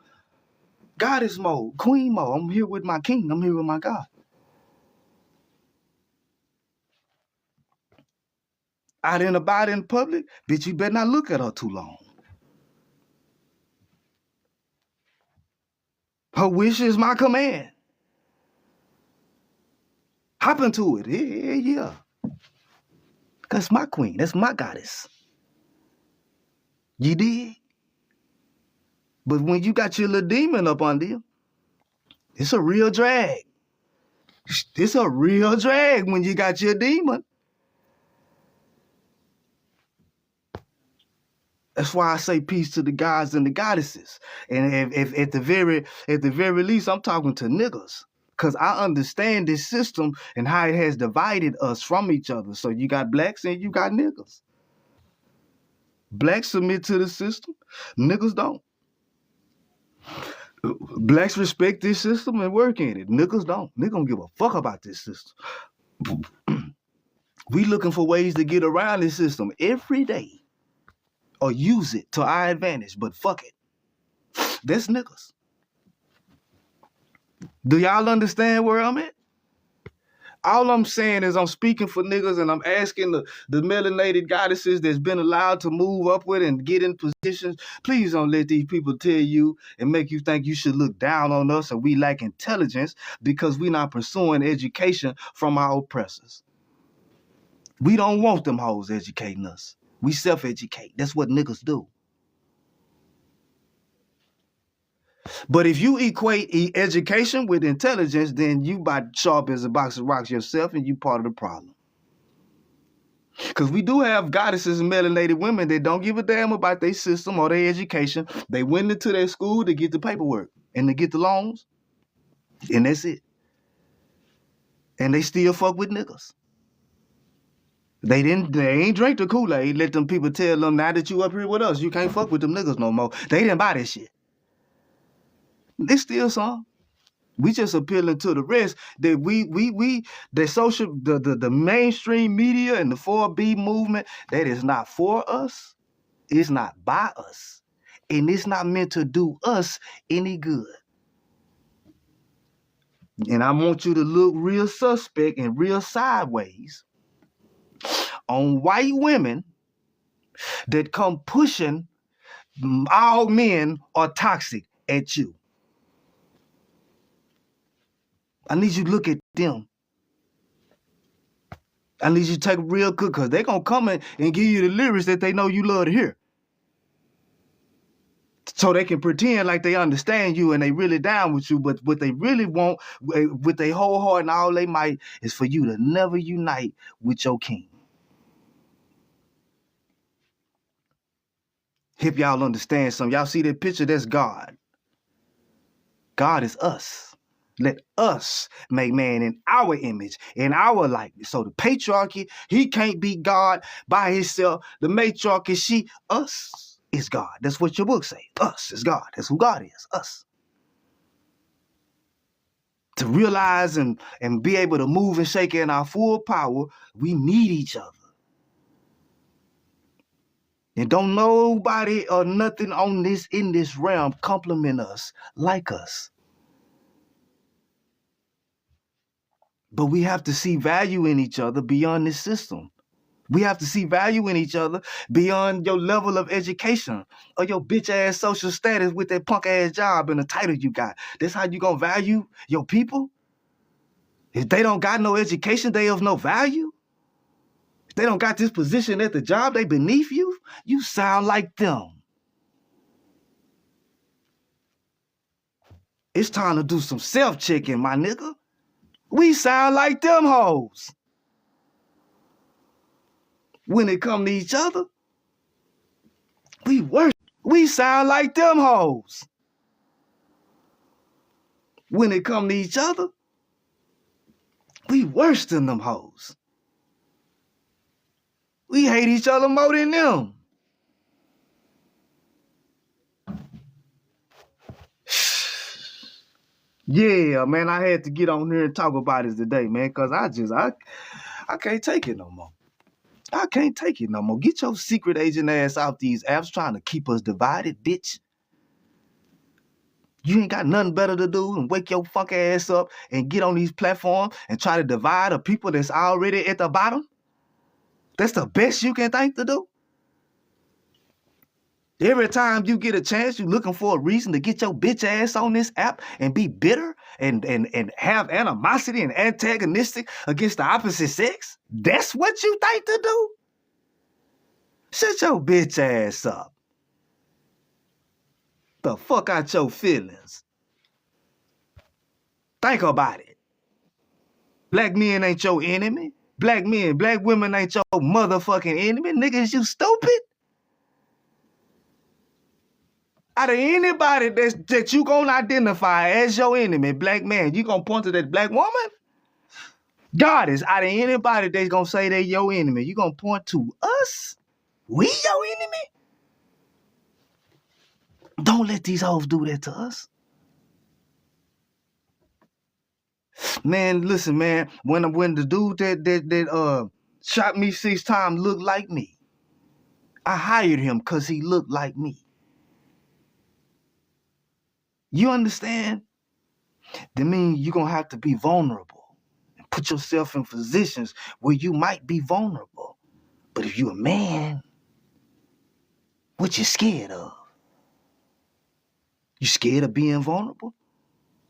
goddess mode, queen mode. I'm here with my king. I'm here with my God. Out and about in public, bitch, you better not look at her too long. Her wish is my command. Hop into it. Yeah. That's my queen. That's my goddess. You did? But when you got your little demon up under you, it's a real drag. It's a real drag when you got your demon. That's why I say peace to the gods and the goddesses. And if at the very least, I'm talking to niggas. Because I understand this system and how it has divided us from each other. So you got blacks and you got niggas. Blacks submit to the system. Niggas don't. Blacks respect this system and work in it. Niggas don't. Niggas don't give a fuck about this system. We looking for ways to get around this system every day or use it to our advantage, but fuck it. That's niggas. Do y'all understand where I'm at? All I'm saying is I'm speaking for niggas, and I'm asking the melanated goddesses that's been allowed to move upward and get in positions, please don't let these people tell you and make you think you should look down on us or we lack intelligence because we're not pursuing education from our oppressors. We don't want them hoes educating us. We self-educate. That's what niggas do. But if you equate education with intelligence, then you about sharp as a box of rocks yourself, and you part of the problem. Because we do have goddesses and melanated women that don't give a damn about their system or their education. They went into their school to get the paperwork and to get the loans, and that's it. And they still fuck with niggas. They ain't drink the Kool-Aid. Let them people tell them, now that you up here with us, you can't fuck with them niggas no more. They didn't buy that shit. They still some. We just appealing to the rest that the mainstream media and the 4B movement, that is not for us, it's not by us, and it's not meant to do us any good. And I want you to look real suspect and real sideways on white women that come pushing all men are toxic at you. I need you to look at them. I need you to take a real good, because they're going to come in and give you the lyrics that they know you love to hear. So they can pretend like they understand you and they really down with you, but what they really want with their whole heart and all they might is for you to never unite with your king. Hope y'all understand something. Y'all see that picture? That's God. God is us. Let us make man in our image, in our likeness. So the patriarchy, he can't be God by himself. The matriarchy, she, us is God. That's what your book says. Us is God. That's who God is. Us. To realize and be able to move and shake in our full power, we need each other. And don't nobody or nothing in this realm compliment us like us. But we have to see value in each other beyond this system. We have to see value in each other beyond your level of education or your bitch ass social status with that punk ass job and the title you got. That's how you gonna value your people? If they don't got no education, they of no value. If they don't got this position at the job, they beneath you. You sound like them. It's time to do some self-checking, my nigga. We sound like them hoes. When it come to each other, we worse. We sound like them hoes. When it come to each other, we worse than them hoes. We hate each other more than them. Yeah, man, I had to get on here and talk about it today, man, because I can't take it no more. I can't take it no more. Get your secret agent ass off these apps trying to keep us divided, bitch. You ain't got nothing better to do than wake your fuck ass up and get on these platforms and try to divide the people that's already at the bottom? That's the best you can think to do? Every time you get a chance, you looking for a reason to get your bitch ass on this app and be bitter and have animosity and antagonistic against the opposite sex? That's what you think to do? Shut your bitch ass up. The fuck out your feelings. Think about it. Black men ain't your enemy. Black men, black women ain't your motherfucking enemy. Niggas, you stupid? Out of anybody that you gonna identify as your enemy, black man, you gonna point to that black woman? God is out of anybody that's gonna say they your enemy, you gonna point to us? We your enemy? Don't let these hoes do that to us. Man, listen, man, when the dude that shot me 6 times looked like me, I hired him because he looked like me. You understand? That means you're going to have to be vulnerable and put yourself in positions where you might be vulnerable. But if you're a man, what you scared of? You scared of being vulnerable?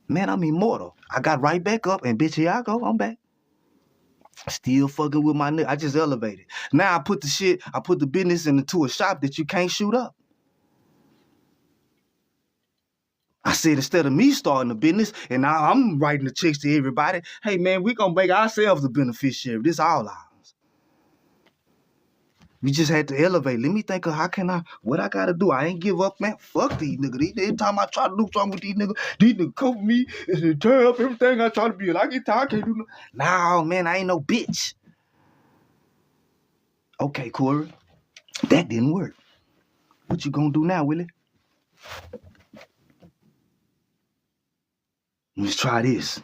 Man, I'm immortal. I got right back up and bitch, here I go. I'm back. Still fucking with my nigga. I just elevated. Now I put the business into a shop that you can't shoot up. I said, instead of me starting a business and now I'm writing the checks to everybody, hey man, we gonna make ourselves the beneficiary. This all ours. We just had to elevate. Let me think of what I gotta do. I ain't give up, man. Fuck these niggas. Every time I try to do something with these niggas cover me and tear up everything I try to be. I get tired, I can't do nothing. Nah, man, I ain't no bitch. Okay, Corey. That didn't work. What you gonna do now, Willie? Let's try this.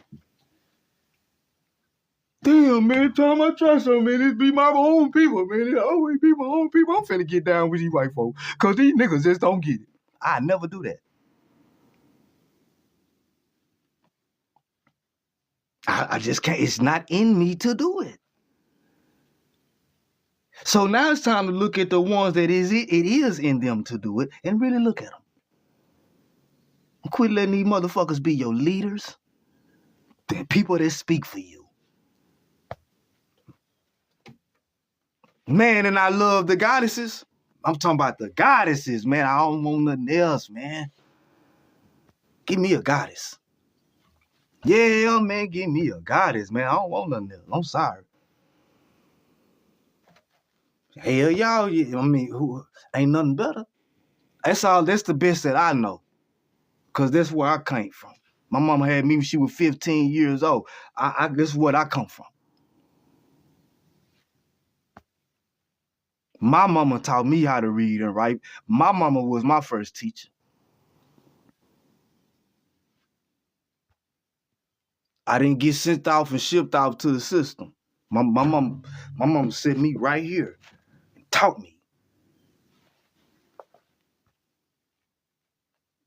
Damn, man, time I try something, man, it be my own people, man. It always be my own people. I'm finna get down with these white folks. Cause these niggas just don't get it. I never do that. I just can't, it's not in me to do it. So now it's time to look at the ones that it is in them to do it and really look at them. Quit letting these motherfuckers be your leaders. The people that speak for you. Man, and I love the goddesses. I'm talking about the goddesses, man. I don't want nothing else, man. Give me a goddess. Yeah, man, give me a goddess, man. I don't want nothing else. I'm sorry. Hell, y'all, I mean, who ain't nothing better. That's all. That's the best that I know. Because that's where I came from. My mama had me when she was 15 years old. This is what I come from. My mama taught me how to read and write. My mama was my first teacher. I didn't get sent off and shipped off to the system. My mama set me right here and taught me.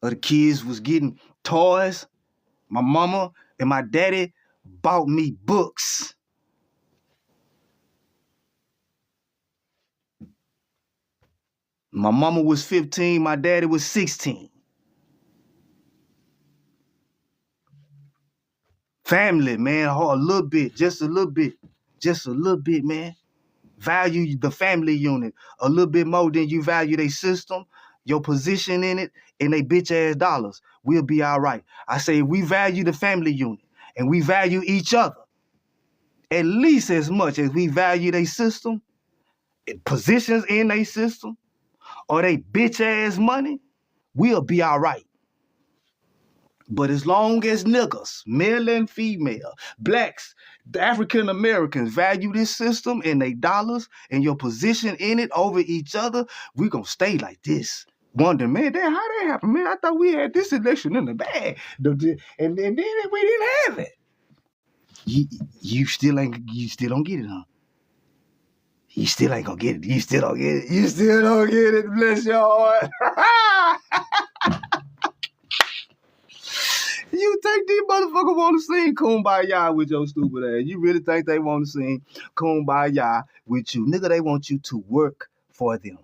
Other kids was getting toys. My mama and my daddy bought me books. My mama was 15, my daddy was 16. Family, man, a little bit, just a little bit, man. Value the family unit a little bit more than you value their system, your position in it, and they bitch ass dollars. We'll be all right. I say we value the family unit and we value each other at least as much as we value their system, positions in their system, or they bitch ass money, we'll be all right. But as long as niggas, male and female, blacks, the African Americans value this system and they dollars and your position in it over each other, we gonna stay like this. Wonder, man, how that happened, man? I thought we had this election in the bag, and then we didn't have it. You still don't get it, huh? You still ain't gonna get it. You still don't get it. You still don't get it. Bless your heart. You think these motherfuckers want to sing Kumbaya with your stupid ass? You really think they want to sing Kumbaya with you? Nigga, they want you to work for them.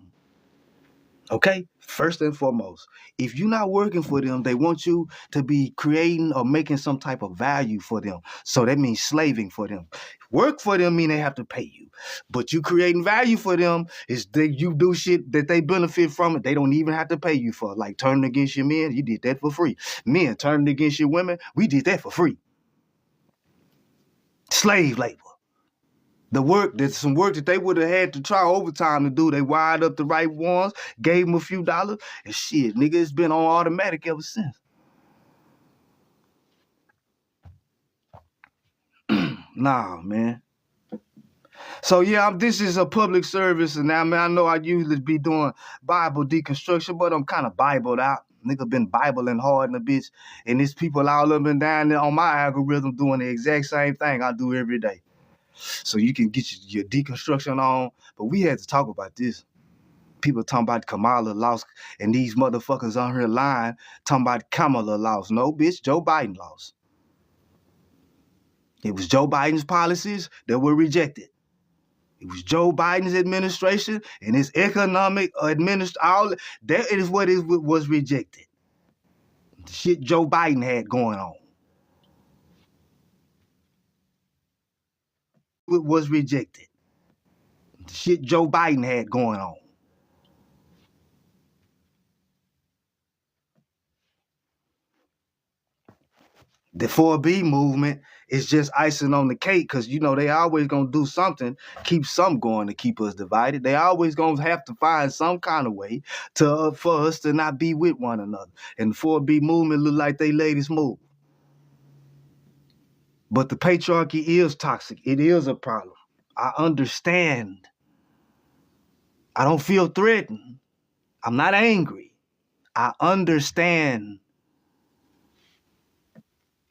Okay? First and foremost, if you're not working for them, they want you to be creating or making some type of value for them. So that means slaving for them. Work for them mean they have to pay you. But you creating value for them is that you do shit that they benefit from it. They don't even have to pay you for. Like turning against your men, you did that for free. Men turning against your women, we did that for free. Slave labor. There's some work that they would have had to try overtime to do. They wired up the right ones, gave them a few dollars, and shit, nigga, it's been on automatic ever since. Nah, man. So yeah, this is a public service, and now, man, I know I usually be doing Bible deconstruction, but I'm kind of Bibled out. Nigga been Bibling hard in the bitch, and there's people all up and down there on my algorithm doing the exact same thing I do every day. So you can get your deconstruction on, but we had to talk about this. People talking about Kamala lost, and these motherfuckers on her line talking about Kamala lost. No, bitch, Joe Biden lost. It was Joe Biden's policies that were rejected. It was Joe Biden's administration and his economic all that is what it was rejected. The shit Joe Biden had going on. It was rejected. The shit Joe Biden had going on. The 4B movement is just icing on the cake because, you know, they always going to do something, keep some going to keep us divided. They always going to have to find some kind of way for us to not be with one another. And the 4B movement look like they latest move. But the patriarchy is toxic. It is a problem. I understand. I don't feel threatened. I'm not angry. I understand.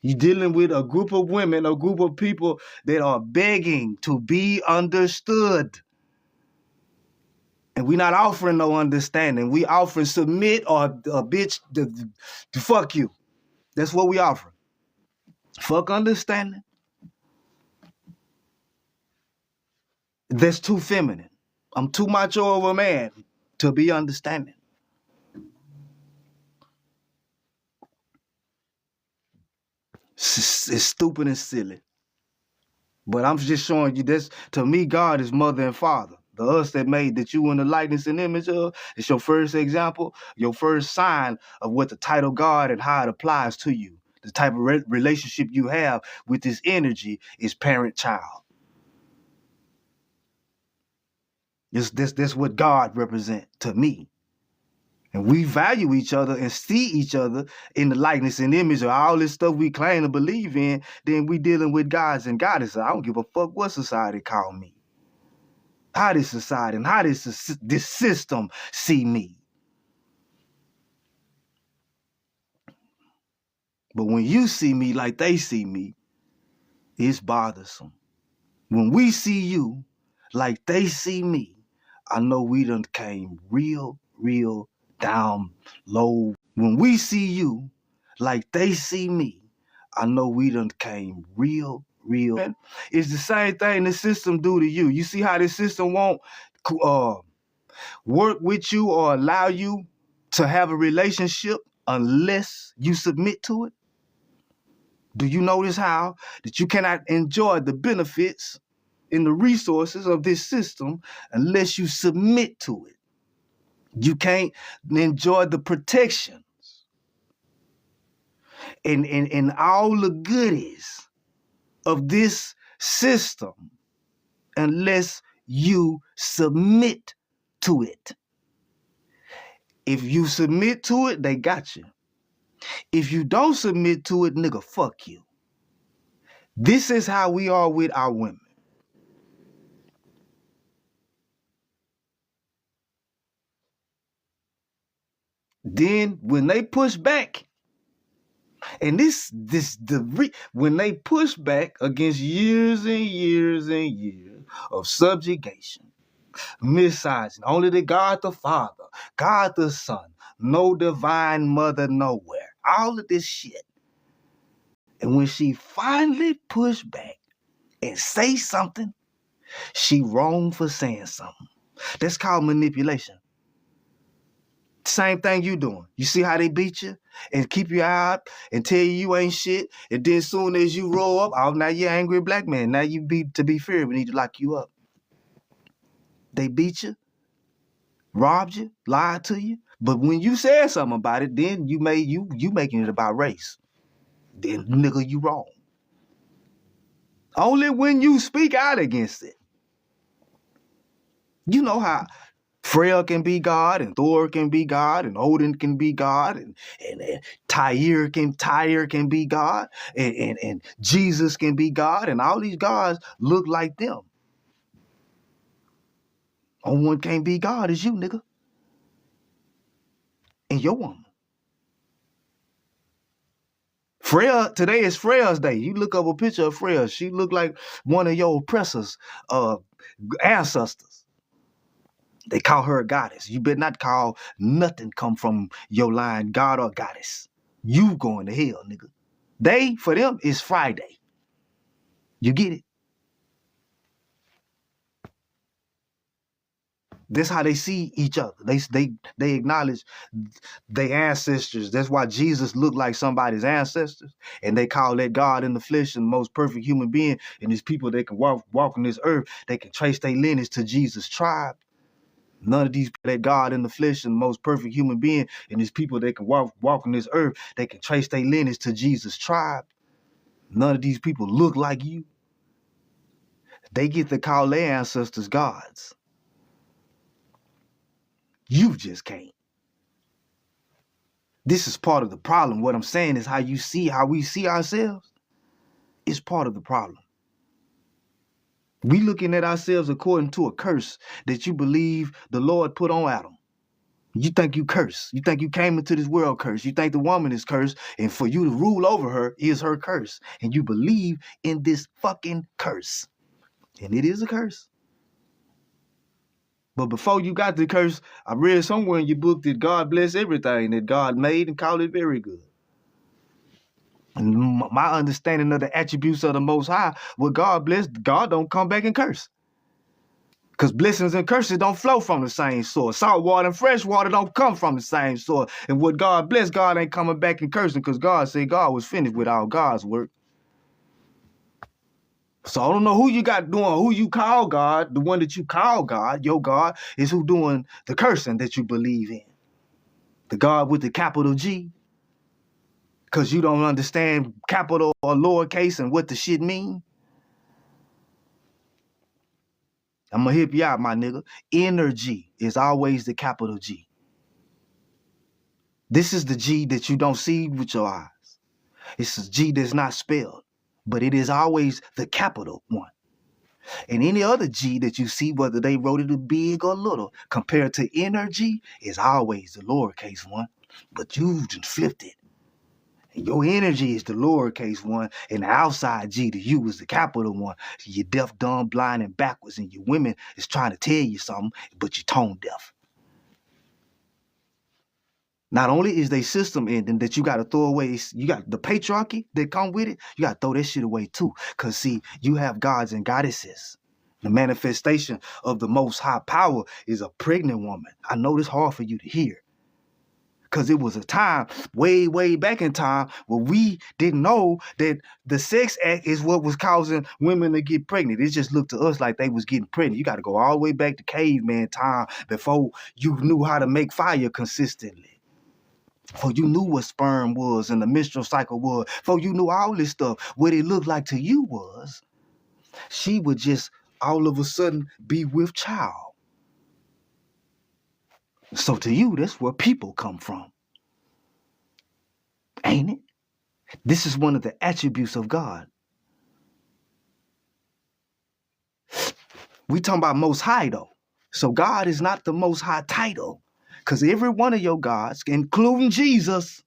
You're dealing with a group of women, a group of people that are begging to be understood. And we're not offering no understanding. We offering submit or a bitch to fuck you. That's what we offering. Fuck understanding. That's too feminine. I'm too macho of a man to be understanding. It's stupid and silly. But I'm just showing you this. To me, God is mother and father. The us that made that you in the likeness and image of, it's your first example, your first sign of what the title God and how it applies to you. The type of relationship you have with this energy is parent-child. That's what God represents to me. And we value each other and see each other in the likeness and image of all this stuff we claim to believe in, then we dealing with gods and goddesses. I don't give a fuck what society call me. How this society and how this system see me. But when you see me like they see me, it's bothersome. When we see you like they see me, I know we done came real down low. When we see you like they see me, I know we done came real. It's the same thing the system do to you. You see how this system won't work with you or allow you to have a relationship unless you submit to it? Do you notice how that you cannot enjoy the benefits and the resources of this system unless you submit to it? You can't enjoy the protections and all the goodies of this system unless you submit to it. If you submit to it, they got you. If you don't submit to it, nigga, fuck you. This is how we are with our women. Then when they push back, and when they push back against years and years and years of subjugation, misogyny, only the God the Father, God the Son, no divine mother nowhere, all of this shit. And when she finally pushed back and say something, she wrong for saying something. That's called manipulation. Same thing you doing. You see how they beat you and keep you out and tell you ain't shit. And then soon as you roll up, oh, now you're an angry black man. Now you to be feared. We need to lock you up. They beat you, robbed you, lied to you. But when you said something about it, then you making it about race. Then nigga, you wrong. Only when you speak out against it. You know how Freya can be God, and Thor can be God, and Odin can be God, and Tyre can be God, and Jesus can be God, and all these gods look like them. Only one can't be God is you, nigga. And your woman. Freya, today is Freya's day. You look up a picture of Freya. She look like one of your oppressors' ancestors. They call her a goddess. You better not call nothing come from your line God or goddess. You going to hell, nigga. They, for them, is Friday. You get it? That's how they see each other. They acknowledge their ancestors. That's why Jesus looked like somebody's ancestors. And they call that God in the flesh and the most perfect human being. And these people that can walk on this earth, they can trace their lineage to Jesus' tribe. None of these people that God in the flesh and the most perfect human being, and these people that can walk on this earth, they can trace their lineage to Jesus' tribe. None of these people look like you. They get to call their ancestors gods. You just can't. This is part of the problem. What I'm saying is how we see ourselves is part of the problem. We looking at ourselves according to a curse that you believe the Lord put on Adam. You think you cursed. You think you came into this world cursed. You think the woman is cursed, and for you to rule over her is her curse. And you believe in this fucking curse. And it is a curse. But before you got the curse, I read somewhere in your book that God bless everything that God made and called it very good. And my understanding of the attributes of the Most High, what God blessed, God don't come back and curse. Because blessings and curses don't flow from the same source. Salt water and fresh water don't come from the same source. And what God blessed, God ain't coming back and cursing because God said God was finished with all God's work. So I don't know who you got doing, who you call God. The one that you call God, your God, is who doing the cursing that you believe in. The God with the capital G. Because you don't understand capital or lowercase and what the shit mean. I'm going to help you out, my nigga. Energy is always the capital G. This is the G that you don't see with your eyes. It's a G that's not spelled, but it is always the capital one. And any other G that you see, whether they wrote it big or little, compared to energy, is always the lowercase one. But you just flipped it. And your energy is the lowercase one, and the outside G to you is the capital one. You're deaf, dumb, blind, and backwards, and your women is trying to tell you something, but you're tone deaf. Not only is they system ending that you got to throw away, you got the patriarchy that come with it, you got to throw that shit away too. Because see, you have gods and goddesses. The manifestation of the most high power is a pregnant woman. I know this hard for you to hear. Because it was a time, way, way back in time, where we didn't know that the sex act is what was causing women to get pregnant. It just looked to us like they was getting pregnant. You got to go all the way back to caveman time before you knew how to make fire consistently. Before you knew what sperm was and the menstrual cycle was. Before you knew all this stuff. What it looked like to you was, she would just all of a sudden be with child. So to you, that's where people come from. Ain't it? This is one of the attributes of God. We talking about most high though. So God is not the most high title. Because every one of your gods, including Jesus,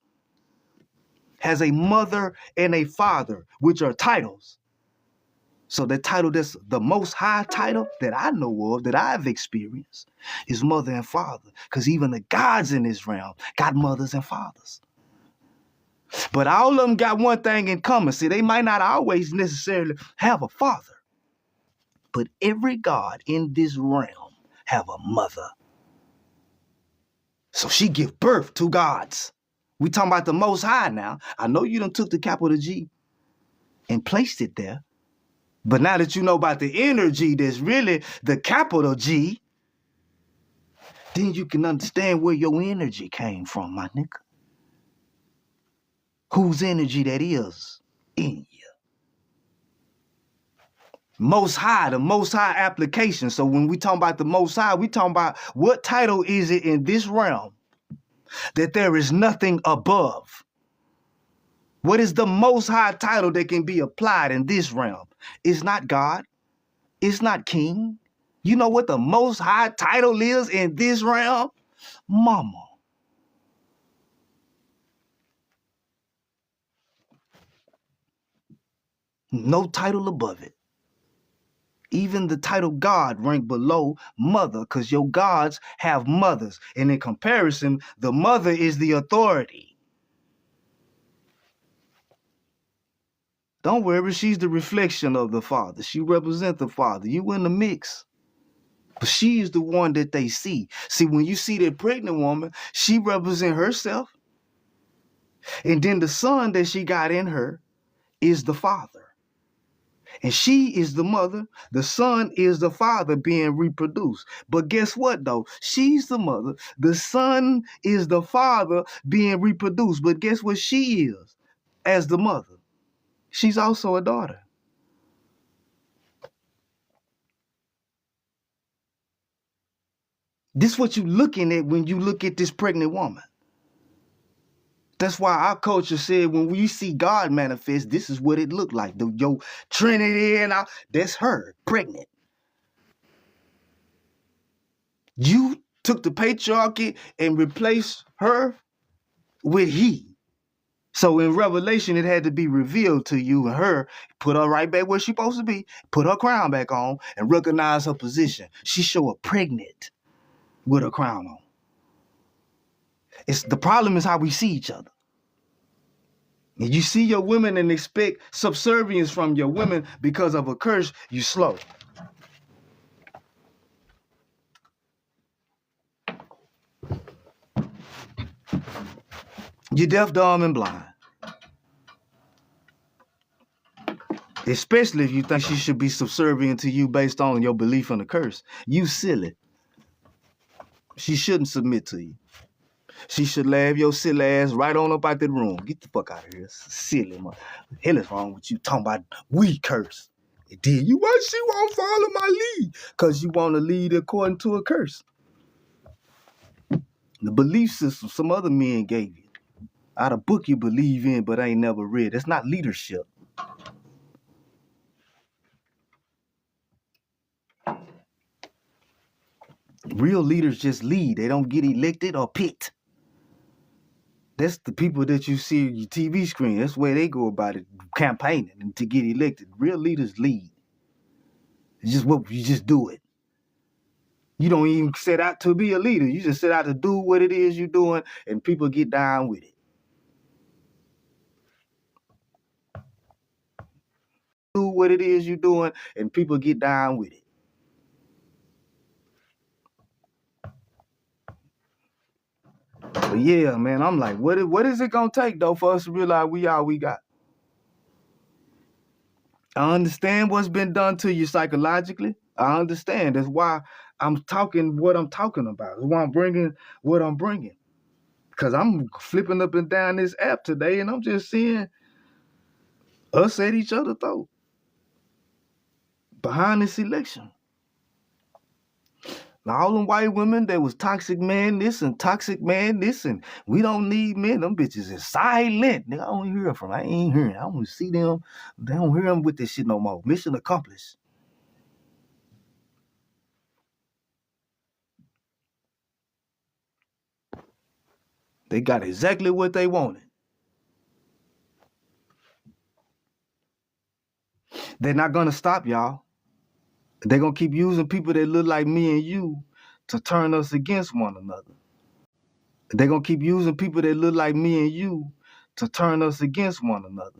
has a mother and a father, which are titles. So the title that's the most high title that I know of, that I've experienced, is mother and father. Because even the gods in this realm got mothers and fathers. But all of them got one thing in common. See, they might not always necessarily have a father. But every god in this realm have a mother. So she give birth to gods. We talking about the most high now. I know you done took the capital G and placed it there. But now that you know about the energy that's really the capital G, then you can understand where your energy came from, my nigga. Whose energy that is in you. Most high, the most high application. So when we talk about the most high, we talking about what title is it in this realm that there is nothing above. What is the most high title that can be applied in this realm? It's not God. It's not king. You know what the most high title is in this realm? Mama. No title above it. Even the title God rank below mother, because your gods have mothers. And in comparison, the mother is the authority. Don't worry, she's the reflection of the father. She represents the father. You in the mix. But she is the one that they see. See, when you see that pregnant woman, she represents herself. And then the son that she got in her is the father. And she is the mother. The son is the father being reproduced. But guess what, though? She's the mother. The son is the father being reproduced. But guess what she is as the mother? She's also a daughter. This is what you're looking at when you look at this pregnant woman. That's why our culture said when we see God manifest, this is what it looked like. Your Trinity and all, that's her, pregnant. You took the patriarchy and replaced her with he. So in Revelation, it had to be revealed to you and her, put her right back where she's supposed to be, put her crown back on, and recognize her position. She show up pregnant with her crown on. The problem is how we see each other. And you see your women and expect subservience from your women because of a curse, you slow. You're deaf, dumb, and blind. Especially if you think she should be subservient to you based on your belief in the curse. You silly. She shouldn't submit to you. She should laugh your silly ass right on up out that room. Get the fuck out of here. Silly, man. What the hell is wrong with you talking about we curse? Did you? Why she won't follow my lead? Because you want to lead according to a curse. The belief system some other men gave you. Out of book you believe in but ain't never read. That's not leadership. Real leaders just lead. They don't get elected or picked. That's the people that you see on your TV screen. That's where they go about it, campaigning and to get elected. Real leaders lead. It's just what you just do it. You don't even set out to be a leader. You just set out to do what it is you're doing, and people get down with it. Do what it is you're doing, and people get down with it. But yeah, man, I'm like, what is it gonna take though for us to realize we all we got? I understand what's been done to you psychologically. I understand. That's why I'm talking what I'm talking about. That's why I'm bringing what I'm bringing. Because I'm flipping up and down this app today, and I'm just seeing us at each other's throat behind this election. Now, all them white women, they was toxic man this and toxic man this, and we don't need men. Them bitches is silent. Nigga, I don't hear from them. I ain't hearing. I don't see them. They don't hear them with this shit no more. Mission accomplished. They got exactly what they wanted. They're not gonna stop, y'all. They're gonna keep using people that look like me and you to turn us against one another. They're gonna keep using people that look like me and you to turn us against one another.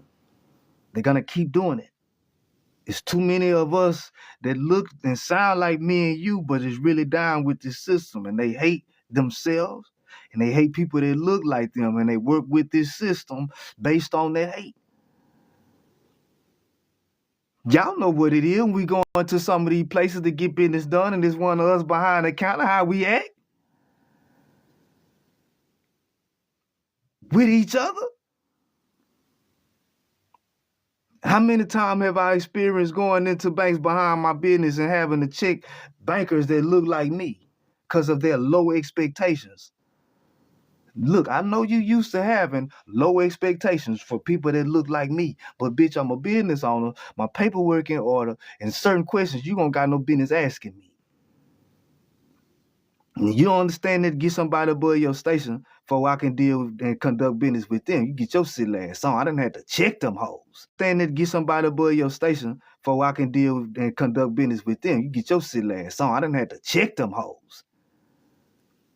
They're gonna keep doing it. It's too many of us that look and sound like me and you, but it's really down with this system, and they hate themselves, and they hate people that look like them, and they work with this system based on that hate. Y'all know what it is when we go into some of these places to get business done, and there's one of us behind the counter, how we act with each other. How many times have I experienced going into banks behind my business and having to check bankers that look like me because of their low expectations? Look, I know you used to having low expectations for people that look like me, but bitch, I'm a business owner, my paperwork in order, and certain questions you don't got no business asking me. And you don't understand that, get somebody above your station before I can deal with and conduct business with them. You get your silly ass on. I didn't have to check them hoes. Understand that, get somebody above your station before I can deal with and conduct business with them. You get your silly ass on. I didn't have to check them hoes.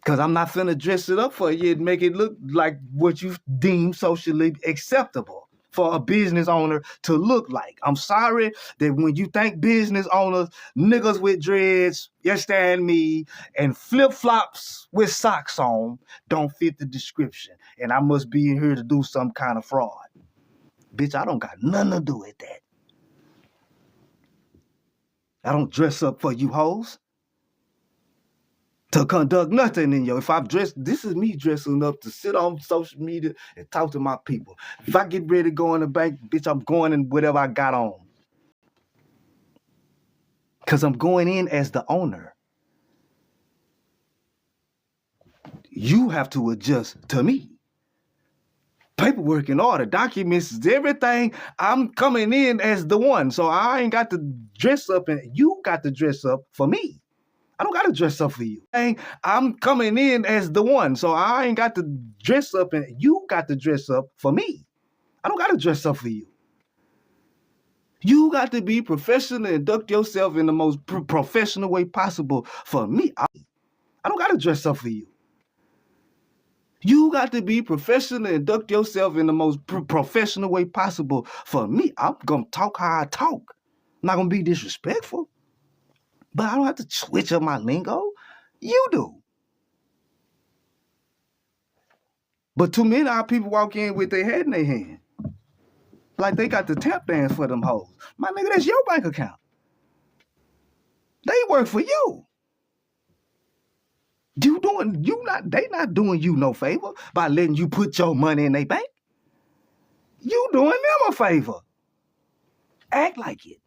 Because I'm not finna dress it up for you and make it look like what you deem socially acceptable for a business owner to look like. I'm sorry that when you think business owners, niggas with dreads, yes, stand me, and flip-flops with socks on don't fit the description. And I must be in here to do some kind of fraud. Bitch, I don't got nothing to do with that. I don't dress up for you hoes to conduct nothing in you. If I've dressed, this is me dressing up to sit on social media and talk to my people. If I get ready to go in the bank, bitch, I'm going in whatever I got on. Because I'm going in as the owner. You have to adjust to me. Paperwork in order, documents, everything. I'm coming in as the one. So I ain't got to dress up, and you got to dress up for me. I don't gotta dress up for you. I'm coming in as the one, so I ain't got to dress up, and you got to dress up for me. I don't gotta dress up for you. You got to be professional and conduct yourself in the most professional way possible for me. I don't gotta dress up for you. You got to be professional and conduct yourself in the most professional way possible for me. I'm gonna talk how I talk. I'm not gonna be disrespectful, but I don't have to switch up my lingo. You do. But too many of our people walk in with their head in their hand, like they got the tap dance for them hoes. My nigga, that's your bank account. They work for you. They not doing you no favor by letting you put your money in their bank. You doing them a favor. Act like it.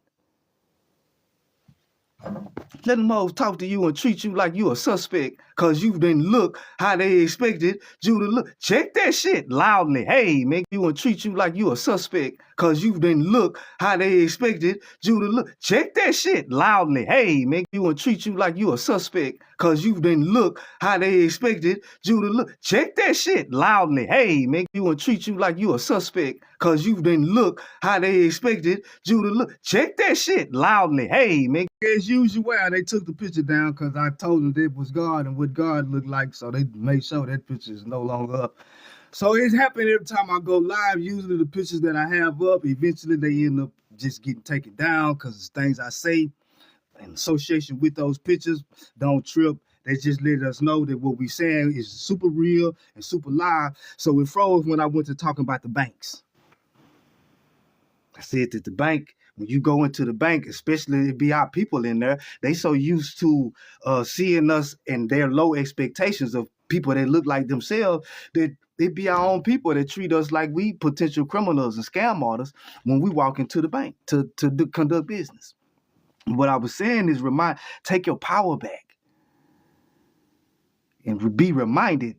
Let them hoes talk to you and treat you like you a suspect because you didn't look how they expected you to look. Check that shit loudly. Hey, make you and treat you like you a suspect because you didn't look how they expected you to look. Check that shit loudly. Hey, make you and treat you like you a suspect because you didn't look how they expected you to look. Check that shit loudly. Hey, make you and treat you like you a suspect because you didn't look how they expected you to look. Check that shit loudly. Hey, make as usual, they took the picture down because I told them that was God and what God looked like, so they made sure that picture is no longer up. So it's happening every time I go live. Usually the pictures that I have up, eventually they end up just getting taken down because it's things I say in association with those pictures. Don't trip. They just let us know that what we're saying is super real and super live. So it froze when I went to talking about the banks. I said that the bank, when you go into the bank, especially it be our people in there, they so used to seeing us and their low expectations of people that look like themselves that it be our own people that treat us like we potential criminals and scam artists when we walk into the bank to conduct business. What I was saying is take your power back and be reminded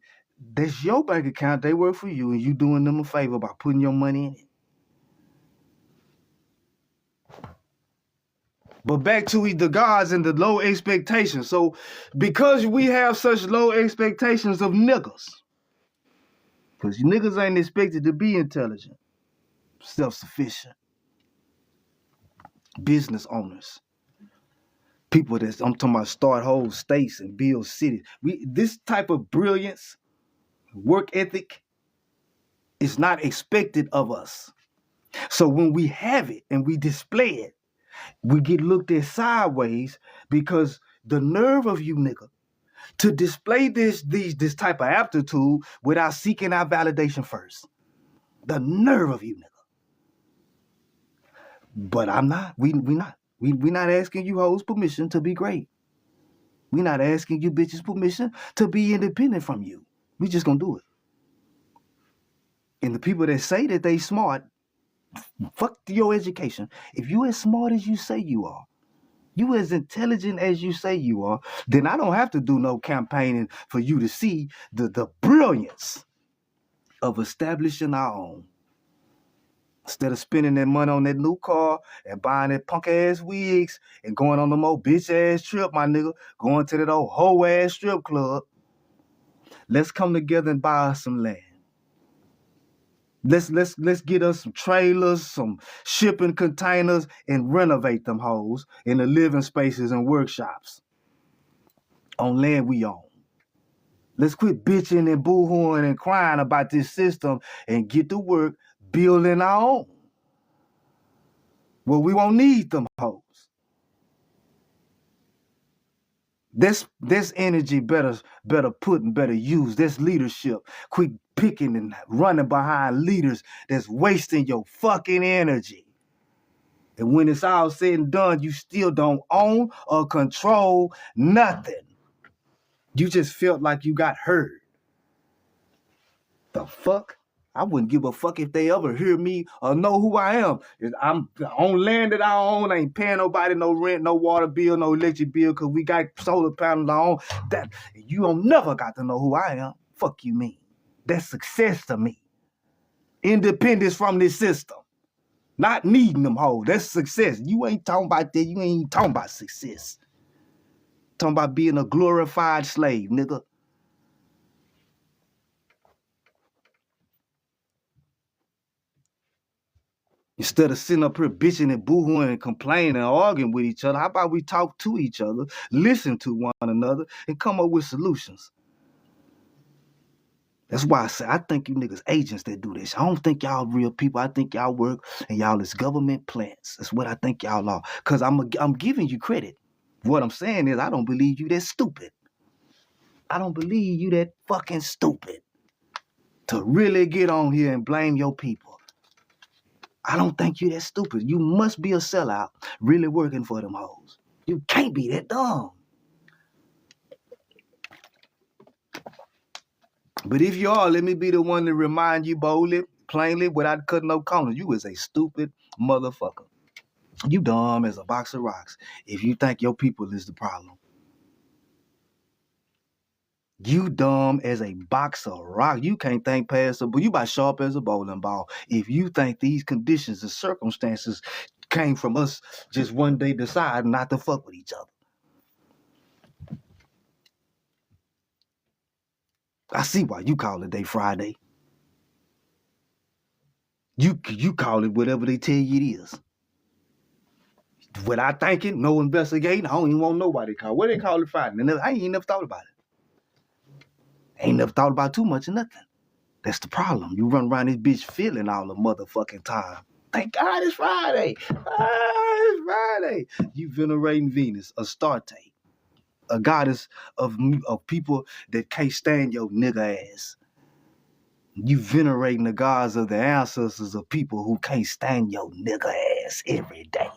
that's your bank account. They work for you and you doing them a favor by putting your money in it. But back to the gods and the low expectations. So because we have such low expectations of niggas, because niggas ain't expected to be intelligent, self-sufficient, business owners, people I'm talking about start whole states and build cities. This type of brilliance, work ethic is not expected of us. So when we have it and we display it, we get looked at sideways because the nerve of you nigga to display this type of aptitude without seeking our validation first. The nerve of you nigga. But I'm not. We not asking you hoes permission to be great. We not asking you bitches permission to be independent from you. We just gonna do it. And the people that say that they smart, fuck your education. If you as smart as you say you are, you as intelligent as you say you are, then I don't have to do no campaigning for you to see the brilliance of establishing our own. Instead of spending that money on that new car and buying that punk ass wigs and going on the old bitch ass trip, my nigga, going to that old hoe ass strip club, let's come together and buy us some land. Let's get us some trailers, some shipping containers, and renovate them hoes in the living spaces and workshops on land we own. Let's quit bitching and boo-hooing and crying about this system and get to work building our own. Well, we won't need them hoes. This energy better put and better use. This leadership. Quit picking and running behind leaders that's wasting your fucking energy. And when it's all said and done, you still don't own or control nothing. You just felt like you got heard. The fuck? I wouldn't give a fuck if they ever hear me or know who I am. I'm on land that I own. I ain't paying nobody no rent, no water bill, no electric bill, because we got solar panels on. That you don't never got to know who I am. Fuck you mean. That's success to me. Independence from this system. Not needing them hoes. That's success. You ain't talking about that. You ain't talking about success. Talking about being a glorified slave, nigga. Instead of sitting up here bitching and boohooing and complaining and arguing with each other, how about we talk to each other, listen to one another, and come up with solutions? That's why I say I think you niggas agents that do this. I don't think y'all real people. I think y'all work and y'all is government plants. That's what I think y'all are. Cause I'm giving you credit. What I'm saying is I don't believe you that stupid. I don't believe you that fucking stupid to really get on here and blame your people. I don't think you that stupid. You must be a sellout really working for them hoes. You can't be that dumb. But if you are, let me be the one to remind you boldly, plainly, without cutting no corners. You is a stupid motherfucker. You dumb as a box of rocks if you think your people is the problem. You dumb as a box of rocks. You can't think past but you about sharp as a bowling ball. If you think these conditions and circumstances came from us just one day deciding not to fuck with each other. I see why you call it day Friday. You call it whatever they tell you it is. Without thinking, no investigating, I don't even want to know why they call it. What they call it Friday? I ain't never thought about it. Ain't never thought about too much of nothing. That's the problem. You run around this bitch feeling all the motherfucking time. Thank God it's Friday. It's Friday. You venerating Venus, Astarte, a goddess of people that can't stand your nigga ass. You venerating the gods of the ancestors of people who can't stand your nigga ass every day.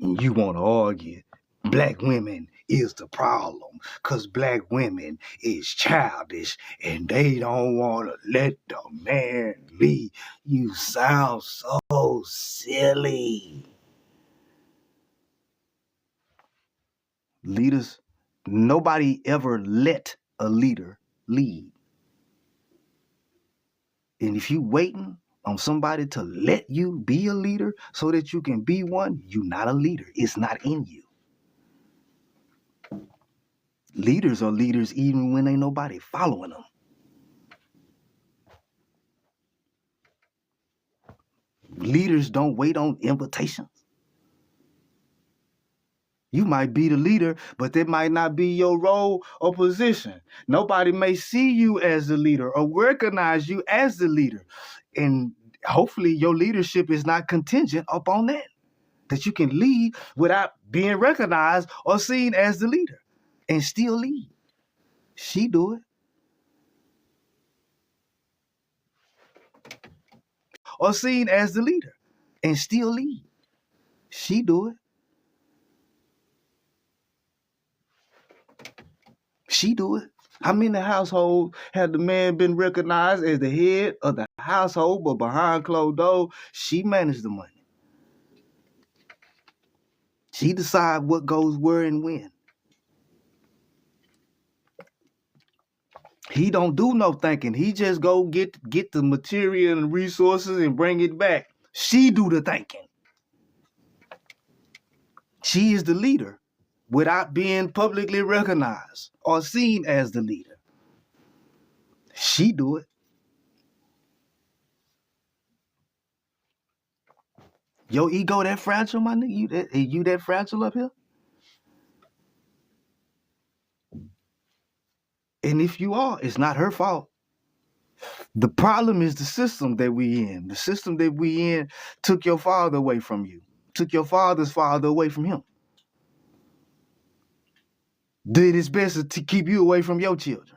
And you want to argue black women is the problem because black women is childish and they don't want to let the man lead. You sound so silly. Leaders, nobody ever let a leader lead. And if you waiting on somebody to let you be a leader so that you can be one, you're not a leader. It's not in you. Leaders are leaders even when ain't nobody following them. Leaders don't wait on invitations. You might be the leader, but that might not be your role or position. Nobody may see you as the leader or recognize you as the leader. And hopefully your leadership is not contingent upon that you can lead without being recognized or seen as the leader and still lead. She do it. Or seen as the leader and still lead. She do it. She do it. How many households have the man been recognized as the head of the household, but behind closed doors, she managed the money. She decide what goes where and when. He don't do no thinking. He just go get the material and resources and bring it back. She do the thinking. She is the leader without being publicly recognized or seen as the leader. She do it. Your ego that fragile, my nigga? You that fragile up here? And if you are, it's not her fault. The problem is the system that we in. The system that we in took your father away from you. Took your father's father away from him. Did its best to keep you away from your children.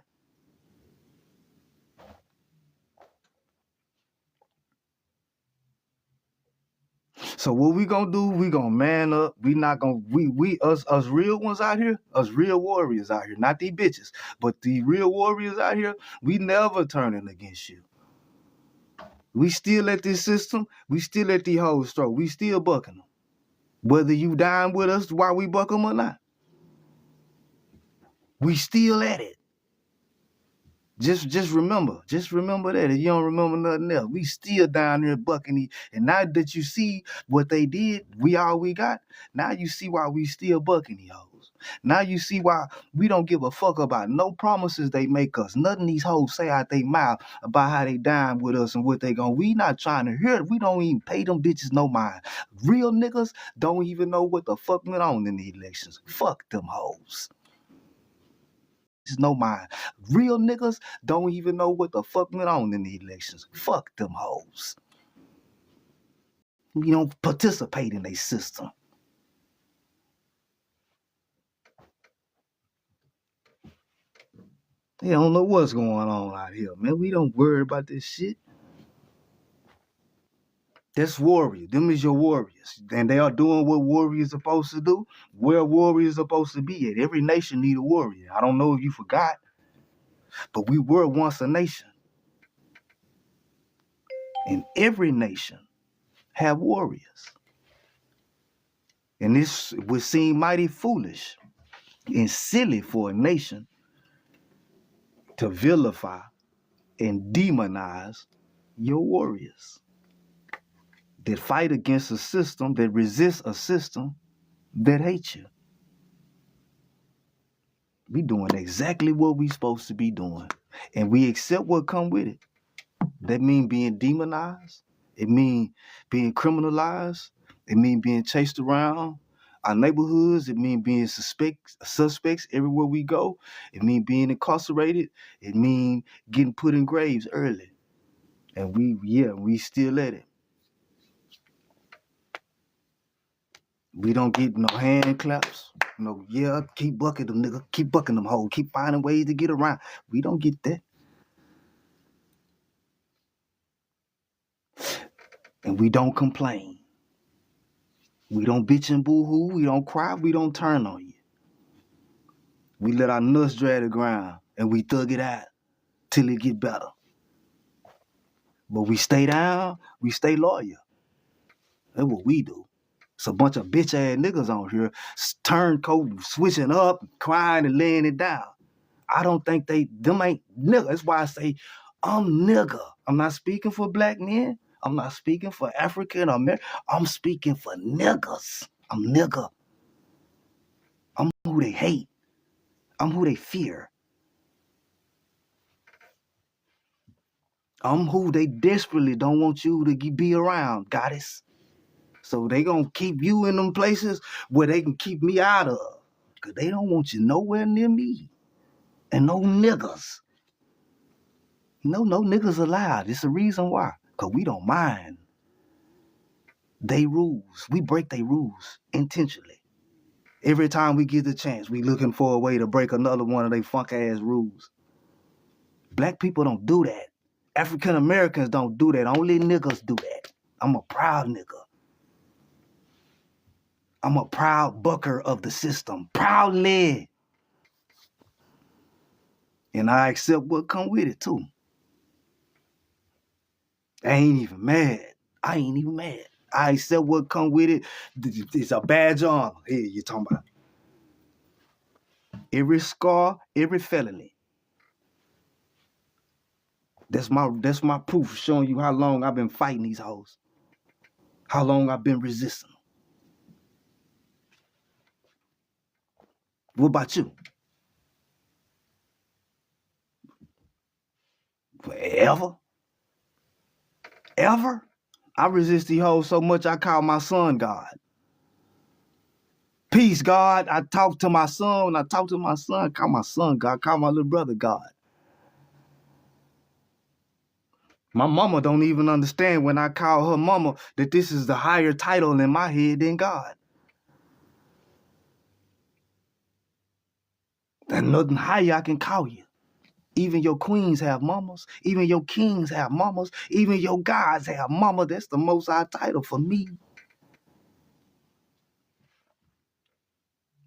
So what we gonna do, we gonna man up. We not gonna, us real ones out here, us real warriors out here, not these bitches, but the real warriors out here, we never turning against you. We still at this system, we still at these hoes stroke, we still bucking them. Whether you dine with us while we buck them or not. We still at it. Just remember that. If you don't remember nothing else, we still down there bucking these. And now that you see what they did, we got. Now you see why we still bucking these hoes. Now you see why we don't give a fuck about no promises they make us. Nothing these hoes say out they mouth about how they dying with us and what they gon'. We not trying to hear it. We don't even pay them bitches no mind. Real niggas don't even know what the fuck went on in the elections. Fuck them hoes. No mind. Real niggas don't even know what the fuck went on in the elections. Fuck them hoes. We don't participate in their system. They don't know what's going on out here, man. We don't worry about this shit. That's warriors. Them is your warriors. And they are doing what warriors supposed to do, where warriors supposed to be at. Every nation need a warrior. I don't know if you forgot, but we were once a nation. And every nation have warriors. And this would seem mighty foolish and silly for a nation to vilify and demonize your warriors that fight against a system, that resists a system that hates you. We doing exactly what we supposed to be doing, and we accept what come with it. That mean being demonized. It mean being criminalized. It mean being chased around our neighborhoods. It mean being suspects everywhere we go. It mean being incarcerated. It mean getting put in graves early. And we still at it. We don't get no hand claps. No, keep bucking them, nigga. Keep bucking them hoes. Keep finding ways to get around. We don't get that. And we don't complain. We don't bitch and boo-hoo. We don't cry. We don't turn on you. We let our nuts drag the ground and we thug it out till it get better. But we stay down. We stay loyal. That's what we do. It's a bunch of bitch-ass niggas on here, turncoat, switching up, crying and laying it down. I don't think them ain't niggas. That's why I say I'm nigga. I'm not speaking for black men. I'm not speaking for African American. I'm speaking for niggas. I'm nigga. I'm who they hate. I'm who they fear. I'm who they desperately don't want you to be around, goddess. So they gonna keep you in them places where they can keep me out of. Because they don't want you nowhere near me. And no niggas. No niggas allowed. It's the reason why. Because we don't mind they rules. We break their rules intentionally. Every time we get the chance, we looking for a way to break another one of their funk-ass rules. Black people don't do that. African Americans don't do that. Only niggas do that. I'm a proud nigga. I'm a proud bucker of the system. Proudly. And I accept what come with it too. I ain't even mad. I accept what come with it. It's a badge of honor. Here, you're talking about. Every scar, every felony. That's my proof showing you how long I've been fighting these hoes. How long I've been resisting them. What about you? Forever? Ever? I resist these hoes so much I call my son God. Peace, God. I talk to my son. I call my son God. I call my little brother God. My mama don't even understand when I call her mama that this is the higher title in my head than God. There's nothing higher I can call you. Even your queens have mamas. Even your kings have mamas. Even your gods have mama. That's the most high title for me.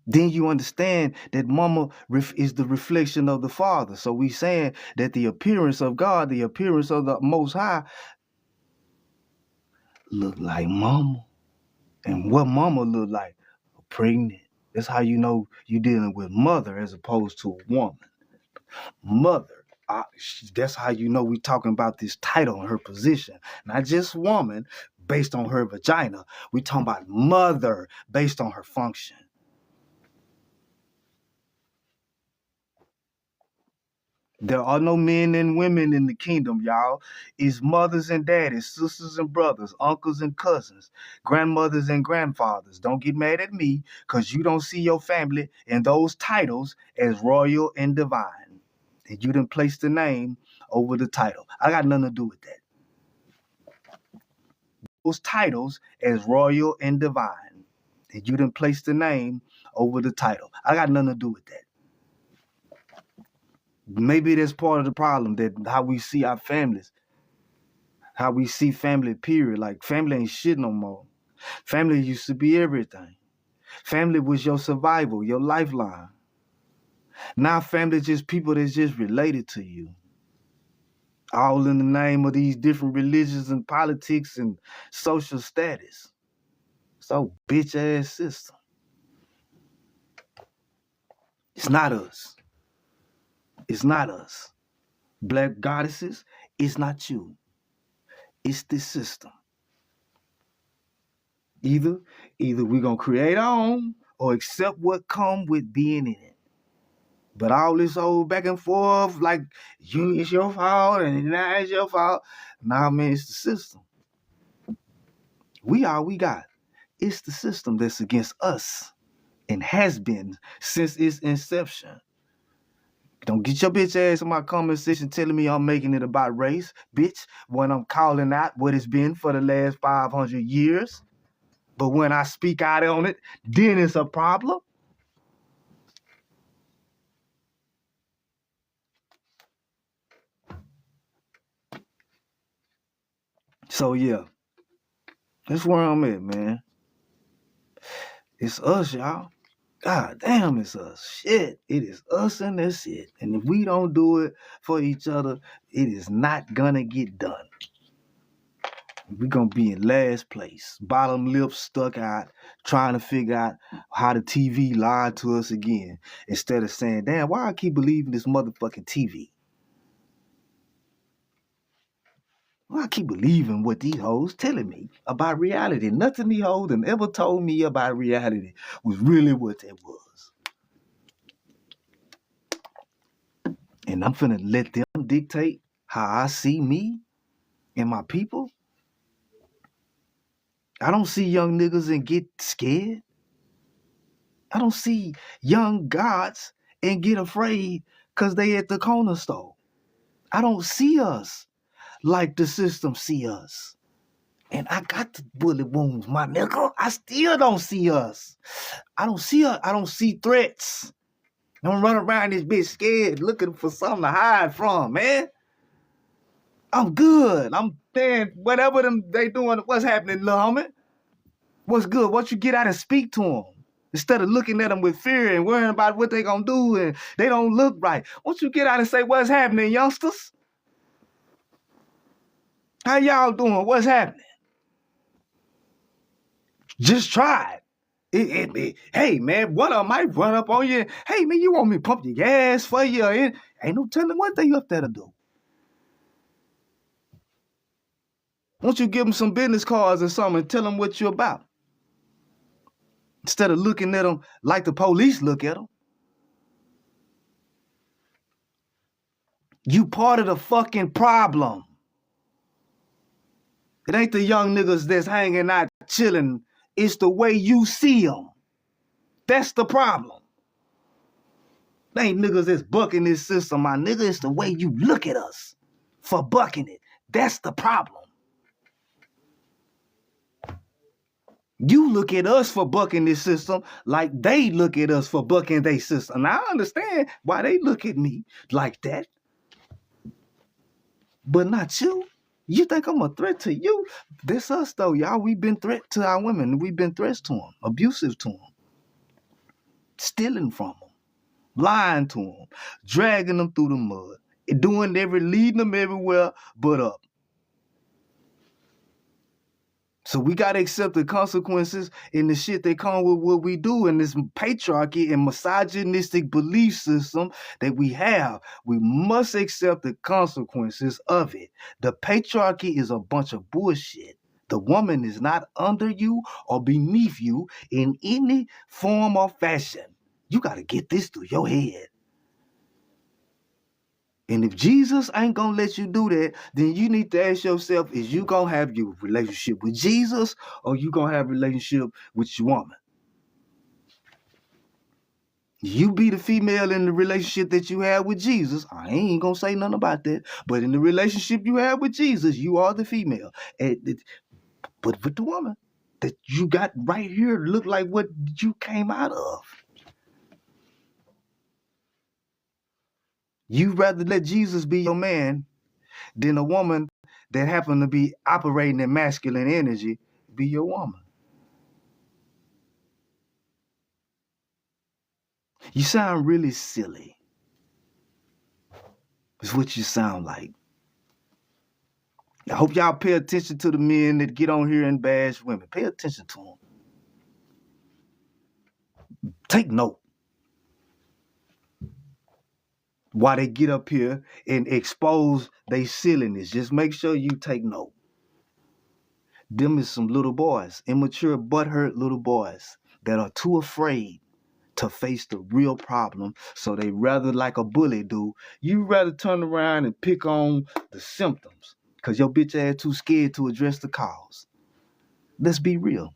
Then you understand that mama is the reflection of the Father. So we saying that the appearance of God, the appearance of the Most High, look like mama. And what mama look like? Pregnant. That's how you know you're dealing with mother as opposed to a woman. Mother. That's how you know we talking about this title and her position. Not just woman based on her vagina. We talking about mother based on her function. There are no men and women in the kingdom, y'all. It's mothers and daddies, sisters and brothers, uncles and cousins, grandmothers and grandfathers. Don't get mad at me because you don't see your family in those titles as royal and divine. And you didn't place the name over the title. I got nothing to do with that. Those titles as royal and divine. And you didn't place the name over the title. I got nothing to do with that. Maybe that's part of the problem, that how we see our families, how we see family, period. Like, family ain't shit no more. Family used to be everything. Family was your survival, your lifeline. Now family just people that's just related to you. All in the name of these different religions and politics and social status. So bitch ass system. It's not us. It's not us. Black goddesses, it's not you. It's the system. Either we're gonna create our own or accept what come with being in it. But all this old back and forth, like it's your fault and now it's your fault. Nah, man, it's the system. We all we got. It's the system that's against us and has been since its inception. Don't get your bitch ass in my comment section telling me I'm making it about race, bitch, when I'm calling out what it's been for the last 500 years. But when I speak out on it, then it's a problem. So yeah, that's where I'm at, man. It's us, y'all. God damn, it's us. Shit, it is us and that's it. And if we don't do it for each other, it is not gonna get done. We're gonna be in last place, bottom lip stuck out, trying to figure out how the TV lied to us again, instead of saying, damn, why I keep believing this motherfucking TV? Why I keep believing what these hoes telling me about reality? Nothing these hoes have ever told me about reality was really what it was. And I'm finna let them dictate how I see me and my people. I don't see young niggas and get scared. I don't see young gods and get afraid because they at the corner store. I don't see us like the system see us. And I got the bullet wounds, my nigga. I still don't see us. I don't see us. I don't see threats. Don't run around this bitch scared looking for something to hide from, man. I'm good. I'm saying whatever they doing, what's happening, little homie? What's good? What you get out and speak to them? Instead of looking at them with fear and worrying about what they gonna do and they don't look right. Won't you get out and say, what's happening, youngsters? How y'all doing? What's happening? Just try it. Hey, man, one of them might run up on you. Hey, man, you want me to pump your gas for you? Ain't no telling what they up there to do. Won't you give them some business cards or something and tell them what you're about? Instead of looking at them like the police look at them. You part of the fucking problem. It ain't the young niggas that's hanging out chilling. It's the way you see them. That's the problem. They ain't niggas that's bucking this system, my nigga. It's the way you look at us for bucking it. That's the problem. You look at us for bucking this system like they look at us for bucking their system. Now I understand why they look at me like that. But not you. You think I'm a threat to you? This us though, y'all. We've been threat to our women. We've been threats to them, abusive to them, stealing from them, lying to them, dragging them through the mud, leading them everywhere but up. So we got to accept the consequences and the shit that come with what we do in this patriarchy and misogynistic belief system that we have. We must accept the consequences of it. The patriarchy is a bunch of bullshit. The woman is not under you or beneath you in any form or fashion. You got to get this through your head. And if Jesus ain't gonna let you do that, then you need to ask yourself, is you gonna have your relationship with Jesus or you gonna have a relationship with your woman? You be the female in the relationship that you have with Jesus. I ain't gonna say nothing about that. But in the relationship you have with Jesus, you are the female. But with the woman that you got right here look like what you came out of. You rather let Jesus be your man than a woman that happen to be operating in masculine energy be your woman. You sound really silly. Is what you sound like. I hope y'all pay attention to the men that get on here and bash women. Pay attention to them. Take note. While they get up here and expose their silliness, just make sure you take note. Them is some little boys, immature, butthurt little boys that are too afraid to face the real problem, so they rather, like a bully do, you rather turn around and pick on the symptoms because your bitch ass too scared to address the cause. Let's be real.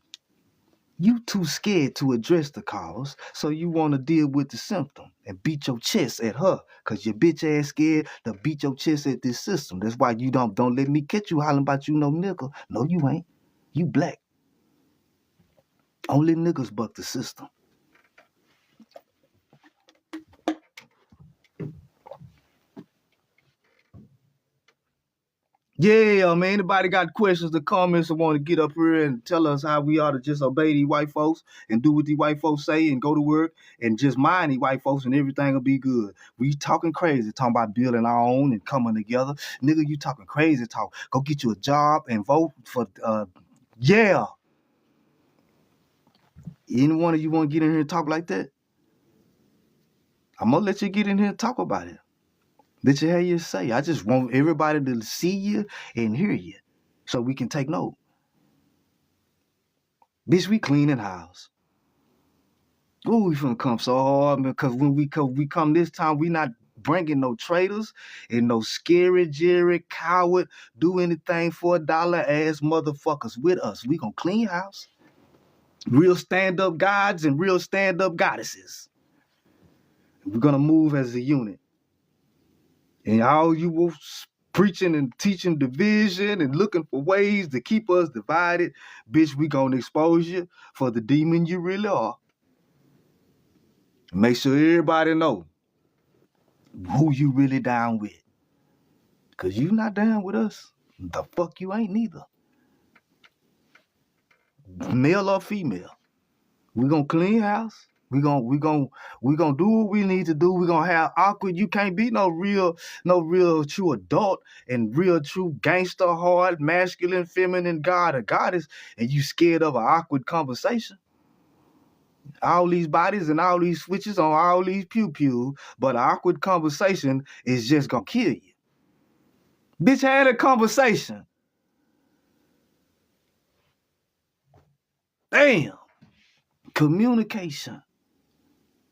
You too scared to address the cause, so you want to deal with the symptom and beat your chest at her because your bitch ass scared to beat your chest at this system. That's why you don't let me catch you hollering about you no nigga. No, you ain't. You black. Only niggas buck the system. Yeah, man. Anybody got questions or comments or want to get up here and tell us how we ought to just obey these white folks and do what these white folks say and go to work and just mind these white folks and everything will be good. We talking crazy, talking about building our own and coming together. Nigga, you talking crazy talk. Go get you a job and vote for, yeah. Any one of you want to get in here and talk like that? I'm going to let you get in here and talk about it. Let you have your say. I just want everybody to see you and hear you so we can take note. Bitch, we cleaning house. Ooh, we finna come so hard because when we come this time, we not bringing no traitors and no scary Jerry coward do anything for a dollar ass motherfuckers with us. We gonna clean house. Real stand-up gods and real stand-up goddesses. We're gonna move as a unit. And all you will preaching and teaching division and looking for ways to keep us divided, bitch, we gonna expose you for the demon you really are. Make sure everybody know who you really down with. Cause you not down with us. The fuck you ain't neither. Male or female. We gonna clean house. We gonna do what we need to do. We gonna have awkward. You can't be no real true adult and real true gangster, hard, masculine, feminine god or goddess, and you scared of an awkward conversation. All these bodies and all these switches on all these pew, but an awkward conversation is just gonna kill you. Bitch, had a conversation. Damn. Communication.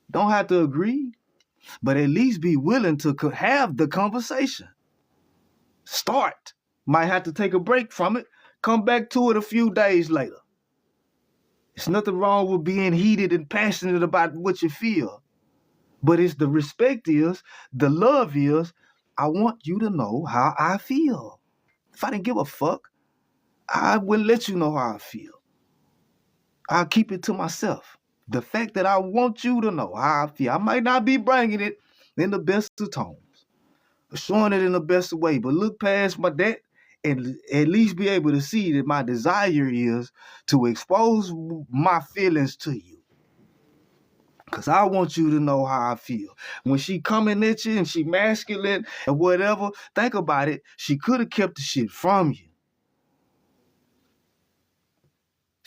Don't have to agree, but at least be willing to have the conversation. Start. Might have to take a break from it. Come back to it a few days later. There's nothing wrong with being heated and passionate about what you feel. But it's the respect is, the love is, I want you to know how I feel. If I didn't give a fuck, I wouldn't let you know how I feel. I'll keep it to myself. The fact that I want you to know how I feel. I might not be bringing it in the best of tones, showing it in the best way, but look past that and at least be able to see that my desire is to expose my feelings to you. Because I want you to know how I feel. When she coming at you and she masculine and whatever, think about it. She could have kept the shit from you.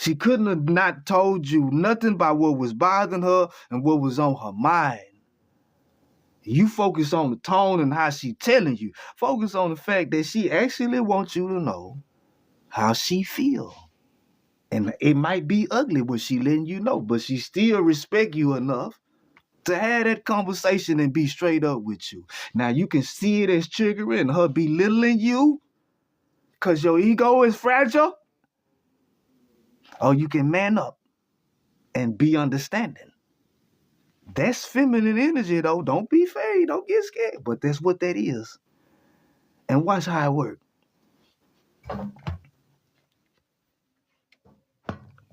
She couldn't have not told you nothing about what was bothering her and what was on her mind. You focus on the tone and how she telling you. Focus on the fact that she actually wants you to know how she feel. And it might be ugly what she letting you know, but she still respect you enough to have that conversation and be straight up with you. Now, you can see it as triggering, her belittling you because your ego is fragile, or you can man up and be understanding. That's feminine energy, though. Don't be afraid. Don't get scared. But that's what that is. And watch how it works.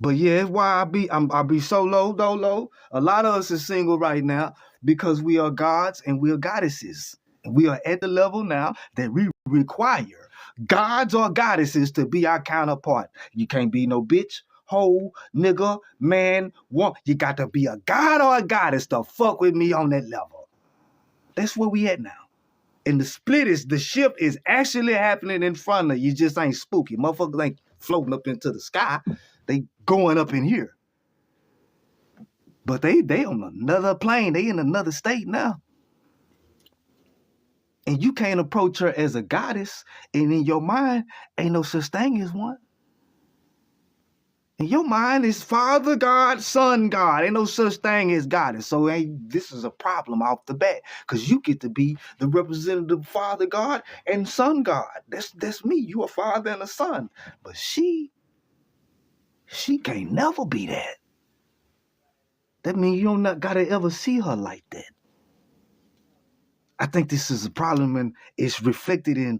But yeah, it's why I be so low. A lot of us is single right now because we are gods and we are goddesses. And we are at the level now that we require gods or goddesses to be our counterpart. You can't be no bitch, hoe, nigga, man, woman. You got to be a god or a goddess to fuck with me on that level. That's where we at now. And the shift is actually happening in front of you. Just ain't spooky. Motherfuckers ain't floating up into the sky. They going up in here. But they on another plane. They in another state now. And you can't approach her as a goddess. And in your mind, ain't no such thing as one. In your mind is Father God, Son God. Ain't no such thing as goddess. So this is a problem off the bat. Because you get to be the representative Father God and Son God. That's me. You a father and a son. But she can't never be that. That means you don't gotta ever see her like that. I think this is a problem, and it's reflected in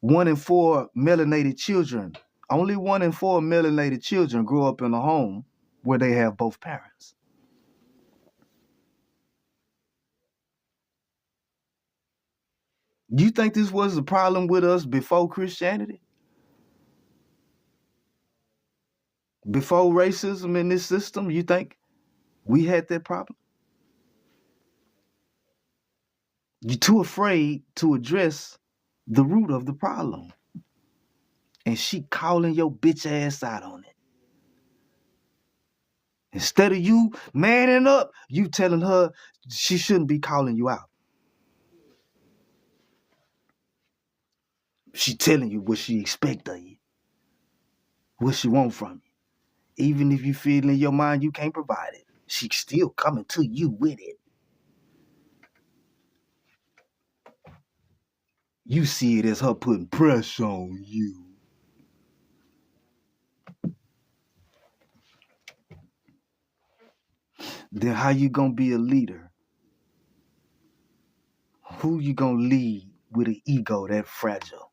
1 in 4 melanated children. Only 1 in 4 melanated children grow up in a home where they have both parents. You think this was a problem with us before Christianity? Before racism in this system, you think we had that problem? You're too afraid to address the root of the problem. And she calling your bitch ass out on it. Instead of you manning up, you telling her she shouldn't be calling you out. She telling you what she expect of you, what she want from you. Even if you feel in your mind you can't provide it, she's still coming to you with it. You see it as her putting pressure on you. Then how you gonna be a leader? Who you gonna lead with an ego that fragile?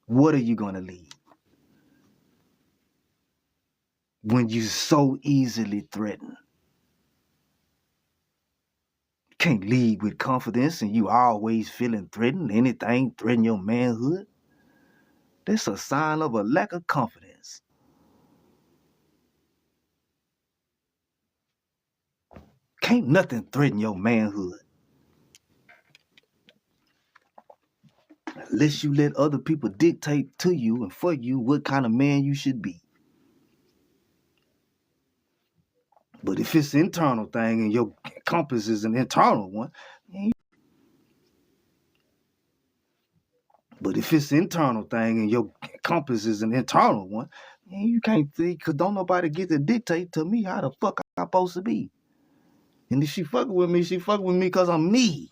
What are you gonna lead? When you so easily threatened. Can't lead with confidence and you always feeling threatened. Anything threaten your manhood. That's a sign of a lack of confidence. Can't nothing threaten your manhood. Unless you let other people dictate to you and for you what kind of man you should be. But if it's an internal thing and your compass is an internal one, you can't think, because don't nobody get to dictate to me how the fuck I'm supposed to be. And if she fucking with me because I'm me.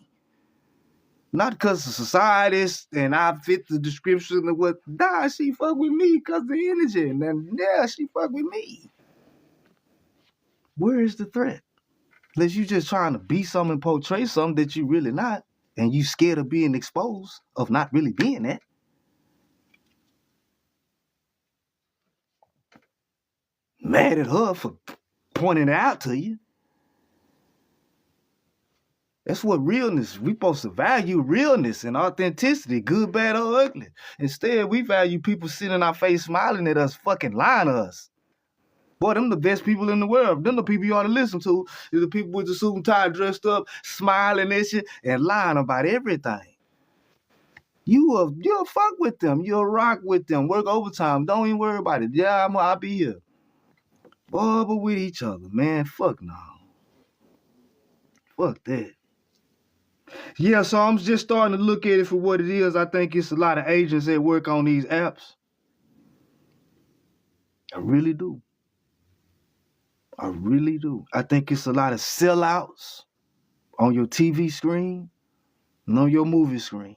Not because of society and I fit the description of what. Nah, she fuck with me because of the energy. And then, yeah, she fuck with me. Where is the threat? Unless you just trying to be something and portray something that you really not. And you scared of being exposed, of not really being that. Mad at her for pointing it out to you. That's what realness, we supposed to value realness and authenticity, good, bad, or ugly. Instead, we value people sitting in our face smiling at us, fucking lying to us. Boy, them the best people in the world. Them the people you ought to listen to. Is the people with the suit and tie dressed up, smiling at you, and lying about everything. You'll fuck with them. You'll rock with them. Work overtime. Don't even worry about it. Yeah, I'll be here. Boy, but with each other, man. Fuck no. Fuck that. Yeah, so I'm just starting to look at it for what it is. I think it's a lot of agents that work on these apps. I really do. I really do. I think it's a lot of sellouts on your TV screen and on your movie screen.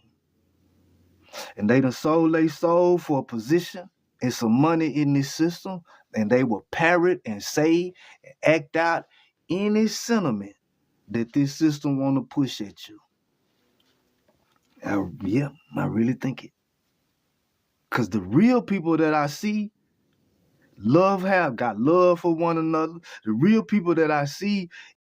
And they done sold their soul for a position and some money in this system, and they will parrot and say and act out any sentiment that this system want to push at you. I really think it. Because the real people that I see got love for one another. The real people that I see